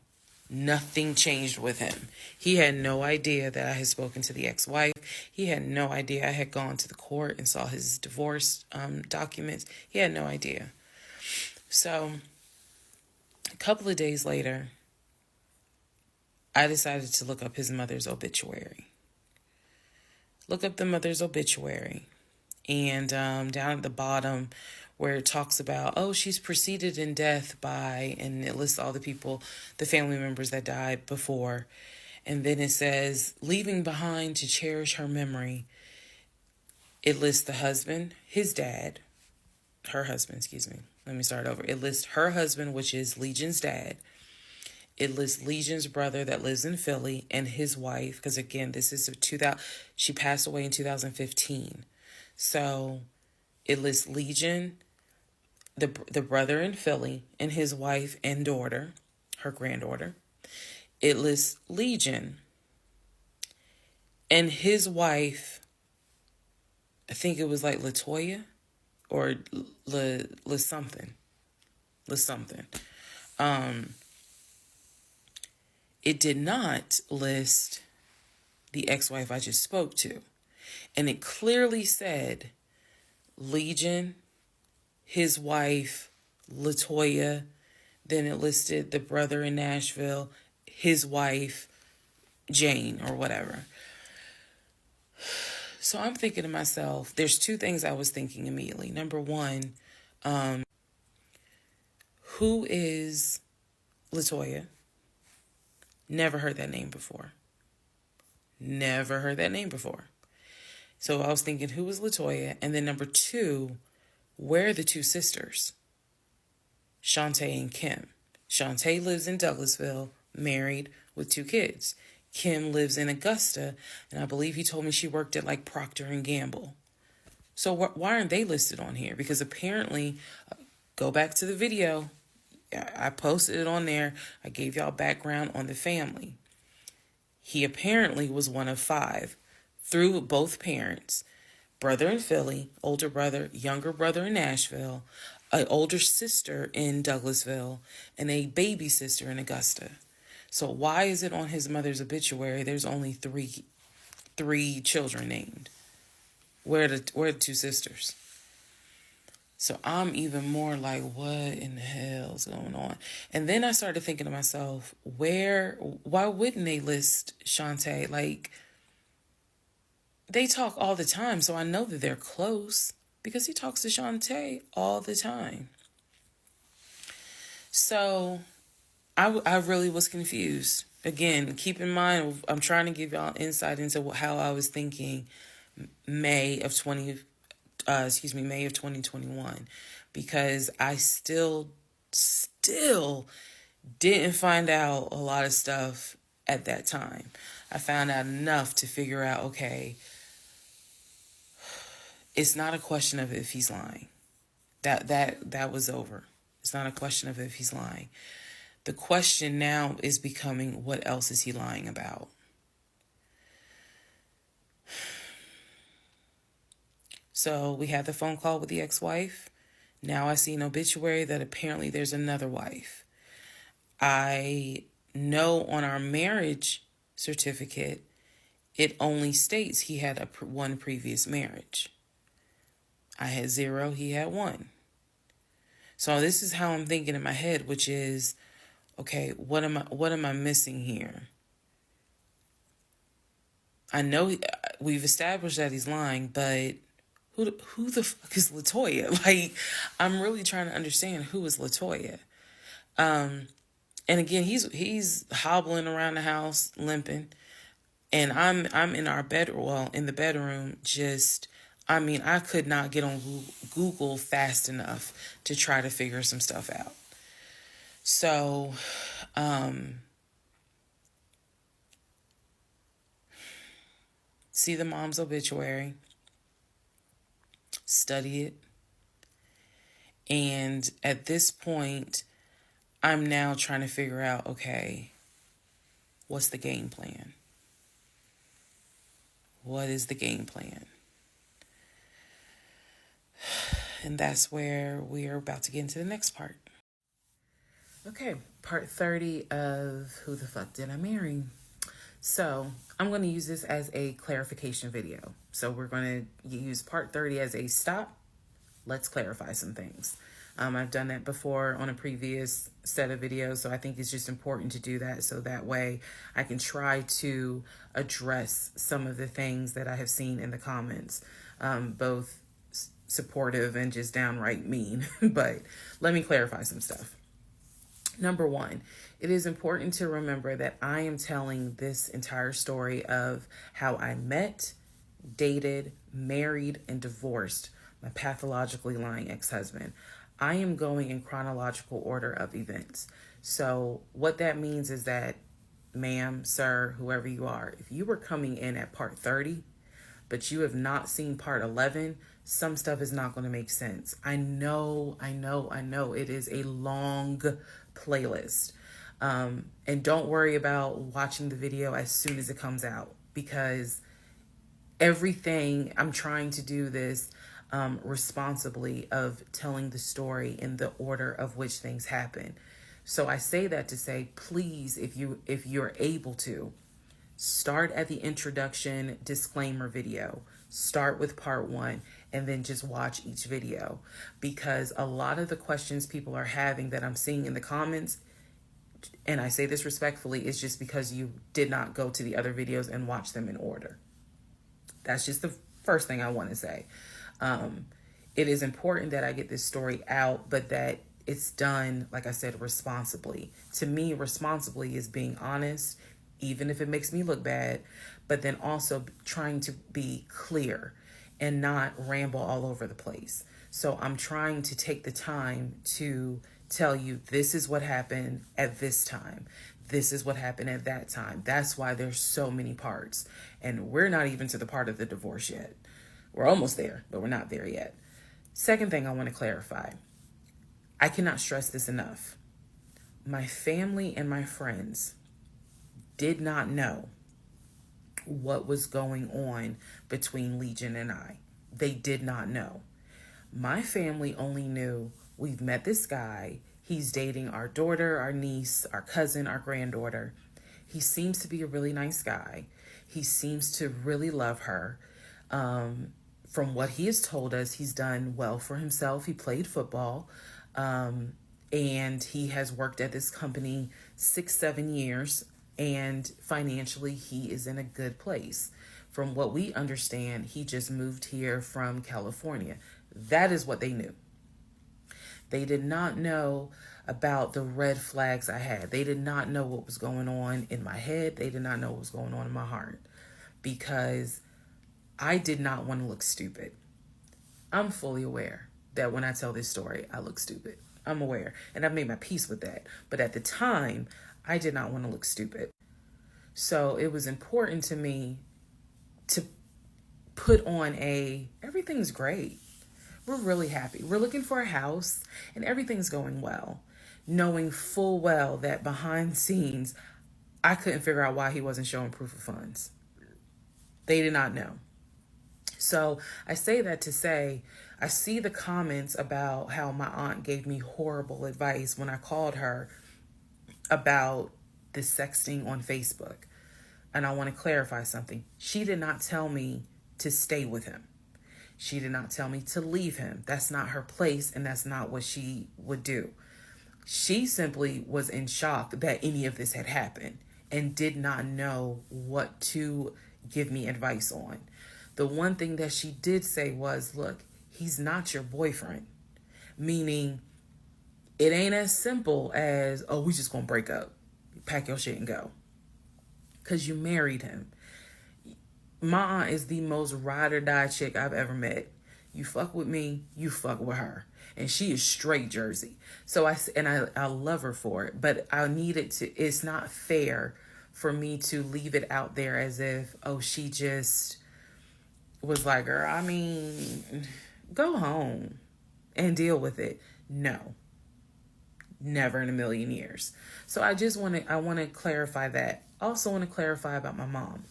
Nothing changed with him. He had no idea that I had spoken to the ex-wife. He had no idea I had gone to the court and saw his divorce documents. He had no idea. So, a couple of days later, I decided to look up his mother's obituary. Look up the mother's obituary. And down at the bottom where it talks about, she's preceded in death by, and it lists all the people, the family members that died before. And then it says, leaving behind to cherish her memory. It lists the husband, her husband, excuse me. Let me start over. It lists her husband, which is Legion's dad. It lists Legion's brother that lives in Philly and his wife, because again, this is she passed away in 2015. So it lists Legion, the brother in Philly, and his wife and daughter, her granddaughter. It lists Legion and his wife, I think it was like Latoya or Le something. It did not list the ex-wife I just spoke to. And it clearly said Legion, his wife, Latoya. Then it listed the brother in Nashville, his wife, Jane, or whatever. So I'm thinking to myself, there's two things I was thinking immediately. Number one, who is Latoya? Never heard that name before. So I was thinking, who was Latoya? And then number two, where are the two sisters? Shantae and Kim. Shantae lives in Douglasville, married with 2 kids. Kim lives in Augusta, and I believe he told me she worked at like Procter and Gamble. So why aren't they listed on here? Because apparently, go back to the video. I posted it on there. I gave y'all background on the family. He apparently was one of 5 through both parents. Brother in Philly, older brother, younger brother in Nashville, an older sister in Douglasville, and a baby sister in Augusta. So why is it on his mother's obituary there's only 3 children named? Where are the 2 sisters? So I'm even more like, what in the hell is going on? And then I started thinking to myself, why wouldn't they list Shantae? Like, they talk all the time, so I know that they're close because he talks to Shantae all the time. So I really was confused. Again, keep in mind, I'm trying to give y'all insight into how I was thinking May of 2021, because I still didn't find out a lot of stuff at that time. I found out enough to figure out, okay, it's not a question of if he's lying. That was over. It's not a question of if he's lying. The question now is becoming, what else is he lying about? So we had the phone call with the ex-wife. Now I see an obituary that apparently there's another wife. I know on our marriage certificate, it only states he had one previous marriage. I had 0, he had 1. So this is how I'm thinking in my head, which is, okay, what am I missing here? I know we've established that he's lying, but who the fuck is Latoya? Like, I'm really trying to understand who is Latoya. And again, he's hobbling around the house, limping, and I'm in our bed, well, in the bedroom, just. I mean, I could not get on Google fast enough to try to figure some stuff out. So, see the mom's obituary, study it, and at this point, I'm now trying to figure out, okay, what's the game plan? What is the game plan? And that's where we are about to get into the next part. Okay, part 30 of Who the Fuck Did I Marry? So I'm going to use this as a clarification video. So we're going to use part 30 as a stop. Let's clarify some things. I've done that before on a previous set of videos, so I think it's just important to do that so that way I can try to address some of the things that I have seen in the comments, both supportive and just downright mean. But let me clarify some stuff. Number one, it is important to remember that I am telling this entire story of how I met, dated, married, and divorced my pathologically lying ex-husband. I am going in chronological order of events. So what that means is that, ma'am, sir, whoever you are, if you were coming in at part 30, but you have not seen part 11, some stuff is not going to make sense. I know. It is a long playlist. And don't worry about watching the video as soon as it comes out, because everything, I'm trying to do this responsibly, of telling the story in the order of which things happen. So I say that to say, please, if you're able to, start at the introduction disclaimer video. Start with part 1 and then just watch each video, because a lot of the questions people are having that I'm seeing in the comments, and I say this respectfully, is just because you did not go to the other videos and watch them in order. That's just the first thing I want to say. It is important that I get this story out, but that it's done, like I said, responsibly. To me, responsibly is being honest, even if it makes me look bad, but then also trying to be clear and not ramble all over the place. So I'm trying to take the time to tell you, this is what happened at this time. This is what happened at that time. That's why there's so many parts. And we're not even to the part of the divorce yet. We're almost there, but we're not there yet. Second thing I want to clarify. I cannot stress this enough. My family and my friends did not know what was going on between Legion and I. They did not know. My family only knew, we've met this guy. He's dating our daughter, our niece, our cousin, our granddaughter. He seems to be a really nice guy. He seems to really love her. From what he has told us, he's done well for himself. He played football, and he has worked at this company 6-7 years, and financially he is in a good place. From what we understand, he just moved here from California. That is what they knew. They did not know about the red flags I had. They did not know what was going on in my head. They did not know what was going on in my heart, because I did not want to look stupid. I'm fully aware that when I tell this story, I look stupid. I'm aware, and I've made my peace with that. But at the time, I did not want to look stupid. So it was important to me to put on everything's great. We're really happy. We're looking for a house and everything's going well, knowing full well that behind the scenes, I couldn't figure out why he wasn't showing proof of funds. They did not know. So I say that to say, I see the comments about how my aunt gave me horrible advice when I called her about the sexting on Facebook. And I want to clarify something. She did not tell me to stay with him. She did not tell me to leave him. That's not her place, and that's not what she would do. She simply was in shock that any of this had happened and did not know what to give me advice on. The one thing that she did say was, look, he's not your boyfriend. Meaning, it ain't as simple as, oh, we just gonna break up. Pack your shit and go. Because you married him. My aunt is the most ride or die chick I've ever met. You fuck with me, you fuck with her. And she is straight Jersey. So I love her for it. But I needed to, it's not fair for me to leave it out there as if, oh, she just was like, girl, I mean, go home and deal with it. No, never in a million years. So I want to clarify that. Also want to clarify about my mom.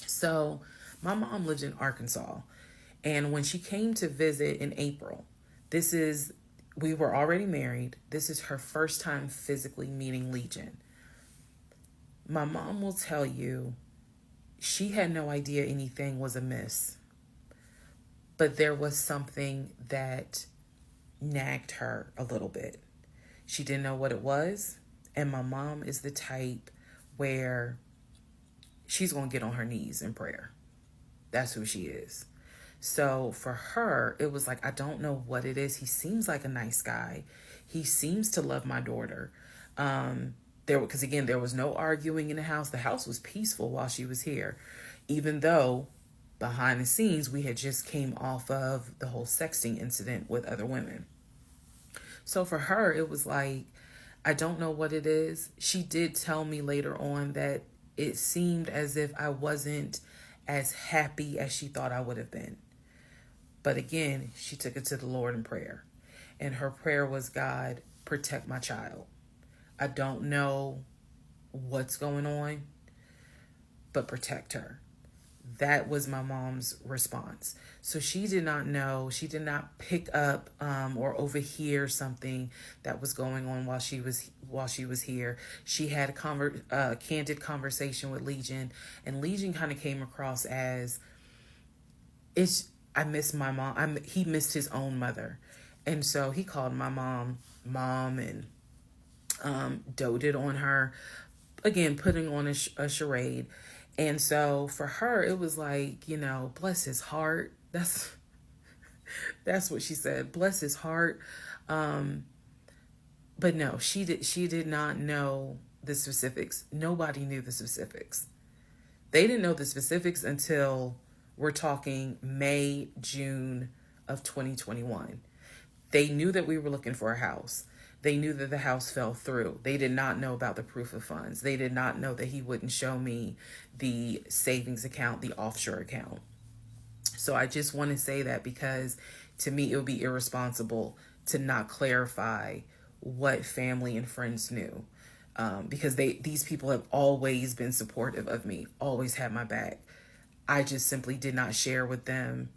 So my mom lives in Arkansas. And when she came to visit in April, we were already married. This is her first time physically meeting Legion. My mom will tell you she had no idea anything was amiss. But there was something that nagged her a little bit. She didn't know what it was. And my mom is the type where she's going to get on her knees in prayer. That's who she is. So for her, it was like, I don't know what it is. He seems like a nice guy. He seems to love my daughter. Because again, there was no arguing in the house. The house was peaceful while she was here, even though behind the scenes, we had just came off of the whole sexting incident with other women. So for her, it was like, I don't know what it is. She did tell me later on that it seemed as if I wasn't as happy as she thought I would have been. But again, she took it to the Lord in prayer. And her prayer was, God, protect my child. I don't know what's going on, but protect her. That was my mom's response. So she did not know, she did not pick up or overhear something that was going on while she was here. She had a candid conversation with Legion, and Legion kind of came across as, I miss my mom. He missed his own mother. And so he called my mom, and doted on her, again, putting on a charade. And so for her, it was like, bless his heart. That's what she said. Bless his heart. But no, she did not know the specifics. Nobody knew the specifics. They didn't know the specifics until we're talking May, June of 2021. They knew that we were looking for a house. They knew that the house fell through. They did not know about the proof of funds. They did not know that he wouldn't show me the savings account, the offshore account. So I just want to say that because to me, it would be irresponsible to not clarify what family and friends knew. Because these people have always been supportive of me, always had my back. I just simply did not share with them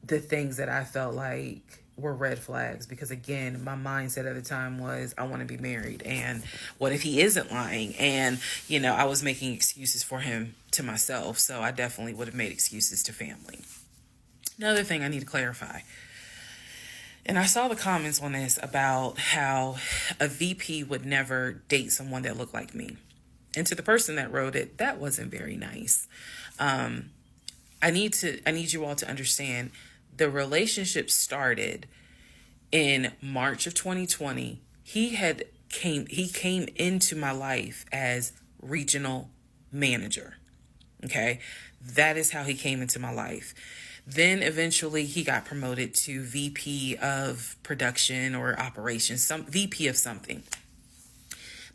the things that I felt like were red flags, because again, my mindset at the time was, I want to be married, and what if he isn't lying? And I was making excuses for him to myself, so I definitely would have made excuses to family. Another thing I need to clarify, and I saw the comments on this about how a VP would never date someone that looked like me. And to the person that wrote it, that wasn't very nice. I need you all to understand, the relationship started in March of 2020. He came into my life as regional manager. Okay. That is how he came into my life. Then eventually he got promoted to VP of production or operations, some VP of something.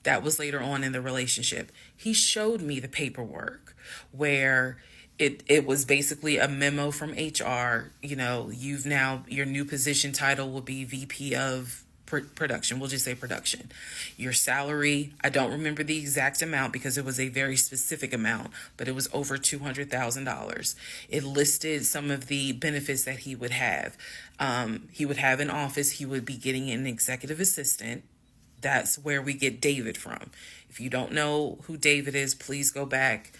That was later on in the relationship. He showed me the paperwork where it was basically a memo from HR. Your new position title will be VP of production. We'll just say production. Your salary, I don't remember the exact amount because it was a very specific amount, but it was over $200,000. It listed some of the benefits that he would have. He would have an office. He would be getting an executive assistant. That's where we get David from. If you don't know who David is, please go back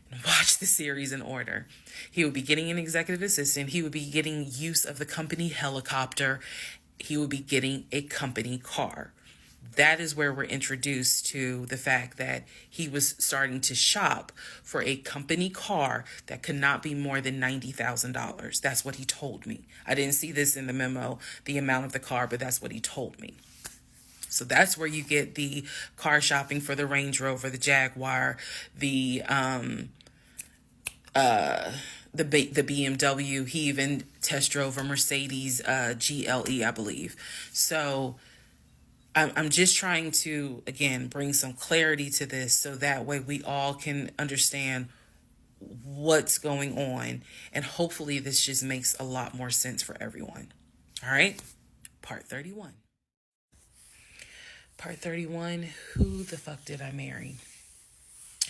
and watch the series in order. He would be getting an executive assistant. He would be getting use of the company helicopter. He would be getting a company car. That is where we're introduced to the fact that he was starting to shop for a company car that could not be more than $90,000. That's what he told me. I didn't see this in the memo, the amount of the car, but that's what he told me. So that's where you get the car shopping for the Range Rover, the Jaguar, the BMW. He even test drove a Mercedes GLE, I believe. So I'm just trying to, again, bring some clarity to this so that way we all can understand what's going on. And hopefully this just makes a lot more sense for everyone. All right. Part 31. Part 31, who the fuck did I marry?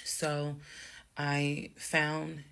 So I found